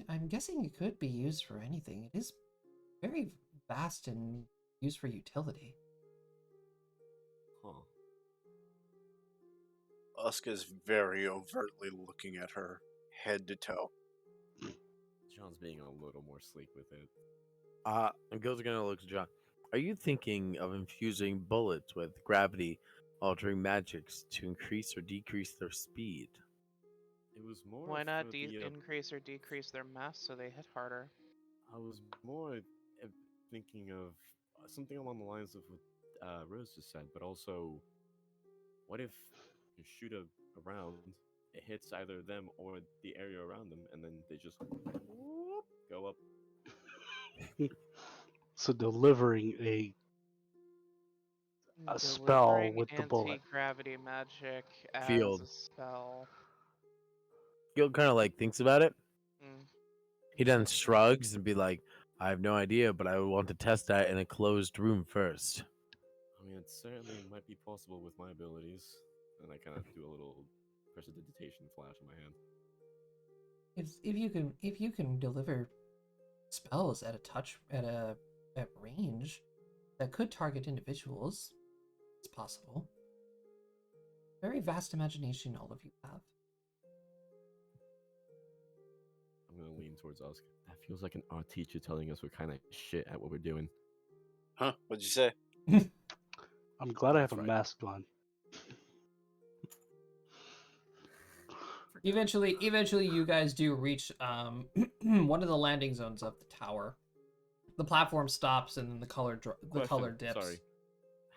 I'm guessing it could be used for anything. It is very vast and used for utility. Huh. Usk is very overtly looking at her, head to toe. John's being a little more sleek with it. And Gil's gonna look at John. Are you thinking of infusing bullets with gravity altering magics to increase or decrease their speed? It was more. Why not for the, increase or decrease their mass so they hit harder? I was more thinking of something along the lines of what Rose just said, but also, what if you shoot a round, it hits either them or the area around them, and then they just whoop, go up. So delivering a spell Delivering with the bullet. Anti-gravity magic as Field. a spell. Gil kind of like thinks about it. Mm. He then shrugs and be like, "I have no idea, but I would want to test that in a closed room first." I mean, it certainly might be possible with my abilities, and I kind of do a little prestidigitation flash in my hand. If you can deliver spells at at range that could target individuals. It's possible. Very vast imagination all of you have. I'm gonna lean towards Oscar. That feels like an art teacher telling us we're kind of shit at what we're doing. Huh? What'd you say? I'm glad I have That's a right. mask on. Eventually, you guys do reach one of the landing zones of the tower. The platform stops, and then the color Question, dips. Sorry.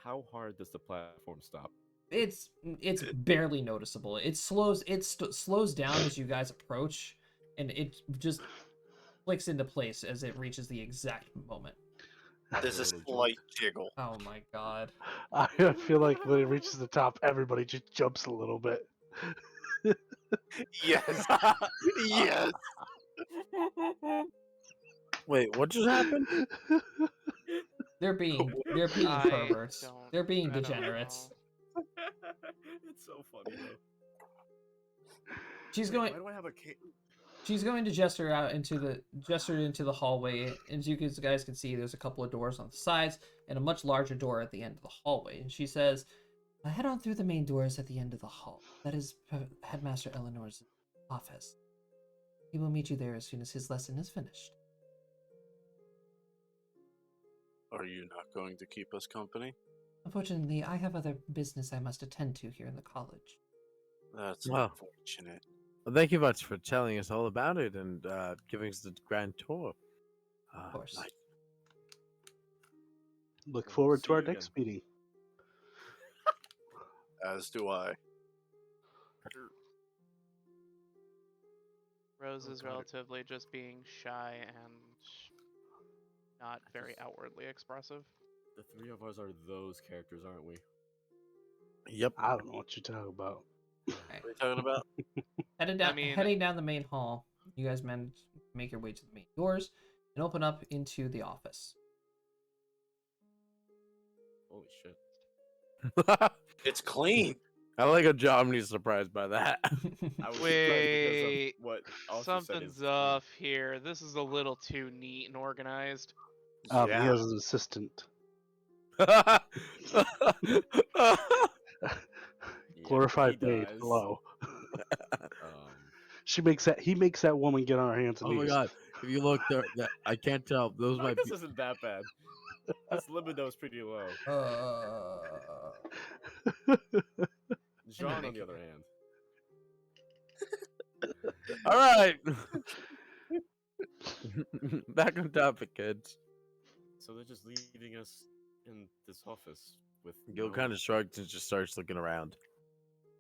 How hard does the platform stop? It's barely noticeable. It slows down as you guys approach, and it just clicks into place as it reaches the exact moment. There's a little joke. slight jiggle. Oh my god! I feel like when it reaches the top, everybody just jumps a little bit. Yes. Yes. Wait, what just happened? They're being I perverts. don't- They're being I don't degenerates. know. It's so funny though. She's Wait, going. Why do I have a cape? She's going to gesture into the hallway. As you guys can see, there's a couple of doors on the sides and a much larger door at the end of the hallway. And she says, "Head on through the main doors at the end of the hall. That is Headmaster Eleanor's office. He will meet you there as soon as his lesson is finished." Are you not going to keep us company? Unfortunately, I have other business I must attend to here in the college. That's Wow. unfortunate. Well, thank you much for telling us all about it and giving us the grand tour. Of course. nice. Look Well, forward see to our you next meeting. As do I. Rose Oh, is God. relatively just being shy and not very outwardly expressive. The three of us are those characters, aren't we? Yep. I don't know what you're talking about. What are you talking about? Heading down the main hall, you guys manage to make your way to the main doors and open up into the office. Holy shit. It's clean. I like how Jomny's surprised by that. I was surprised because Wait, of what Oscar said is something's clean. off here. This is a little too neat and organized. He Yeah. has an assistant. Yeah, Glorified he maid. does. Hello. Um, He makes that woman get on her hands and Oh my knees. god! If you look there, I can't tell. Those might Marcus be. isn't that bad. His libido's pretty low. Jean, on the other hand. All right. Back on topic, kids. So they're just leaving us in this office with Gil no... kind of shrugs and just starts looking around.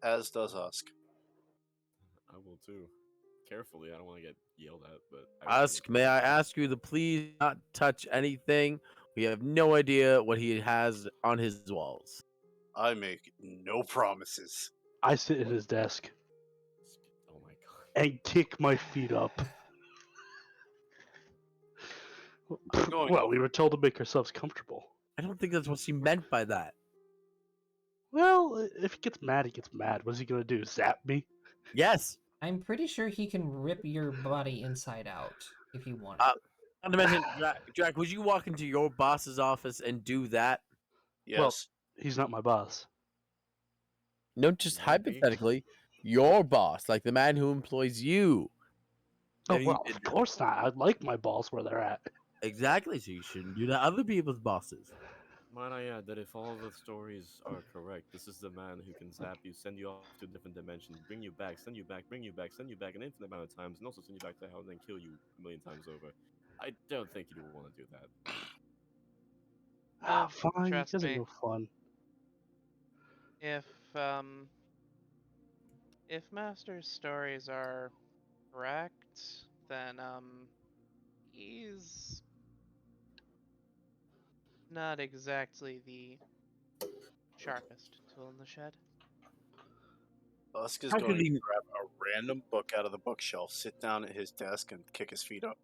As does Husk. I will too. Carefully, I don't want to get yelled at, but... I will Ask, may I ask you to please not touch anything? We have no idea what he has on his walls. I make no promises. I sit at his desk Oh my god. and kick my feet up. I'm going Well, we were told to make ourselves comfortable. I don't think that's what she meant by that. Well, if he gets mad, he gets mad. What's he gonna do? Zap me? Yes. I'm pretty sure he can rip your body inside out if he wanted. Not to mention, Jack, would you walk into your boss's office and do that? Yes. Well, he's not my boss. No, just Maybe. hypothetically, your boss, like the man who employs you. Oh, And he- well, of course not. I'd like my balls where they're at. Exactly, so you shouldn't do that other people's bosses. Might I add that if all the stories are correct, this is the man who can zap you, send you off to a different dimension, bring you back, send you back, bring you back, send you back an infinite amount of times, and also send you back to hell and then kill you a million times over. I don't think you'd want to do that. Ah, fine. You trust guys are me. no fun. If Master's stories are correct, then he's not exactly the sharpest tool in the shed. Husk is How going could to he- grab a random book out of the bookshelf, sit down at his desk, and kick his feet up.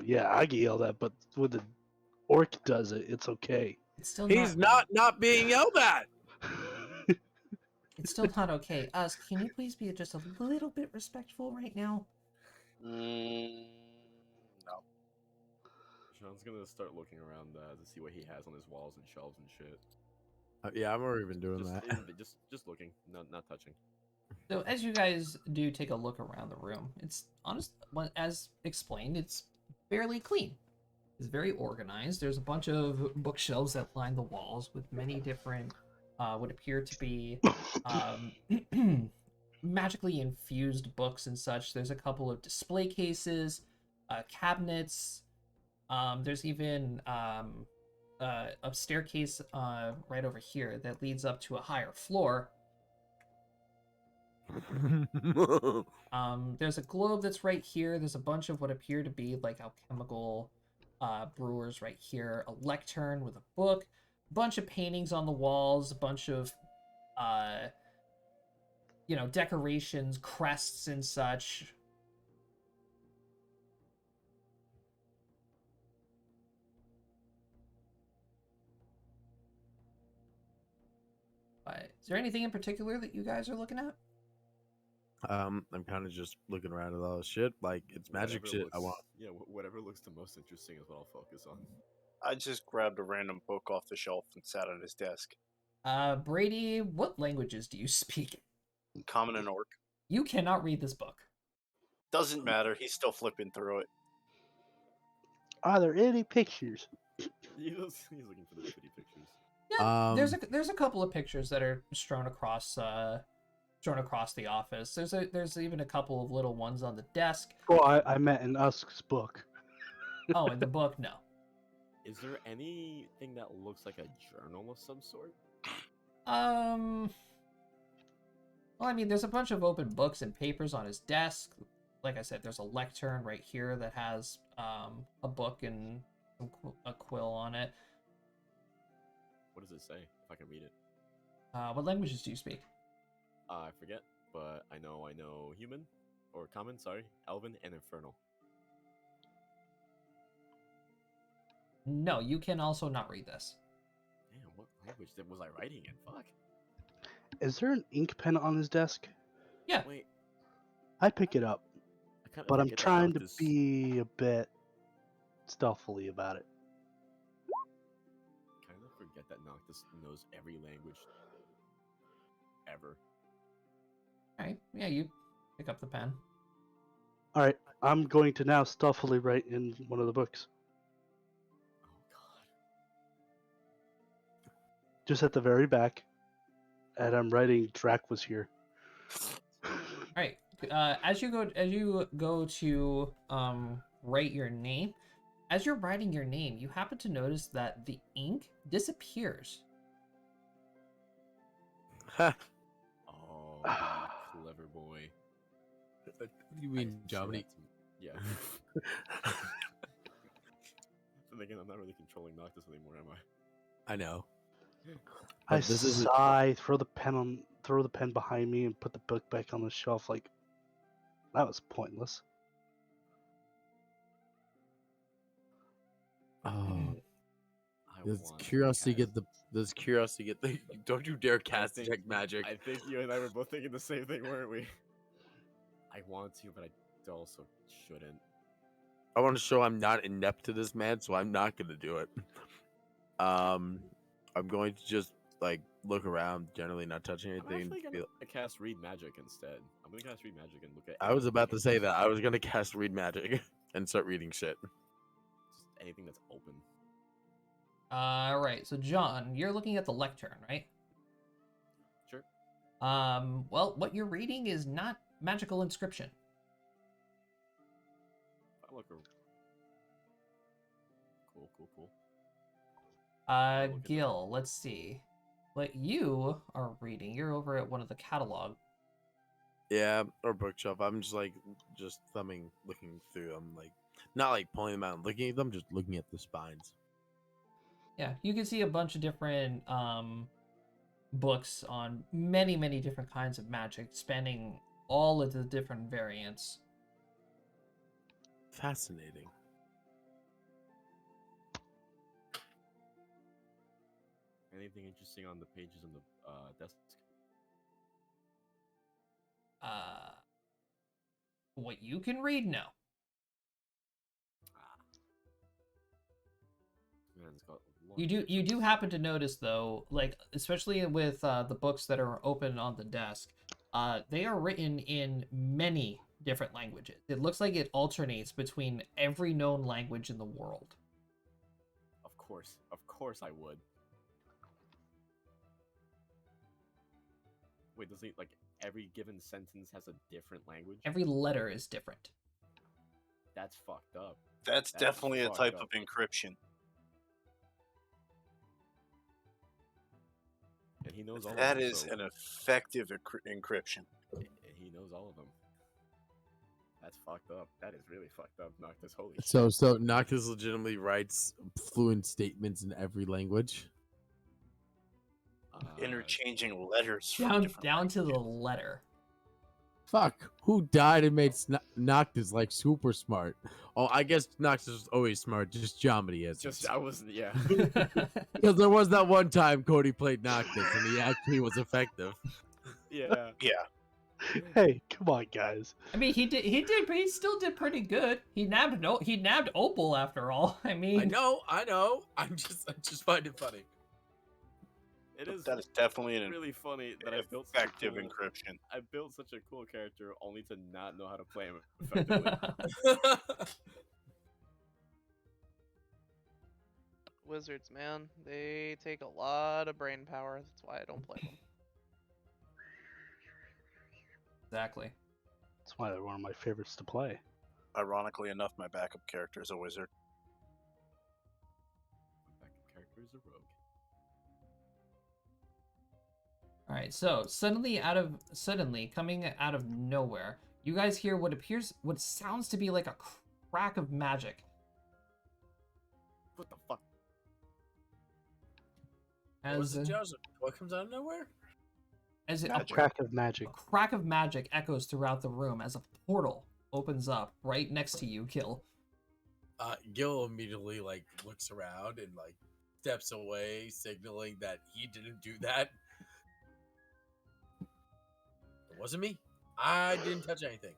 Yeah, I get yelled at, but when the orc does it, it's okay. It's still He's not being yelled at. It's still not okay. Us, can you please be just a little bit respectful right now? No. Sean's gonna start looking around to see what he has on his walls and shelves and shit. Yeah, I'm already been doing Just, that. just looking, not touching. So as you guys do take a look around the room, it's honest, as explained, it's fairly clean. It's very organized. There's a bunch of bookshelves that line the walls with many different, what appear to be um, magically infused books and such. There's a couple of display cases, cabinets. There's even a staircase right over here that leads up to a higher floor. There's a globe that's right here. There's a bunch of what appear to be like alchemical brewers right here. A lectern with a book, a bunch of paintings on the walls, a bunch of decorations, crests and such. Is there anything in particular that you guys are looking at? I'm kind of just looking around at all this shit. Like, it's magic Whatever shit. looks, I want. Yeah, whatever looks the most interesting is what I'll focus on. I just grabbed a random book off the shelf and sat at his desk. Brady, what languages do you speak? Common and Orc. You cannot read this book. Doesn't matter. He's still flipping through it. Are there any pictures? He's looking for the pretty pictures. Yeah, there's a couple of pictures that are strewn across the office. There's even a couple of little ones on the desk. Oh, I meant in Usk's book. Oh, in the book, no. Is there anything that looks like a journal of some sort? Well, I mean, there's a bunch of open books and papers on his desk. Like I said, there's a lectern right here that has a book and a quill on it. What does it say? If I can read it. What languages do you speak? I forget, but I know human, or common, sorry, elven, and infernal. No, you can also not read this. Damn, what language was I writing in? Fuck. Is there an ink pen on his desk? Yeah. Wait, I pick it up, I kind of but I'm trying to be a bit stealthily about it. Kind of forget that Noctis knows every language ever. All right. Yeah, you pick up the pen. All right, I'm going to now stealthily write in one of the books, Oh god. just at the very back, and I'm writing "Drac was here." All right. As you go to write your name, as you're writing your name, you happen to notice that the ink disappears. Oh, clever boy. What do you mean, Jomny? Yeah. Then again, I'm not really controlling Noctis anymore, am I? I know. I But this is sigh, throw the pen behind me, and put the book back on the shelf. Like that was pointless. Oh, I does want to curiosity cast- get the? Does curiosity get the? Don't you dare cast think- detect magic. I think you and I were both thinking the same thing, weren't we? I want to, but I also shouldn't. I want to show I'm not inept to this, man, so I'm not gonna do it. I'm going to just like look around, generally not touching I'm anything. actually gonna cast Read Magic instead. I'm gonna cast Read Magic and look at. I was anything about to say interesting. that. I was gonna cast read magic and start reading shit. Just anything that's open. All right. So John, you're looking at the lectern, right? Sure. Well, what you're reading is not magical inscription. I look. Cool. look at Gil, let's see. What you are reading, you're over at one of the catalog. Yeah, or bookshelf. I'm just thumbing, looking through them, like not like pulling them out and looking at them, just looking at the spines. Yeah, you can see a bunch of different books on many, many different kinds of magic, spanning all of the different variants. Fascinating. Anything interesting on the pages on the desk? What you can read, no. Man's got You do happen to notice though, like especially with the books that are open on the desk, they are written in many different languages. It looks like it alternates between every known language in the world. Of course I would. Wait, does it like every given sentence has a different language? Every letter is different. That's fucked up. That's definitely a type of encryption. And he knows all That of them. is an effective encryption. He knows all of them. That's fucked up. That is really fucked up, Noctis. Holy So Noctis legitimately writes fluent statements in every language. Interchanging letters down to the letter. Fuck, who died and made Noctis like super smart? Oh, I guess Noctis was always smart, just geometry is. I wasn't, yeah. Because there was that one time Cody played Noctis and he actually was effective. Yeah. Yeah. Hey, come on, guys. I mean, he still did pretty good. He nabbed Opal after all. I mean, I know. I just find it funny. That is definitely an really funny that I built effective encryption. I built such a cool character only to not know how to play him effectively. Wizards, man, they take a lot of brain power. That's why I don't play them. Exactly. That's why they're one of my favorites to play. Ironically enough, my backup character is a wizard. My backup character is a rogue. All right, so suddenly coming out of nowhere, you guys hear what sounds to be like a crack of magic. What the fuck? What comes out of nowhere? As A crack of magic. A crack of magic echoes throughout the room as a portal opens up right next to you, Gil. Gil immediately like looks around and like steps away, signaling that he didn't do that. It wasn't me. I didn't touch anything.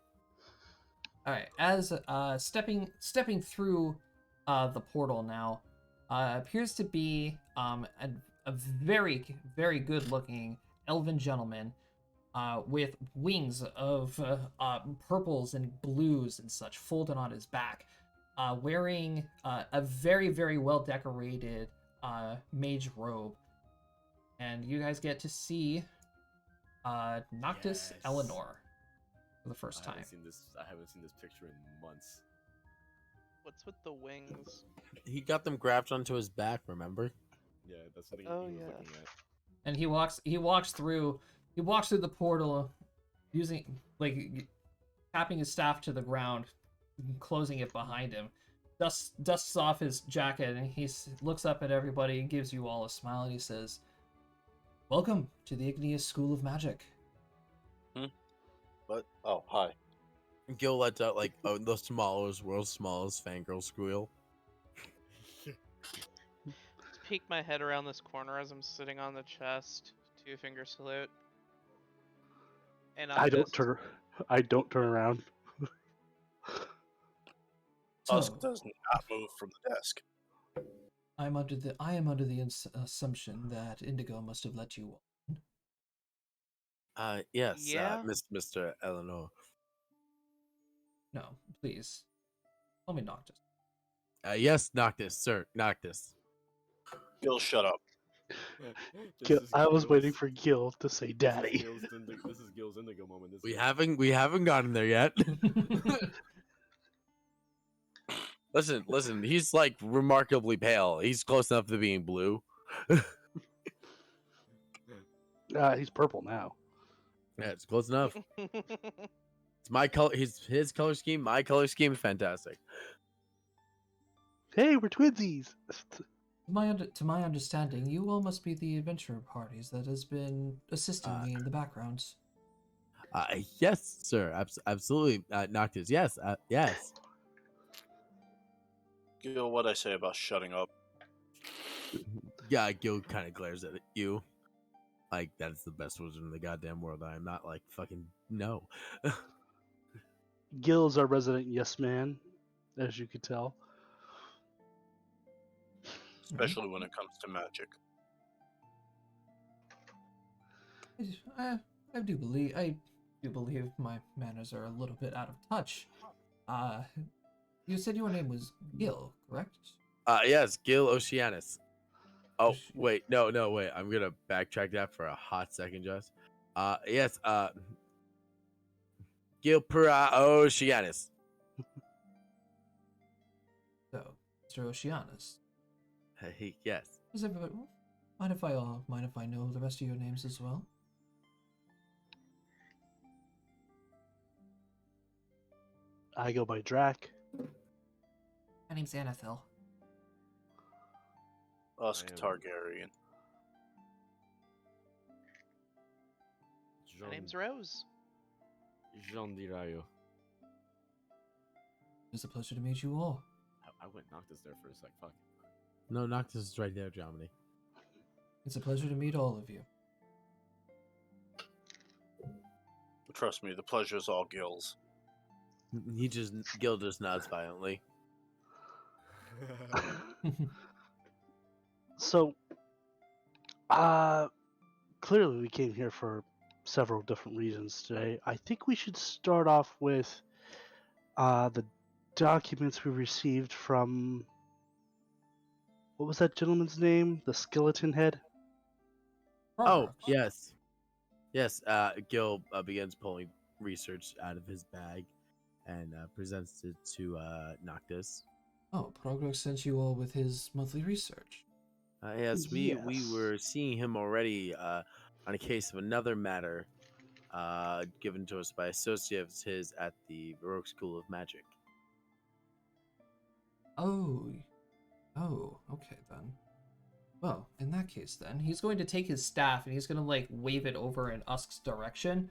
All right, as stepping through the portal now, appears to be a very, very good-looking elven gentleman with wings of purples and blues and such folded on his back, wearing a very, very well-decorated mage robe. And you guys get to see Noctis Eleanor for the first time. I haven't seen this picture in months. What's with the wings? He got them grabbed onto his back, remember? Yeah, that's something Oh, he was yeah. looking at. And he walks through the portal, using like tapping his staff to the ground, closing it behind him. Dusts off his jacket, and he looks up at everybody and gives you all a smile, and he says, "Welcome to the Igneus School of Magic." What? Oh, hi. Gil lets out like the world's smallest fangirl squeal. Peek my head around this corner as I'm sitting on the chest. 2-finger salute. And I don't turn around. Tusk does not move from the desk. I am under the assumption that Indigo must have let you on. Yes, Yeah? Mr. Eleanor. No, please. Call me Noctis. Yes, Noctis, sir, Noctis. Gil, shut up. I was waiting for Gil to say "Daddy." This is Gil's Indigo moment. We haven't gotten there yet. Listen. He's like remarkably pale. He's close enough to being blue. He's purple now. Yeah, it's close enough. It's my color. His color scheme. My color scheme is fantastic. Hey, we're twinsies. To my understanding, you all must be the adventure parties that has been assisting me in the backgrounds. Yes, sir. Absolutely, Noctis. Yes, yes. Gil, what'd I say about shutting up? Yeah, Gil kind of glares at you. Like, that's the best wizard in the goddamn world. I'm not like fucking no. Gil is our resident yes man, as you could tell. Especially when it comes to magic. I do believe my manners are a little bit out of touch. You said your name was Gil, correct? Yes, Gil Oceanus. Oh, Oce- wait, no, wait. I'm gonna backtrack that for a hot second, just. Yes, Gil Oceanus. So, Mr. Oceanus. Yes. Does everybody mind if I know the rest of your names as well? I go by Drac. My name's Anathil. Us I am- Targaryen. My name's Rose. Jean Di Rayo. It's a pleasure to meet you all. I went Noctis there for a sec. Fuck. No, Noctis is right there, Jomini. It's a pleasure to meet all of you. Trust me, the pleasure's all Gil's. Gil just nods violently. So, clearly we came here for several different reasons today. I think we should start off with the documents we received from, what was that gentleman's name? The skeleton head? Oh, Horrocks. yes. Gil begins pulling research out of his bag and presents it to Noctis. Oh, Progress sent you all with his monthly research. Yes, we Yes. were seeing him already on a case of another matter given to us by associates of his at the Baroque School of Magic. Oh, okay then. Well, in that case then, he's going to take his staff and he's going to like wave it over in Usk's direction.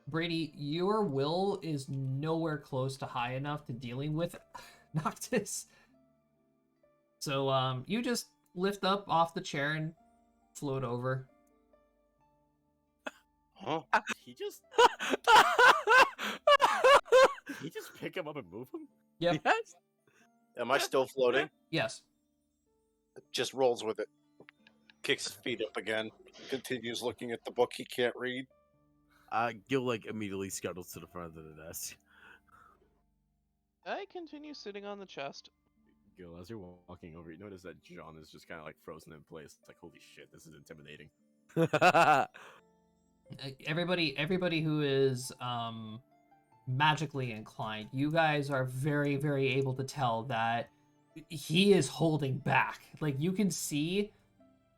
Brady, your will is nowhere close to high enough to dealing with Noctis. So you just lift up off the chair and float over. Huh? He just pick him up and move him? Yep. Yes. Am I still floating? Yes. Just rolls with it. Kicks his feet up again. Continues looking at the book he can't read. Gil like immediately scuttles to the front of the desk. I continue sitting on the chest. Gil, as you're walking over, you notice that John is just kind of like frozen in place. It's like, holy shit, this is intimidating. Everybody who is magically inclined, you guys are very, very able to tell that he is holding back. Like you can see,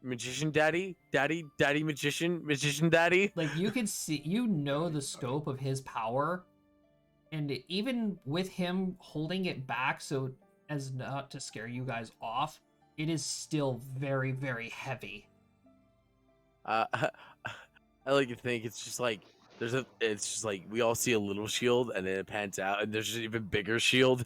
Magician daddy, magician daddy. like you can see, you know the scope of his power, and even with him holding it back so as not to scare you guys off, it is still very, very heavy. I like to think it's just like it's just like we all see a little shield and then it pans out and there's an even bigger shield.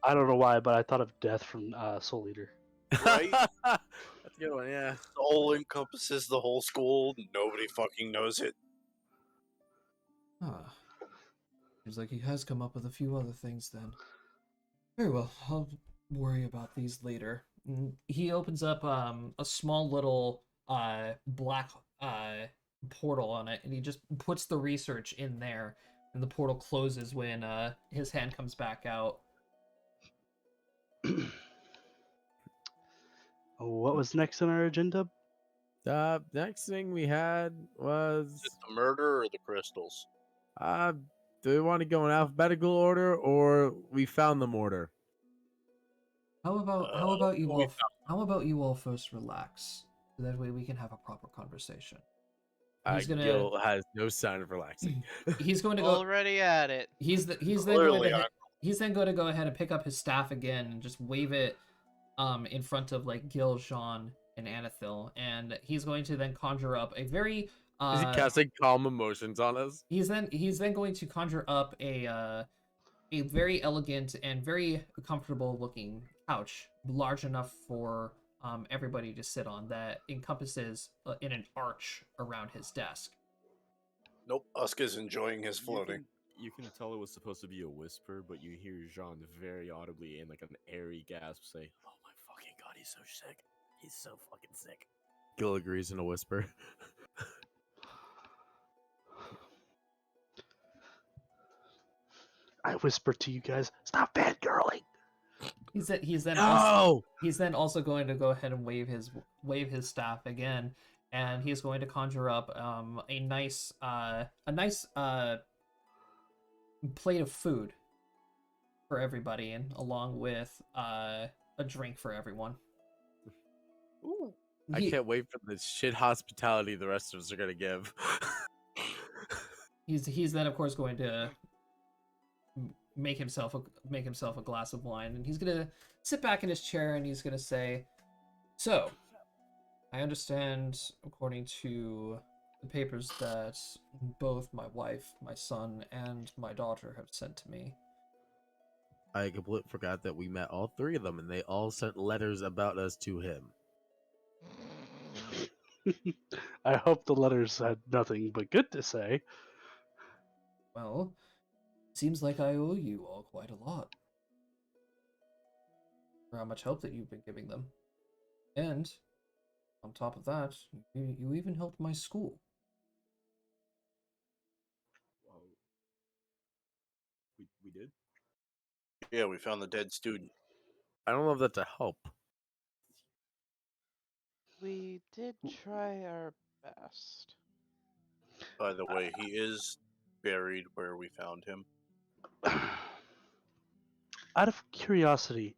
I don't know why, but I thought of Death from Soul Eater. Right? That's a good one, yeah. Soul encompasses the whole school. Nobody fucking knows it. Ah. Seems like he has come up with a few other things then. Very well, I'll worry about these later. He opens up a small little black portal on it, and he just puts the research in there, and the portal closes when his hand comes back out. What was next on our agenda? Next thing we had was Is it the murder or the crystals? do we want to go in alphabetical order or we found them order? How about you we all? How about you all first relax, so that way we can have a proper conversation. He's gonna. Gil has no sign of relaxing. He's going to go. Already at it. He's then going Clearly, to. He's then going to go ahead and pick up his staff again and just wave it, in front of like Gil, Jean, and Anathil, and he's going to then conjure up a very. Is he casting calm emotions on us? He's then going to conjure up a very elegant and very comfortable looking couch, large enough for everybody to sit on, that encompasses in an arch around his desk. Nope, Usk is enjoying his floating. You can tell it was supposed to be a whisper, but you hear Jean very audibly in like an airy gasp say, "Oh my fucking god, he's so sick. He's so fucking sick." Gil agrees in a whisper. I whisper to you guys, stop fangirling. He's then No! also going to go ahead and wave his staff again, and he's going to conjure up a nice plate of food for everybody, and along with a drink for everyone. Ooh. I can't wait for the shit hospitality the rest of us are gonna give. He's then of course going to make himself a glass of wine, and he's gonna sit back in his chair and he's gonna say, "So, I understand, according to the papers that both my wife, my son, and my daughter have sent to me." I completely forgot that we met all three of them, and they all sent letters about us to him. I hope the letters had nothing but good to say. Well, seems like I owe you all quite a lot for how much help that you've been giving them. And on top of that, you even helped my school. Well, we did. Yeah, we found the dead student. I don't know if that's a help. We did try our best. By the way, he is buried where we found him. Out of curiosity,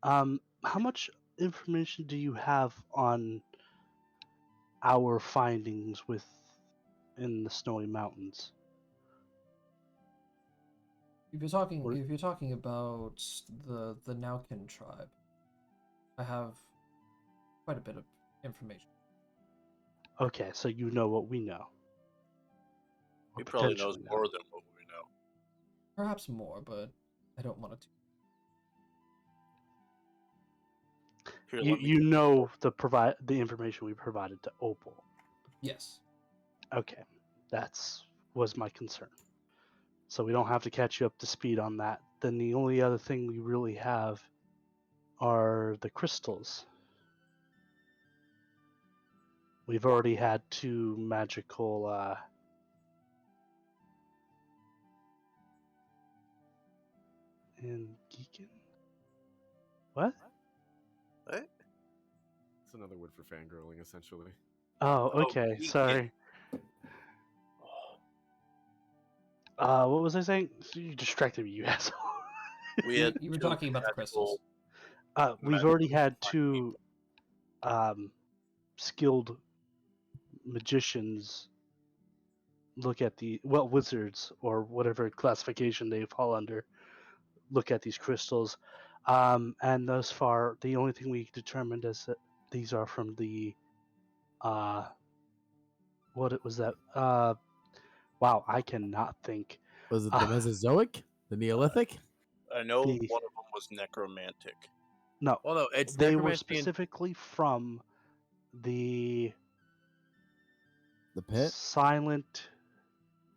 how much information do you have on our findings in the Snowy Mountains? If you're talking about the Naukin tribe, I have quite a bit of information. Okay, so you know what we know. He Or probably knows potentially know. more than what we know. Perhaps more, but I don't want to. Here, You let me you know the information we provided to Opal. Yes. Okay, was my concern. So we don't have to catch you up to speed on that. Then the only other thing we really have are the crystals. We've already had two magical in Geekin? What? What? It's another word for fangirling, essentially. Oh, Oh, okay. Geekin. Sorry. What was I saying? You distracted me, you asshole. We had You were two talking about the crystals. We've already magical had fine two skilled magicians look at wizards or whatever classification they fall under, look at these crystals. And thus far, the only thing we determined is that these are from the what it was that wow, I cannot think. Was it the Mesozoic? The Neolithic? I know The- one of them was necromantic. No, Well, no, it's they were necromancy and specifically from the pit. silent.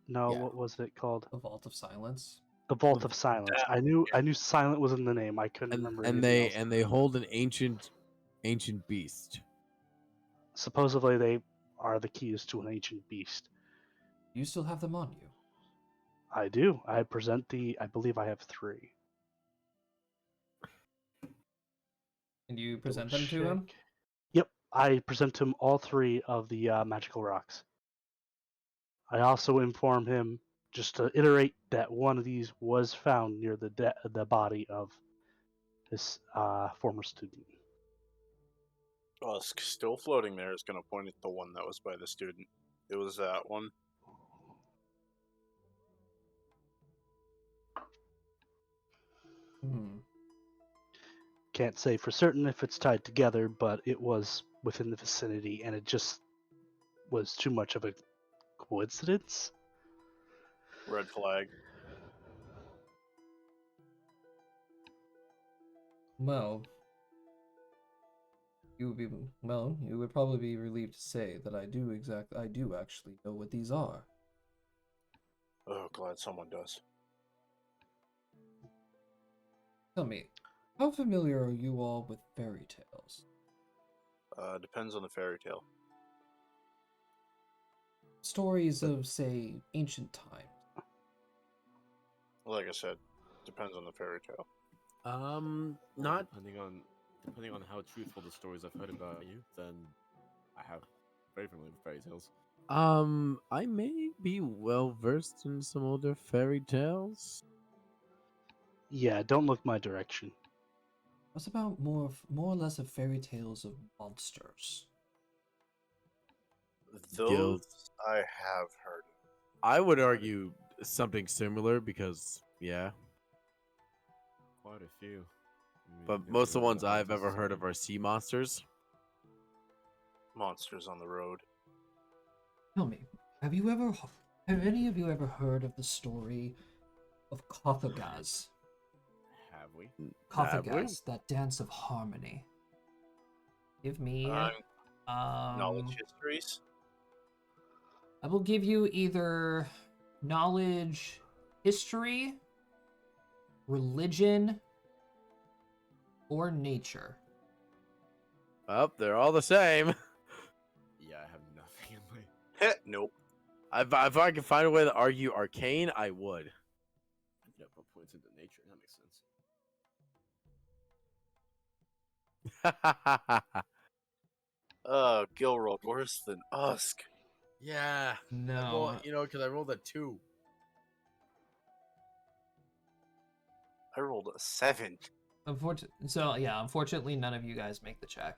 No, Yeah. what was it called? The Vault of Silence. The Vault of Silence. that- I knew silent was in the name. I couldn't remember anything else. they hold an ancient beast. Supposedly they are the keys to an ancient beast. You still have them on you. I do. I believe I have 3. And you Double present them to him? check. Yep, I present him all 3 of the magical rocks. I also inform him, just to iterate, that one of these was found near the body of this former student. Usk, still floating there, is going to point at the one that was by the student. It was that one. Hmm. Can't say for certain if it's tied together, but it was within the vicinity, and it just was too much of a coincidence. Red flag. Well, you would probably be relieved to say that I do actually know what these are. Oh, glad someone does. Tell me, how familiar are you all with fairy tales? Depends on the fairy tale. Stories of, say, ancient times. Like I said, depends on the fairy tale. Not. Depending on how truthful the stories I've heard about you, then I have very familiar with fairy tales. I may be well versed in some older fairy tales. Yeah, don't look my direction. What's about more or less of fairy tales of monsters? Those Guilds. I have heard. I would argue something similar because, yeah. Quite a few. But most of the ones I've ever heard of are sea monsters. Monsters on the road. Tell me, have any of you ever heard of the story of Kothagaz? Have we? Have we? Kothagaz, that dance of harmony. Give me Knowledge histories. I will give you either knowledge, history, religion, or nature. Oh, they're all the same. Yeah, I have nothing in my. Nope. If I could find a way to argue arcane, I would. Yeah, put points into nature. That makes sense. Gil rolled worse than Usk. Yeah. No. Because I rolled a 2. I rolled a 7. Unfortunately, none of you guys make the check.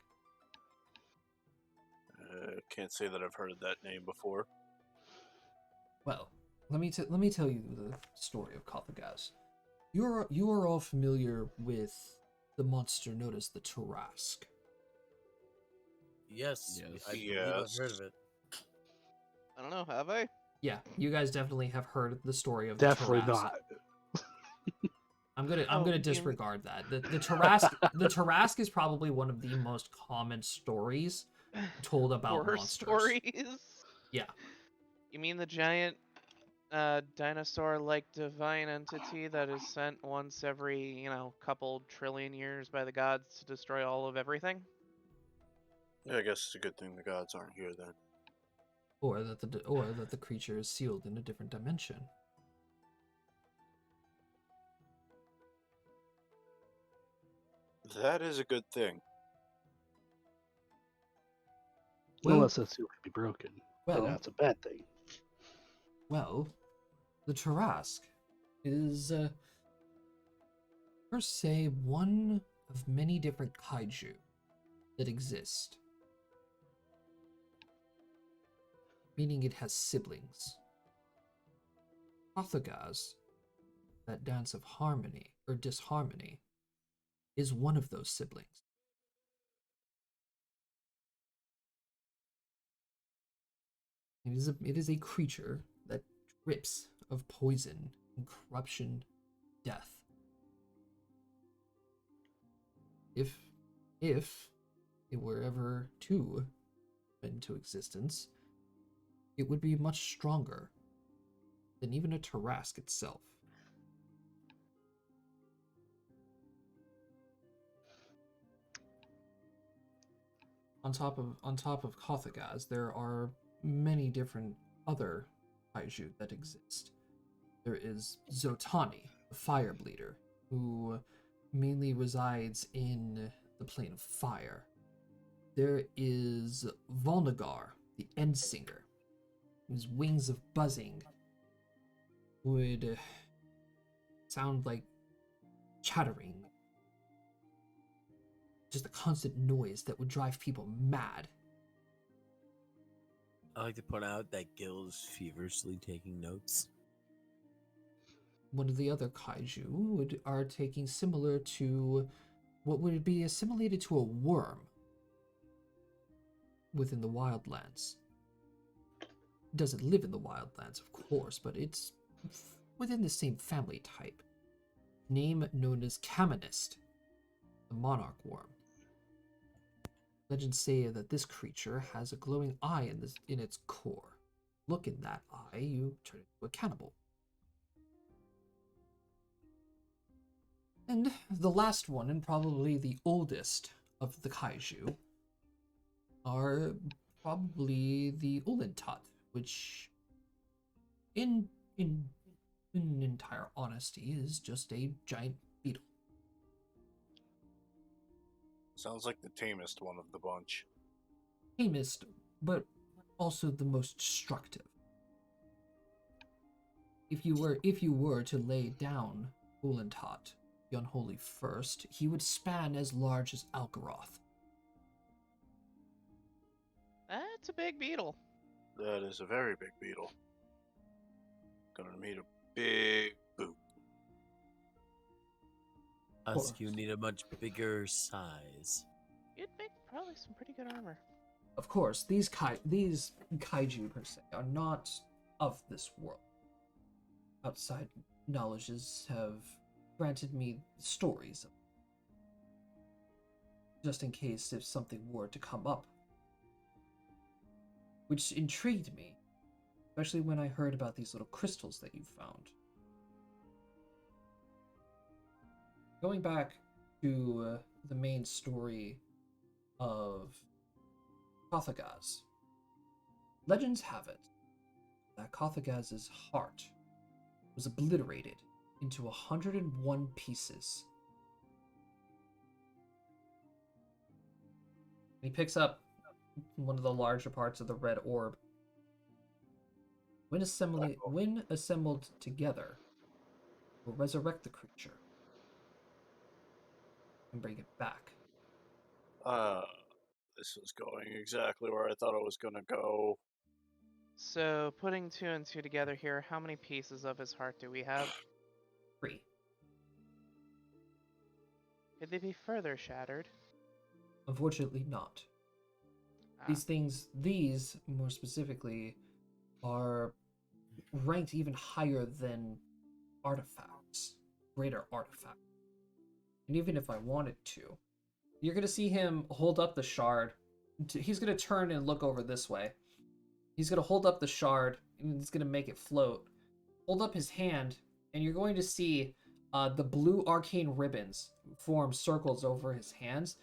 Can't say that I've heard that name before. Well, let me tell you the story of Kothagaz. You are all familiar with the monster known as the Tarask. Yes. Yes. I believe Yes. I've heard of it. I don't know. Have I? Yeah, you guys definitely have heard the story of Definitely the Tarask. not. I'm gonna you- disregard that. The Tarask is probably one of the most common stories told about Horror monsters. stories. Yeah. You mean the giant dinosaur-like divine entity that is sent once every, couple trillion years by the gods to destroy all of everything? Yeah, I guess it's a good thing the gods aren't here then. Or that the creature is sealed in a different dimension. That is a good thing. Well, Unless that seal can be broken. Then well, that's a bad thing. well, the Tarask is per se one of many different kaiju that exist. Meaning it has siblings. Kothagaz, that dance of harmony or disharmony, is one of those siblings. It is a creature that drips of poison and corruption, death. If it were ever to into existence, it would be much stronger than even a Tarask itself. On top of Kothagaz, there are many different other kaiju that exist. There is Zotani, the fire bleeder, who mainly resides in the plane of fire. There is Volnagar, the end singer, whose wings of buzzing would sound like chattering. Just a constant noise that would drive people mad. I like to point out that Gil's feverishly taking notes. One of the other kaiju are taking similar to what would be assimilated to a worm within the wildlands. It doesn't live in the wildlands, of course, but it's within the same family type. Name known as Caminist, the monarch worm. Legends say that this creature has a glowing eye in its core. Look in that eye, you turn into a cannibal. And the last one, and probably the oldest of the kaiju, are probably the Ulintot, which, in in in entire honesty, is just a giant beetle. Sounds like the tamest one of the bunch. Tamest, but also the most destructive. If you were to lay down Ulintot, the unholy first, he would span as large as Algaroth. That's a big beetle. That is a very big beetle. Gonna need a big boot. Us, you need a much bigger size. You'd make probably some pretty good armor. Of course, these kaiju per se are not of this world. Outside knowledges have granted me stories of, just in case if something were to come up, which intrigued me, especially when I heard about these little crystals that you found. Going back to the main story of Kothagaz, legends have it that Kothagaz's heart was obliterated into 101 pieces. He picks up one of the larger parts of the red orb. When assembled together, will resurrect the creature and bring it back. This is going exactly where I thought it was gonna go. So, putting 2 and 2 together here, how many pieces of his heart do we have? 3. Could they be further shattered? Unfortunately not. Ah, These more specifically, are ranked even higher than artifacts, greater artifacts. And even if I wanted to, you're gonna see him hold up the shard. He's gonna turn and look over this way. He's gonna hold up the shard, and he's gonna make it float. Hold up his hand, and you're going to see the blue arcane ribbons form circles over his hands,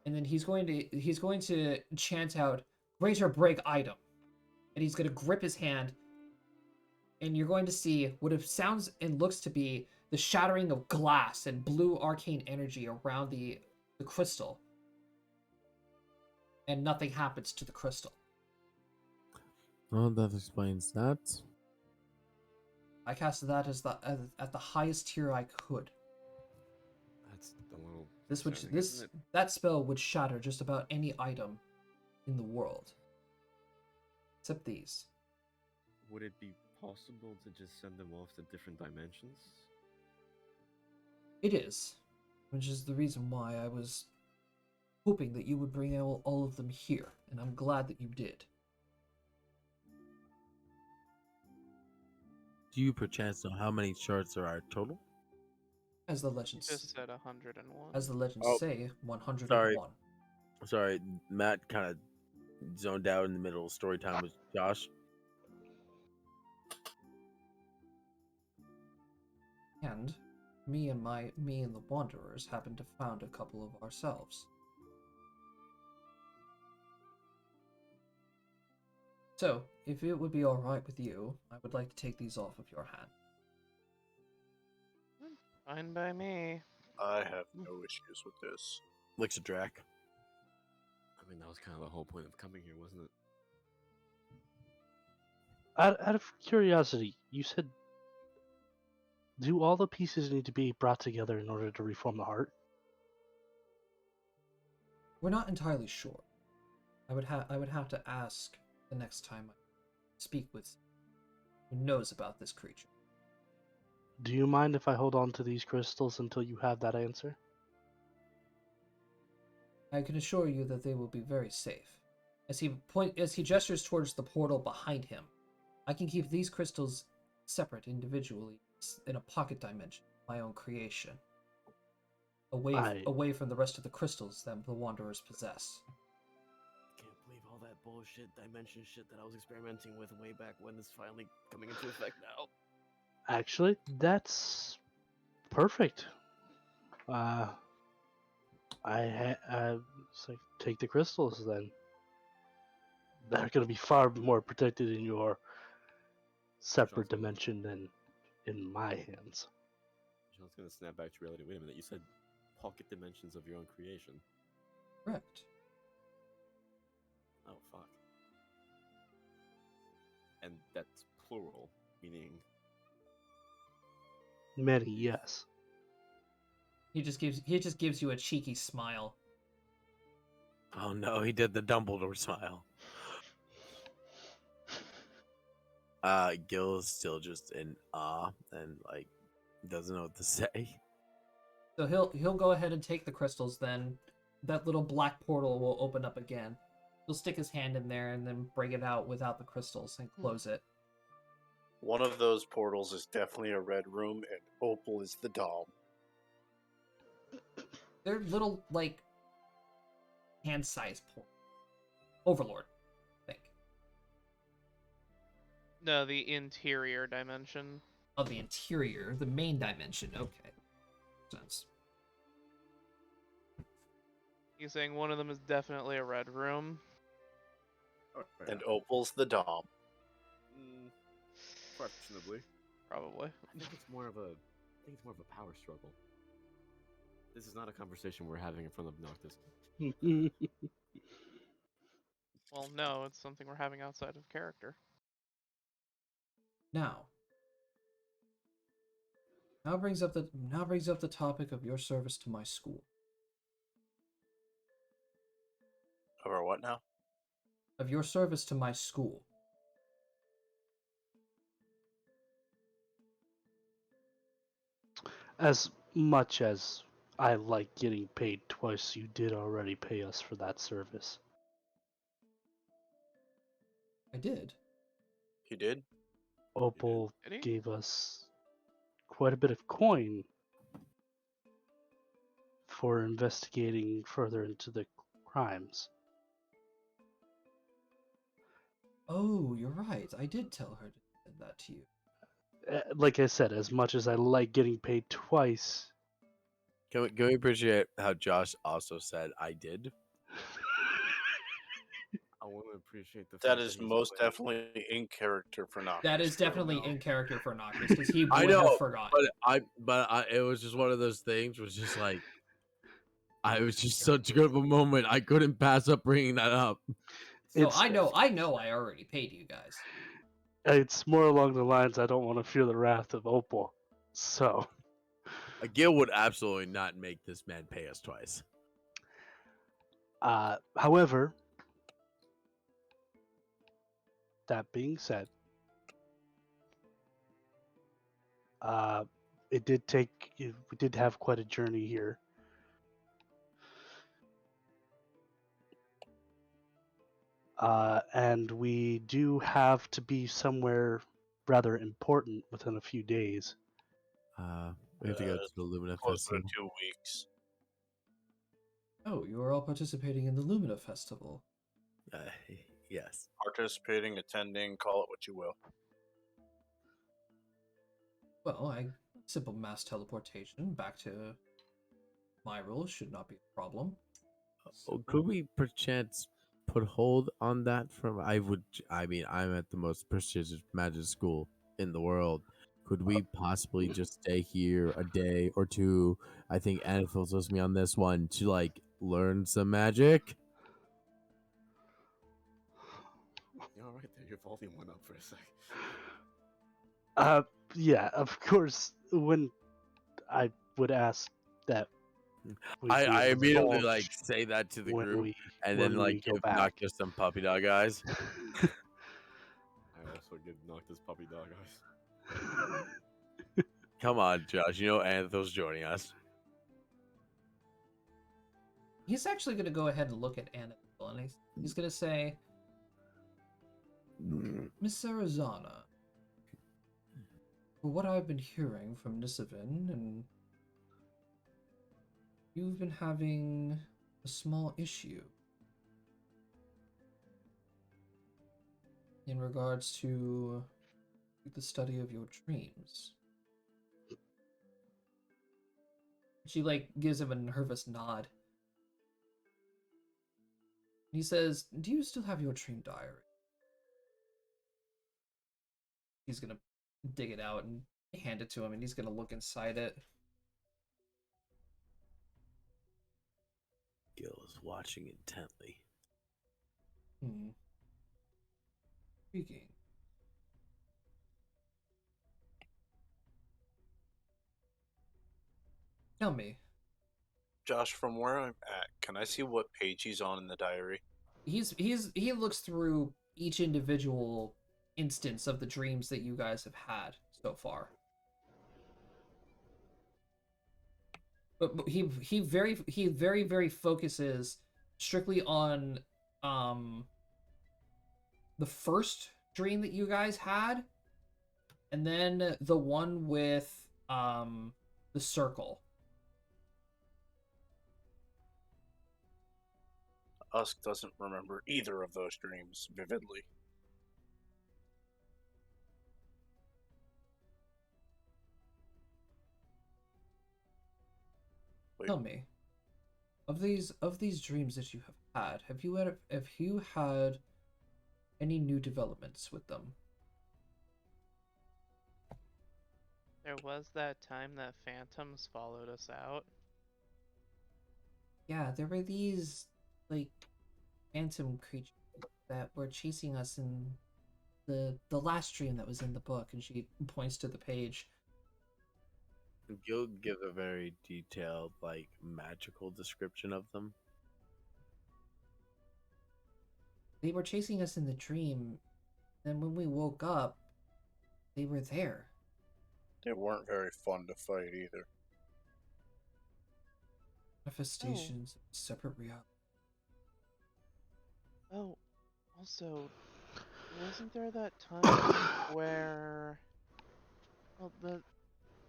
and then he's going to chant out "Greater Break Item," and he's gonna grip his hand, and you're going to see what it sounds and looks to be the shattering of glass and blue arcane energy around the crystal, and nothing happens to the crystal. Oh, that explains that. I cast that as at the highest tier I could. That's a little concerning, isn't it? That spell would shatter just about any item in the world, except these. Would it be possible to just send them off to different dimensions? It is, which is the reason why I was hoping that you would bring all of them here, and I'm glad that you did. Do you perchance know how many shards there are total? As the you legends, just said 101. as the legends Oh, say, 101. Sorry, Matt kind of zoned out in the middle of story time with Josh. And me and the Wanderers happened to found a couple of ourselves. So, if it would be alright with you, I would like to take these off of your hand. Fine by me. I have no issues with this. Licks a drac. I mean, that was kind of the whole point of coming here, wasn't it? Out of curiosity, you said, do all the pieces need to be brought together in order to reform the heart? We're not entirely sure. I would have to ask the next time I speak with someone who knows about this creature. Do you mind if I hold on to these crystals until you have that answer? I can assure you that they will be very safe. As he gestures towards the portal behind him, I can keep these crystals separate individually in a pocket dimension, my own creation, away from the rest of the crystals that the Wanderers possess. I can't believe all that bullshit dimension shit that I was experimenting with way back when is finally coming into effect now. Actually, that's perfect. It's like, take the crystals then. They're going to be far more protected in your separate John's dimension than in my hands. gonna snap back to reality. Wait a minute, you said pocket dimensions of your own creation. Correct. Oh fuck. And that's plural, meaning Many, yes. He just gives you a cheeky smile. Oh no, he did the Dumbledore smile. Gil is still just in awe and like doesn't know what to say. So he'll go ahead and take the crystals. Then that little black portal will open up again. He'll stick his hand in there and then bring it out without the crystals and close it. One of those portals is definitely a red room, and Opal is the dom. They're little like hand-sized portals. Overlord, I think. No, the interior dimension. Of the interior, the main dimension. Okay, sense. You're saying one of them is definitely a red room? And Opal's the dom. questionably. Probably. I think it's more of a power struggle. This is not a conversation we're having in front of Noctis. Well, no, it's something we're having outside of character. Now brings up the topic of your service to my school. Or what now? Of your service to my school. As much as I like getting paid twice, you did already pay us for that service. I did. You did? Opal Did he? gave us quite a bit of coin for investigating further into the crimes. Oh, you're right. I did tell her to send that to you. Like I said, as much as I like getting paid twice. Can we appreciate how Josh also said I did? I want to appreciate the fact That is he's most playing- definitely in character for Noctis. That is definitely in character for Noctis, because he I would have know, forgotten. it was just one of those things. Was just like, I was just such good of a moment. I couldn't pass up bringing that up. So It's- I know I already paid you guys. It's more along the lines I don't want to fear the wrath of Opal. So, Gil would absolutely not make this man pay us twice. however, that being said, we did have quite a journey here. And we do have to be somewhere rather important within a few days. We have to go to the Lumina Closer to Festival. 2 weeks. Oh, you are all participating in the Lumina Festival. Yes. Participating, attending, call it what you will. Well, simple mass teleportation back to my rules should not be a problem. Oh, could we perchance put hold on that from? I mean, I'm at the most prestigious magic school in the world. Could we possibly just stay here a day or two? I think Anifil's with me on this one to like learn some magic. You're all right there. Your volume went up for a sec. Yeah, of course. When I would ask that, we I be immediately involved like say that to the when group, we and when then we like go give back. Noctis some puppy dog eyes. I also give Noctis puppy dog eyes. Come on, Josh. You know Anthil's joining us. He's actually going to go ahead and look at Annabelle, and he's going to say, Miss Arizona, for what I've been hearing from Nisavin, and you've been having a small issue in regards to the study of your dreams. She like gives him a nervous nod. He says, "Do you still have your dream diary?" He's gonna dig it out and hand it to him, and he's gonna look inside it. Gil is watching intently. Speaking. Tell me. Josh, from where I'm at, can I see what page he's on in the diary? He looks through each individual instance of the dreams that you guys have had so far. But he very focuses strictly on the first dream that you guys had, and then the one with the circle. Usk doesn't remember either of those dreams vividly. Tell me, of these dreams that you have you had any new developments with them? There was that time that phantoms followed us out. Yeah, there were these like phantom creatures that were chasing us in the last dream that was in the book, and she points to the page. Gil gives a very detailed, like, magical description of them. They were chasing us in the dream, and when we woke up, they were there. They weren't very fun to fight either. Manifestations of separate reality. Oh, also, wasn't there that time where, well,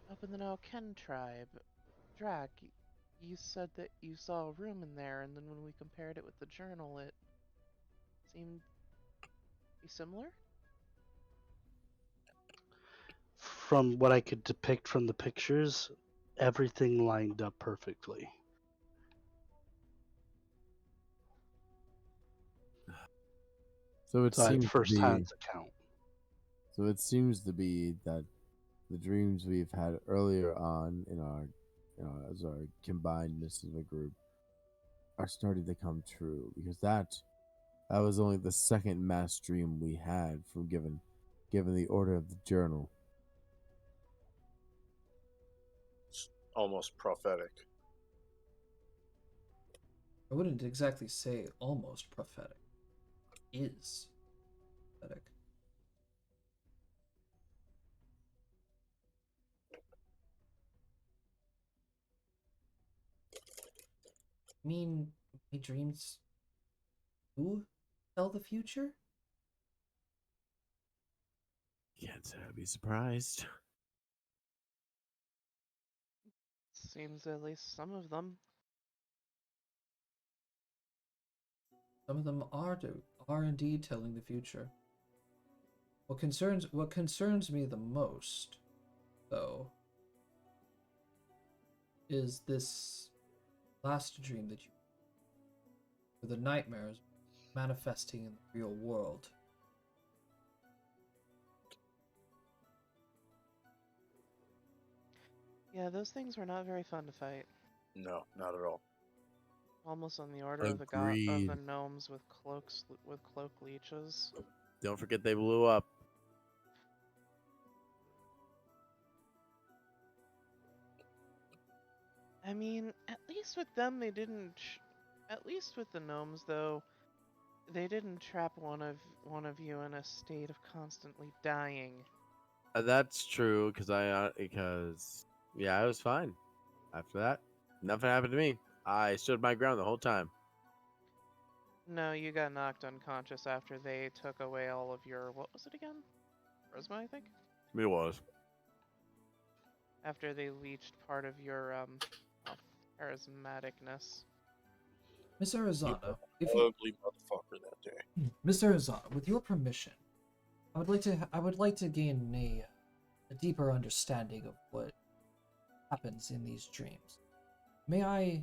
up in the Nauken tribe, Drac, you said that you saw a room in there, and then when we compared it with the journal, it seemed to be similar? From what I could depict from the pictures, everything lined up perfectly. So it So I had seems to first-hand be. account. So it seems to be that the dreams we've had earlier on in our, as our combinedness of a group, are starting to come true, because that was only the second mass dream we had from given the order of the journal. It's almost prophetic. I wouldn't exactly say almost prophetic. Is prophetic. I mean, my dreams do tell the future? Can't say I'd be surprised. Seems at least some of them. Some of them are indeed telling the future. What concerns me the most, though, is this last dream that you, where the nightmares manifesting in the real world. Yeah, those things were not very fun to fight. No, not at all. Almost on the order of the Agreed. gnomes with cloak leeches. Don't forget they blew up. I mean, at least with them they didn't. At least with the gnomes, though, they didn't trap one of you in a state of constantly dying. That's true, because I was fine. After that, nothing happened to me. I stood my ground the whole time. No, you got knocked unconscious after they took away all of your, what was it again? Charisma, I think? It was. After they leached part of your, charismaticness. Miss Arizona, Ugly motherfucker that day. Miss Arizona, with your permission, I would like to gain a deeper understanding of what happens in these dreams. may I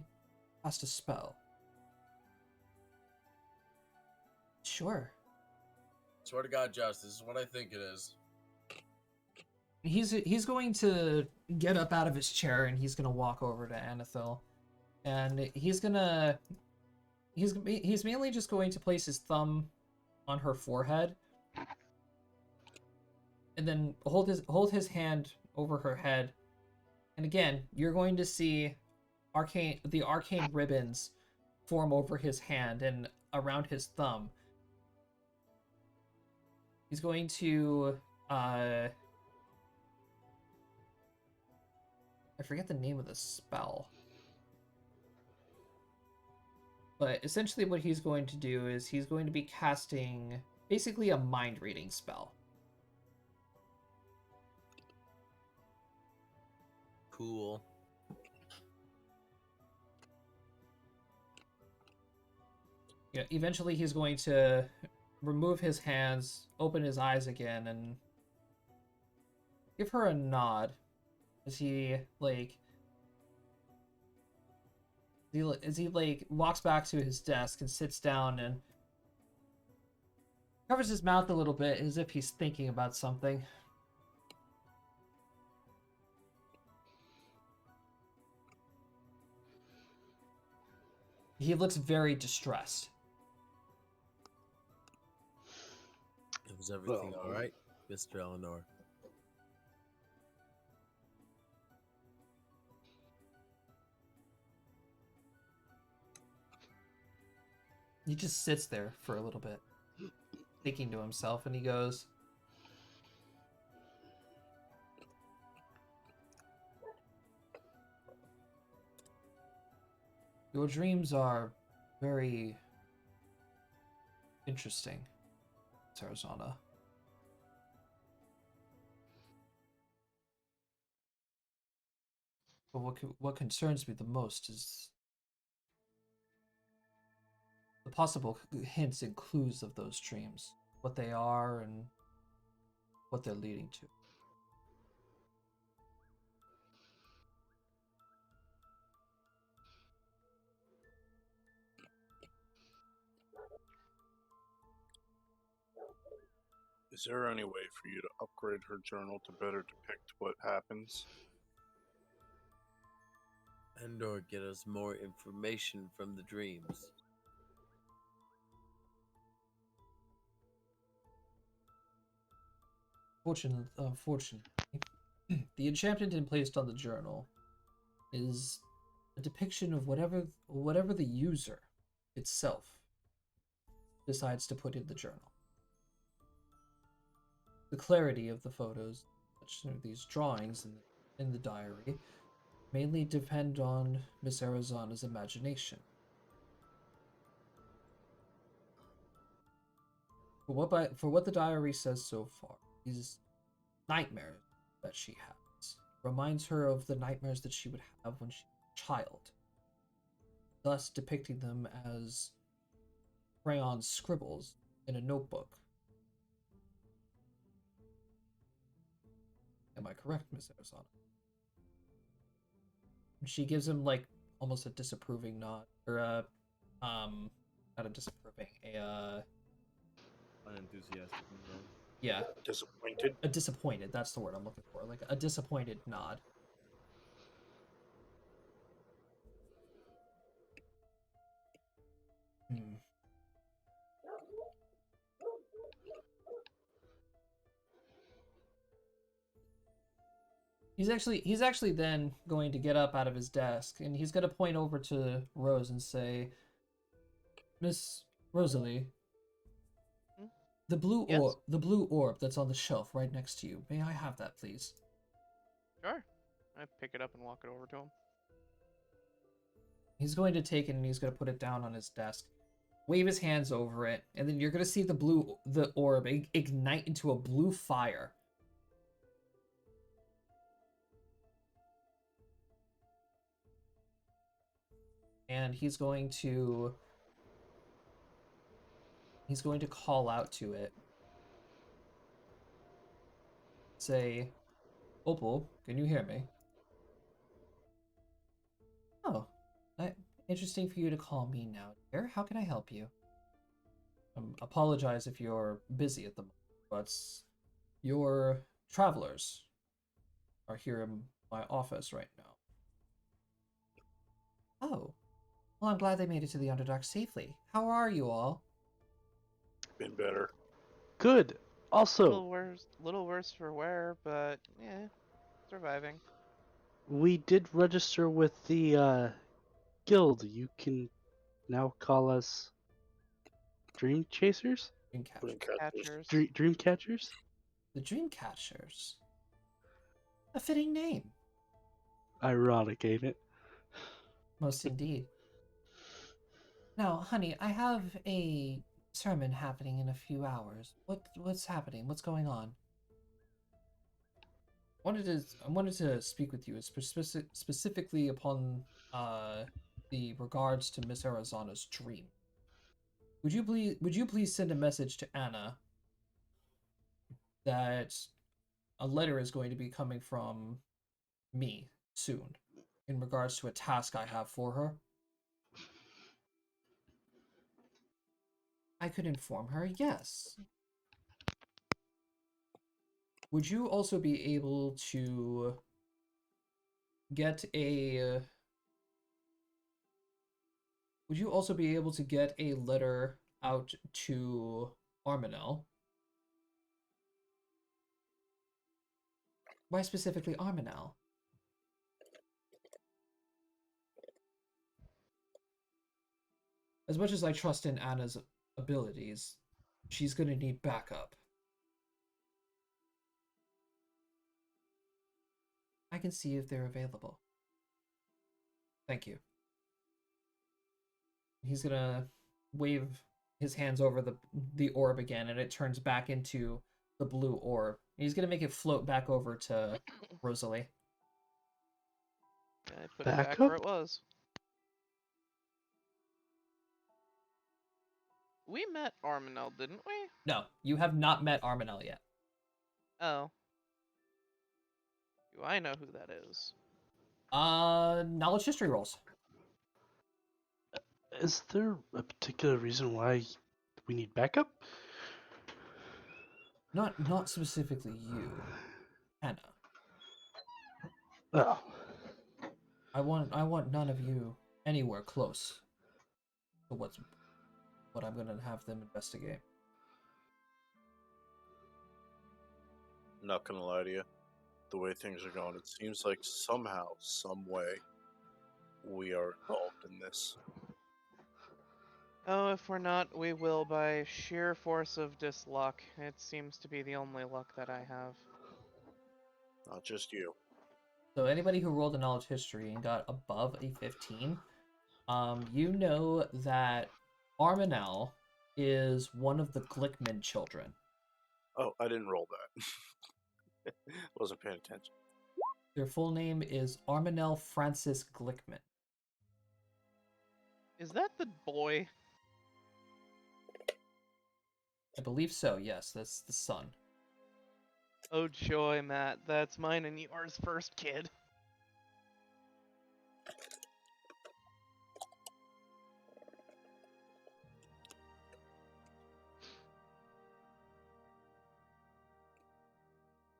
cast a spell? Sure. Swear to God, Josh, this is what I think it is. He's going to get up out of his chair and he's gonna walk over to Anethil, and he's mainly just going to place his thumb on her forehead, and then hold his hand over her head, and again you're going to see the arcane ribbons form over his hand and around his thumb. He's going to I forget the name of the spell. But essentially what he's going to do is he's going to be casting basically a mind reading spell. Cool. Yeah, eventually he's going to remove his hands, open his eyes again, and give her a nod as he walks back to his desk and sits down and covers his mouth a little bit as if he's thinking about something. He looks very distressed. Was everything all right, Mr. Eleanor? He just sits there for a little bit, thinking to himself, and he goes, "Your dreams are very interesting, Sarazana. But what concerns me the most is the possible hints and clues of those dreams, what they are and what they're leading to." Is there any way for you to upgrade her journal to better depict what happens? And or get us more information from the dreams? Unfortunately, the enchantment placed on the journal is a depiction of whatever the user itself decides to put in the journal. The clarity of the photos, these drawings in the diary, mainly depend on Miss Arizona's imagination. For what the diary says so far, these nightmares that she has reminds her of the nightmares that she would have when she was a child, thus depicting them as crayon scribbles in a notebook. Am I correct, Miss Arizona? She gives him almost a disapproving nod, or not a disapproving, Unenthusiastic. yeah, Disappointed? a disappointed. That's the word I'm looking for. Like a disappointed nod. Hmm. He's actually then going to get up out of his desk and he's going to point over to Rose and say, "Miss Rosalie, Hmm? the blue Yes? the blue orb that's on the shelf right next to you. May I have that, please?" Sure. I pick it up and walk it over to him. He's going to take it and he's going to put it down on his desk, wave his hands over it, and then you're going to see the orb ignite into a blue fire. And he's going to call out to it. Say, "Opal, can you hear me?" "Oh, Interesting for you to call me now, dear. How can I help you? Apologize if you're busy at the moment, but your travelers are here in my office right now. Oh, well, I'm glad they made it to the Underdark safely. How are you all? Been better. Good. Also, Little worse for wear, but yeah, surviving. we did register with the guild. You can now call us Dream Chasers? Dreamcatchers. Catchers. Dream Catchers? The Dreamcatchers. A fitting name. Ironic, ain't it? Most indeed. Now, honey, I have a sermon happening in a few hours. What's happening? What's going on? I wanted to speak with you specifically upon the regards to Miss Arizona's dream. Would you please send a message to Anna that a letter is going to be coming from me soon in regards to a task I have for her? I could inform her, yes. Would you also be able to get a would you also be able to get a letter out to Armanel? Why specifically Armanel? As much as I trust in Anna's abilities, she's gonna need backup. I can see if they're available. Thank you. He's gonna wave his hands over the orb again, and it turns back into the blue orb. He's gonna make it float back over to Rosalie. I put it back where Backup? it was. We met Armanel, didn't we? No, you have not met Armanel yet. Oh. Do I know who that is? Knowledge history rolls. Is there a particular reason why we need backup? Not specifically you, Anna. Oh. I want none of you anywhere close to what I'm gonna have them investigate. Not gonna lie to you. The way things are going, it seems like somehow, some way, we are involved in this. Oh, if we're not, we will by sheer force of disluck. It seems to be the only luck that I have. Not just you. So anybody who rolled a knowledge history and got above a 15, you know that Armanel is one of the Glickman children. Oh, I didn't roll that. Wasn't paying attention. Their full name is Armanel Francis Glickman. Is that the boy? I believe so, yes, that's the son. Oh joy, Matt. That's mine and yours first, kid.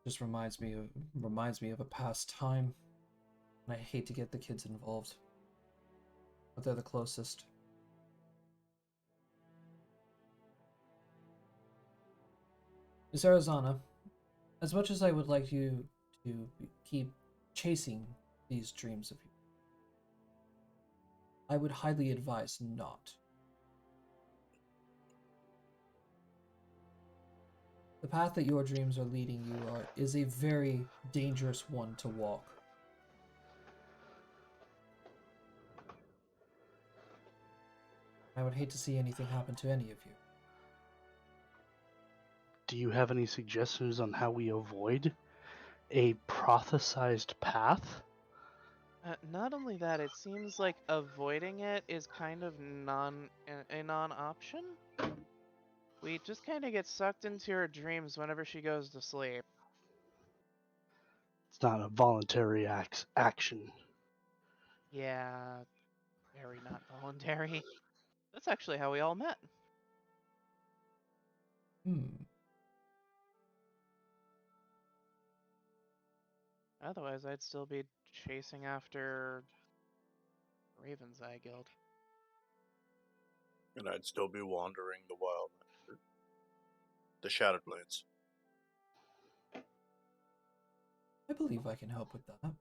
Just reminds me of a past time. And I hate to get the kids involved. But they're the closest. Miss Arizona, as much as I would like you to keep chasing these dreams of you, I would highly advise not. The path that your dreams are leading you is a very dangerous one to walk. I would hate to see anything happen to any of you. Do you have any suggestions on how we avoid a prophesized path? Not only that, it seems like avoiding it is kind of a non-option. We just kind of get sucked into her dreams whenever she goes to sleep. It's not a voluntary action. Yeah, Very not voluntary. That's actually how we all met. Hmm. Otherwise, I'd still be chasing after Raven's Eye Guild. And I'd still be wandering the wild, the Shadowlands. I believe I can help with that.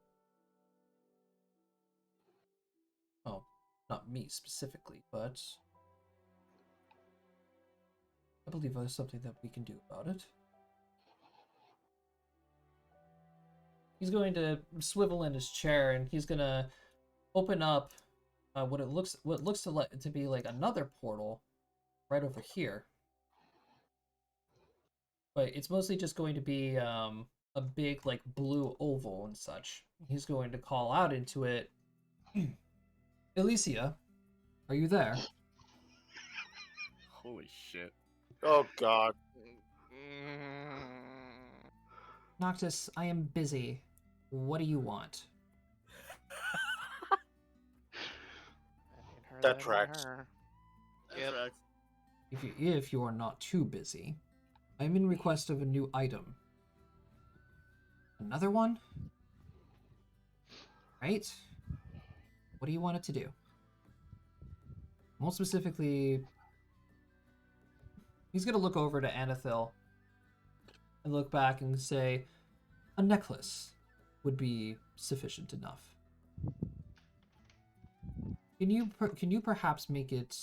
Oh, not me specifically, but I believe there's something that we can do about it. He's going to swivel in his chair, and he's gonna open up what looks to be like another portal right over here. But it's mostly just going to be a big like blue oval and such. He's going to call out into it. Alicia, are you there? Holy shit. Oh God. Noctis, I am busy. What do you want? That tracks. Her. That Yep. tracks. If you are not too busy, I am in request of a new item. Another one? Right? What do you want it to do? More specifically, he's gonna look over to Anathil and look back and say, a necklace would be sufficient enough. Can you perhaps make it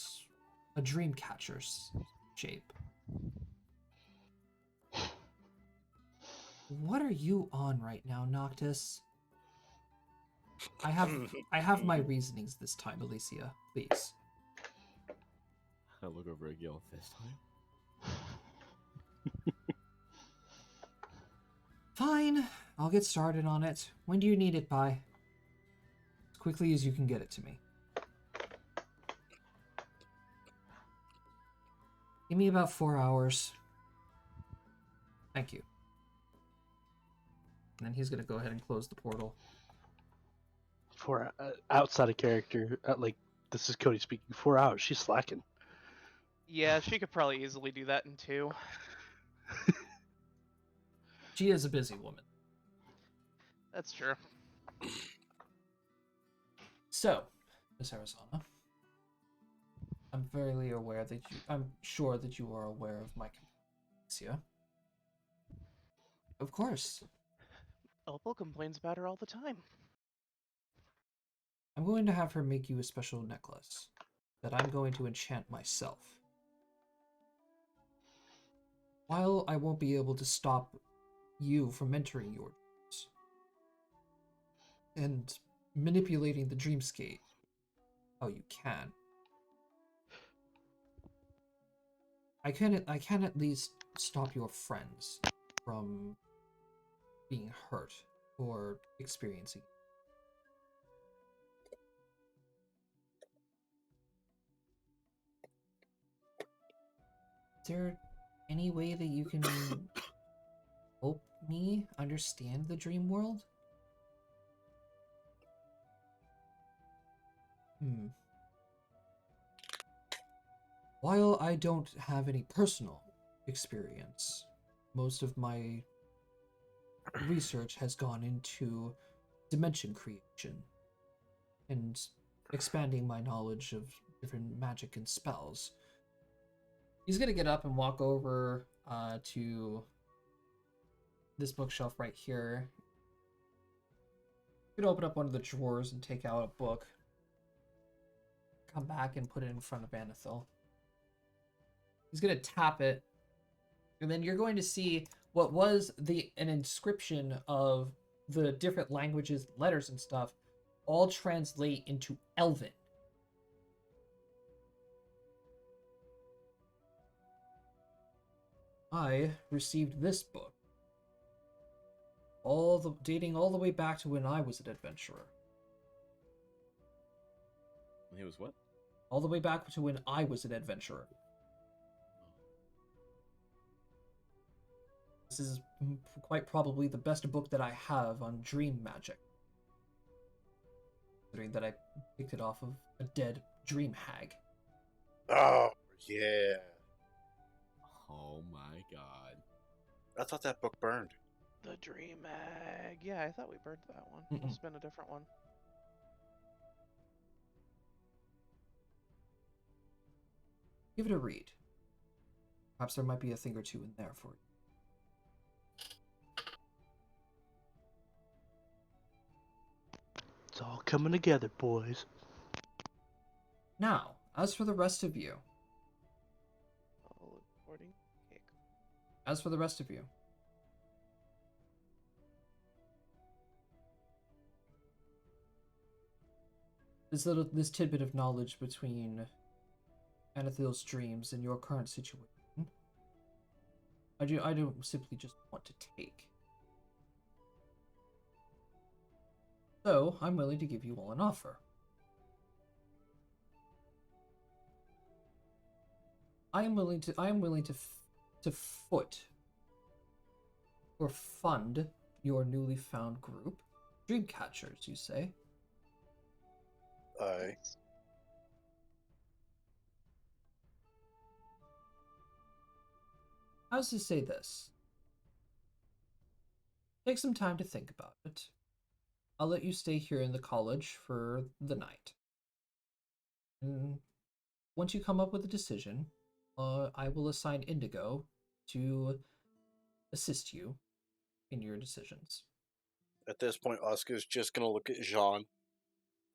a dream catcher's shape? What are you on right now, Noctis? I have my reasonings this time, Alicia. Please. I look over at Gil this time. Fine, I'll get started on it. When do you need it by? As quickly as you can get it to me. Give me about 4 hours. Thank you. And then he's gonna go ahead and close the portal. For outside of character, like this is Cody speaking. 4 hours, she's slacking. Yeah, she could probably easily do that in 2. She is a busy woman. That's true. So, Miss Arizona, I'm fairly aware that I'm sure that you are aware of my Alicia. Of course. Opal complains about her all the time. I'm going to have her make you a special necklace that I'm going to enchant myself. While I won't be able to stop you from entering your dreams and manipulating the dreamscape how you can, I can at least stop your friends from being hurt or experiencing. Is there any way that you can help me understand the dream world? While I don't have any personal experience, most of my research has gone into dimension creation and expanding my knowledge of different magic and spells. He's gonna get up and walk over to this bookshelf right here. He's gonna open up one of the drawers and take out a book. Come back and put it in front of Anathil. He's gonna tap it, and then you're going to see what was an inscription of the different languages, letters, and stuff, all translate into Elven. I received this book, dating all the way back to when I was an adventurer. He was what? All the way back to when I was an adventurer. This is quite probably the best book that I have on dream magic. considering that I picked it off of a dead dream hag. Oh, yeah. Oh my god. I thought that book burned. The Dream Mag. Yeah, I thought we burned that one. Mm-mm. Must have been a different one. Give it a read. Perhaps there might be a thing or two in there for you. It's all coming together, boys. Now, as for the rest of you, All according to Kick. as for the rest of you, this tidbit of knowledge between Anathiel's dreams and your current situation, I don't simply just want to take. So, I'm willing to give you all an offer. I am willing to foot or fund your newly found group. Dreamcatchers, you say? Aye. How's to say this? Take some time to think about it. I'll let you stay here in the college for the night. And once you come up with a decision, I will assign Indigo to assist you in your decisions. At this point, Oscar's just gonna look at Jean,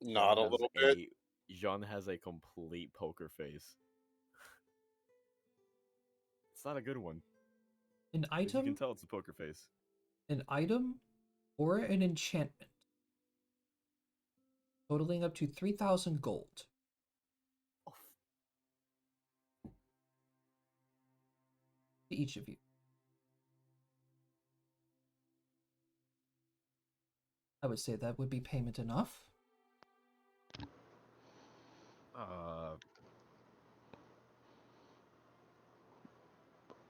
nod a Jean has little bit. Jean has a complete poker face. It's not a good one. An As you can item, tell it's a poker face. an item, or an enchantment, totaling up to 3,000 gold. To each of you. I would say that would be payment enough.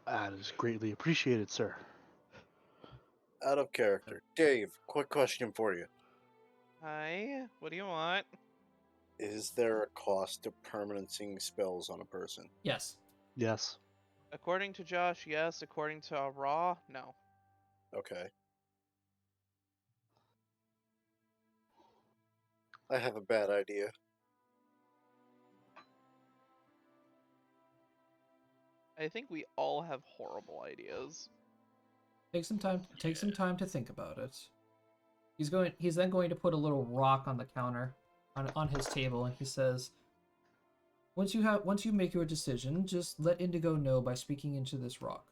That is greatly appreciated, sir. Out of character. Dave, quick question for you. Hi, what do you want? Is there a cost to permanenting spells on a person? Yes. Yes. According to Josh, yes. According to Raw, no. Okay. I have a bad idea. I think we all have horrible ideas. Take some time to think about it. He's then going to put a little rock on the counter on his table, and he says, once you make your decision, just let Indigo know by speaking into this rock.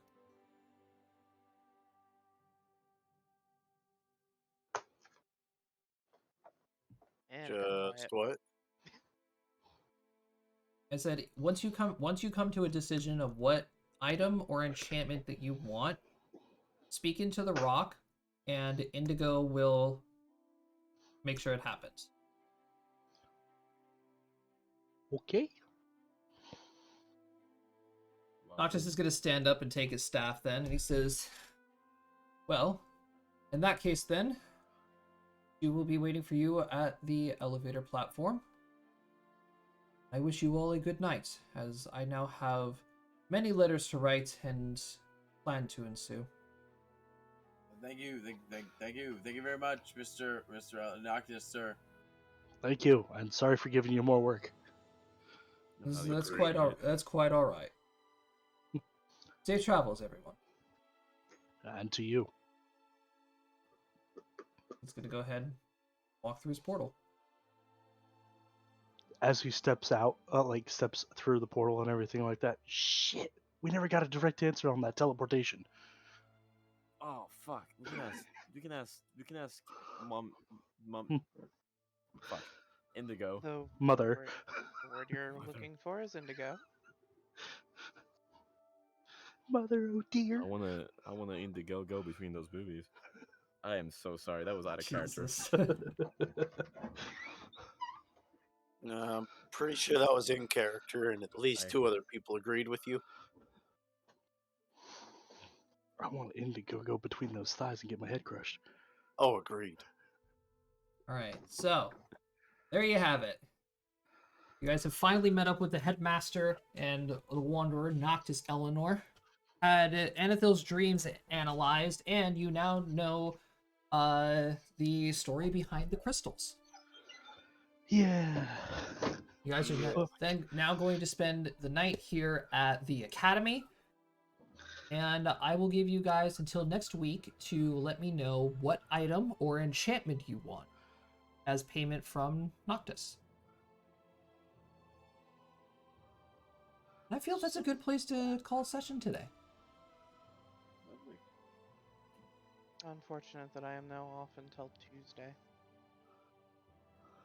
And Just what? I said once you come to a decision of what item or enchantment that you want, speak into the rock, and Indigo will make sure it happens. Okay. Noctis is going to stand up and take his staff then, and he says, well, in that case then, we will be waiting for you at the elevator platform. I wish you all a good night, as I now have many letters to write and plan to ensue. Thank you very much, Mr. Noctis, sir. Thank you, and sorry for giving you more work. That's quite all right. Safe travels, everyone. And to you. He's gonna go ahead and walk through his portal. As he steps out, steps through the portal and everything like that. Shit, we never got a direct answer on that teleportation. Oh fuck! We can ask mom. Fuck. Indigo. the Mother. the word you're Mother. looking for is indigo. Mother, oh dear. I wanna Indigo go between those boobies. I am so sorry. That was out of character. Jesus. I'm pretty sure that was in character, and at least 2 other people agreed with you. I want Indigo go between those thighs and get my head crushed. Oh, agreed. All right, so there you have it. You guys have finally met up with the headmaster and the wanderer, Noctis Eleanor. Had Anethil's dreams analyzed, and you now know the story behind the crystals. Yeah. You guys are then now going to spend the night here at the academy, and I will give you guys until next week to let me know what item or enchantment you want as payment from Noctis. I feel that's a good place to call session today. Lovely. Unfortunate that I am now off until Tuesday.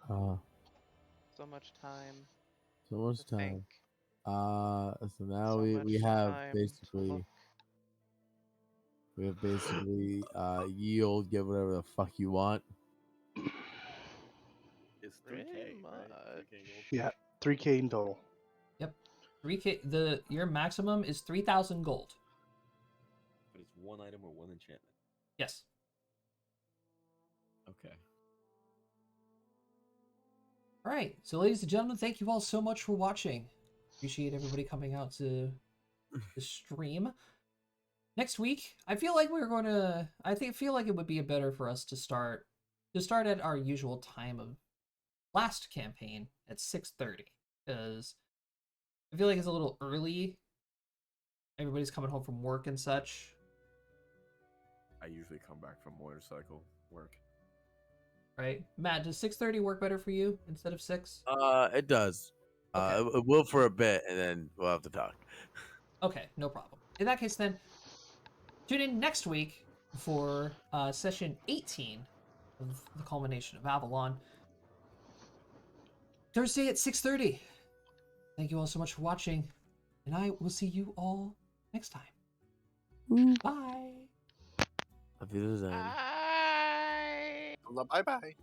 So much time So much to time. think. So now So we much have time to basically look. yield, get whatever the fuck you want. It's 3K, Pretty right? 3K gold. Yeah, 3K in total. Yep. 3K. Your maximum is 3,000 gold. But it's one item or one enchantment. Yes. Okay. All right. So, ladies and gentlemen, thank you all so much for watching. Appreciate everybody coming out to the stream. Next week, I feel like we're going to. Feel like it would be better for us to start at our usual time of last campaign at 6:30, because I feel like it's a little early. Everybody's coming home from work and such. I usually come back from motorcycle work. Right, Matt? Does 6:30 work better for you instead of 6? It does. Okay. It will for a bit, and then we'll have to talk. Okay, no problem. In that case, then tune in next week for session 18 of the Culmination of Avalon. Thursday at 6:30. Thank you all so much for watching, and I will see you all next time. Bye. Auf Wiedersehen. I... Bye bye.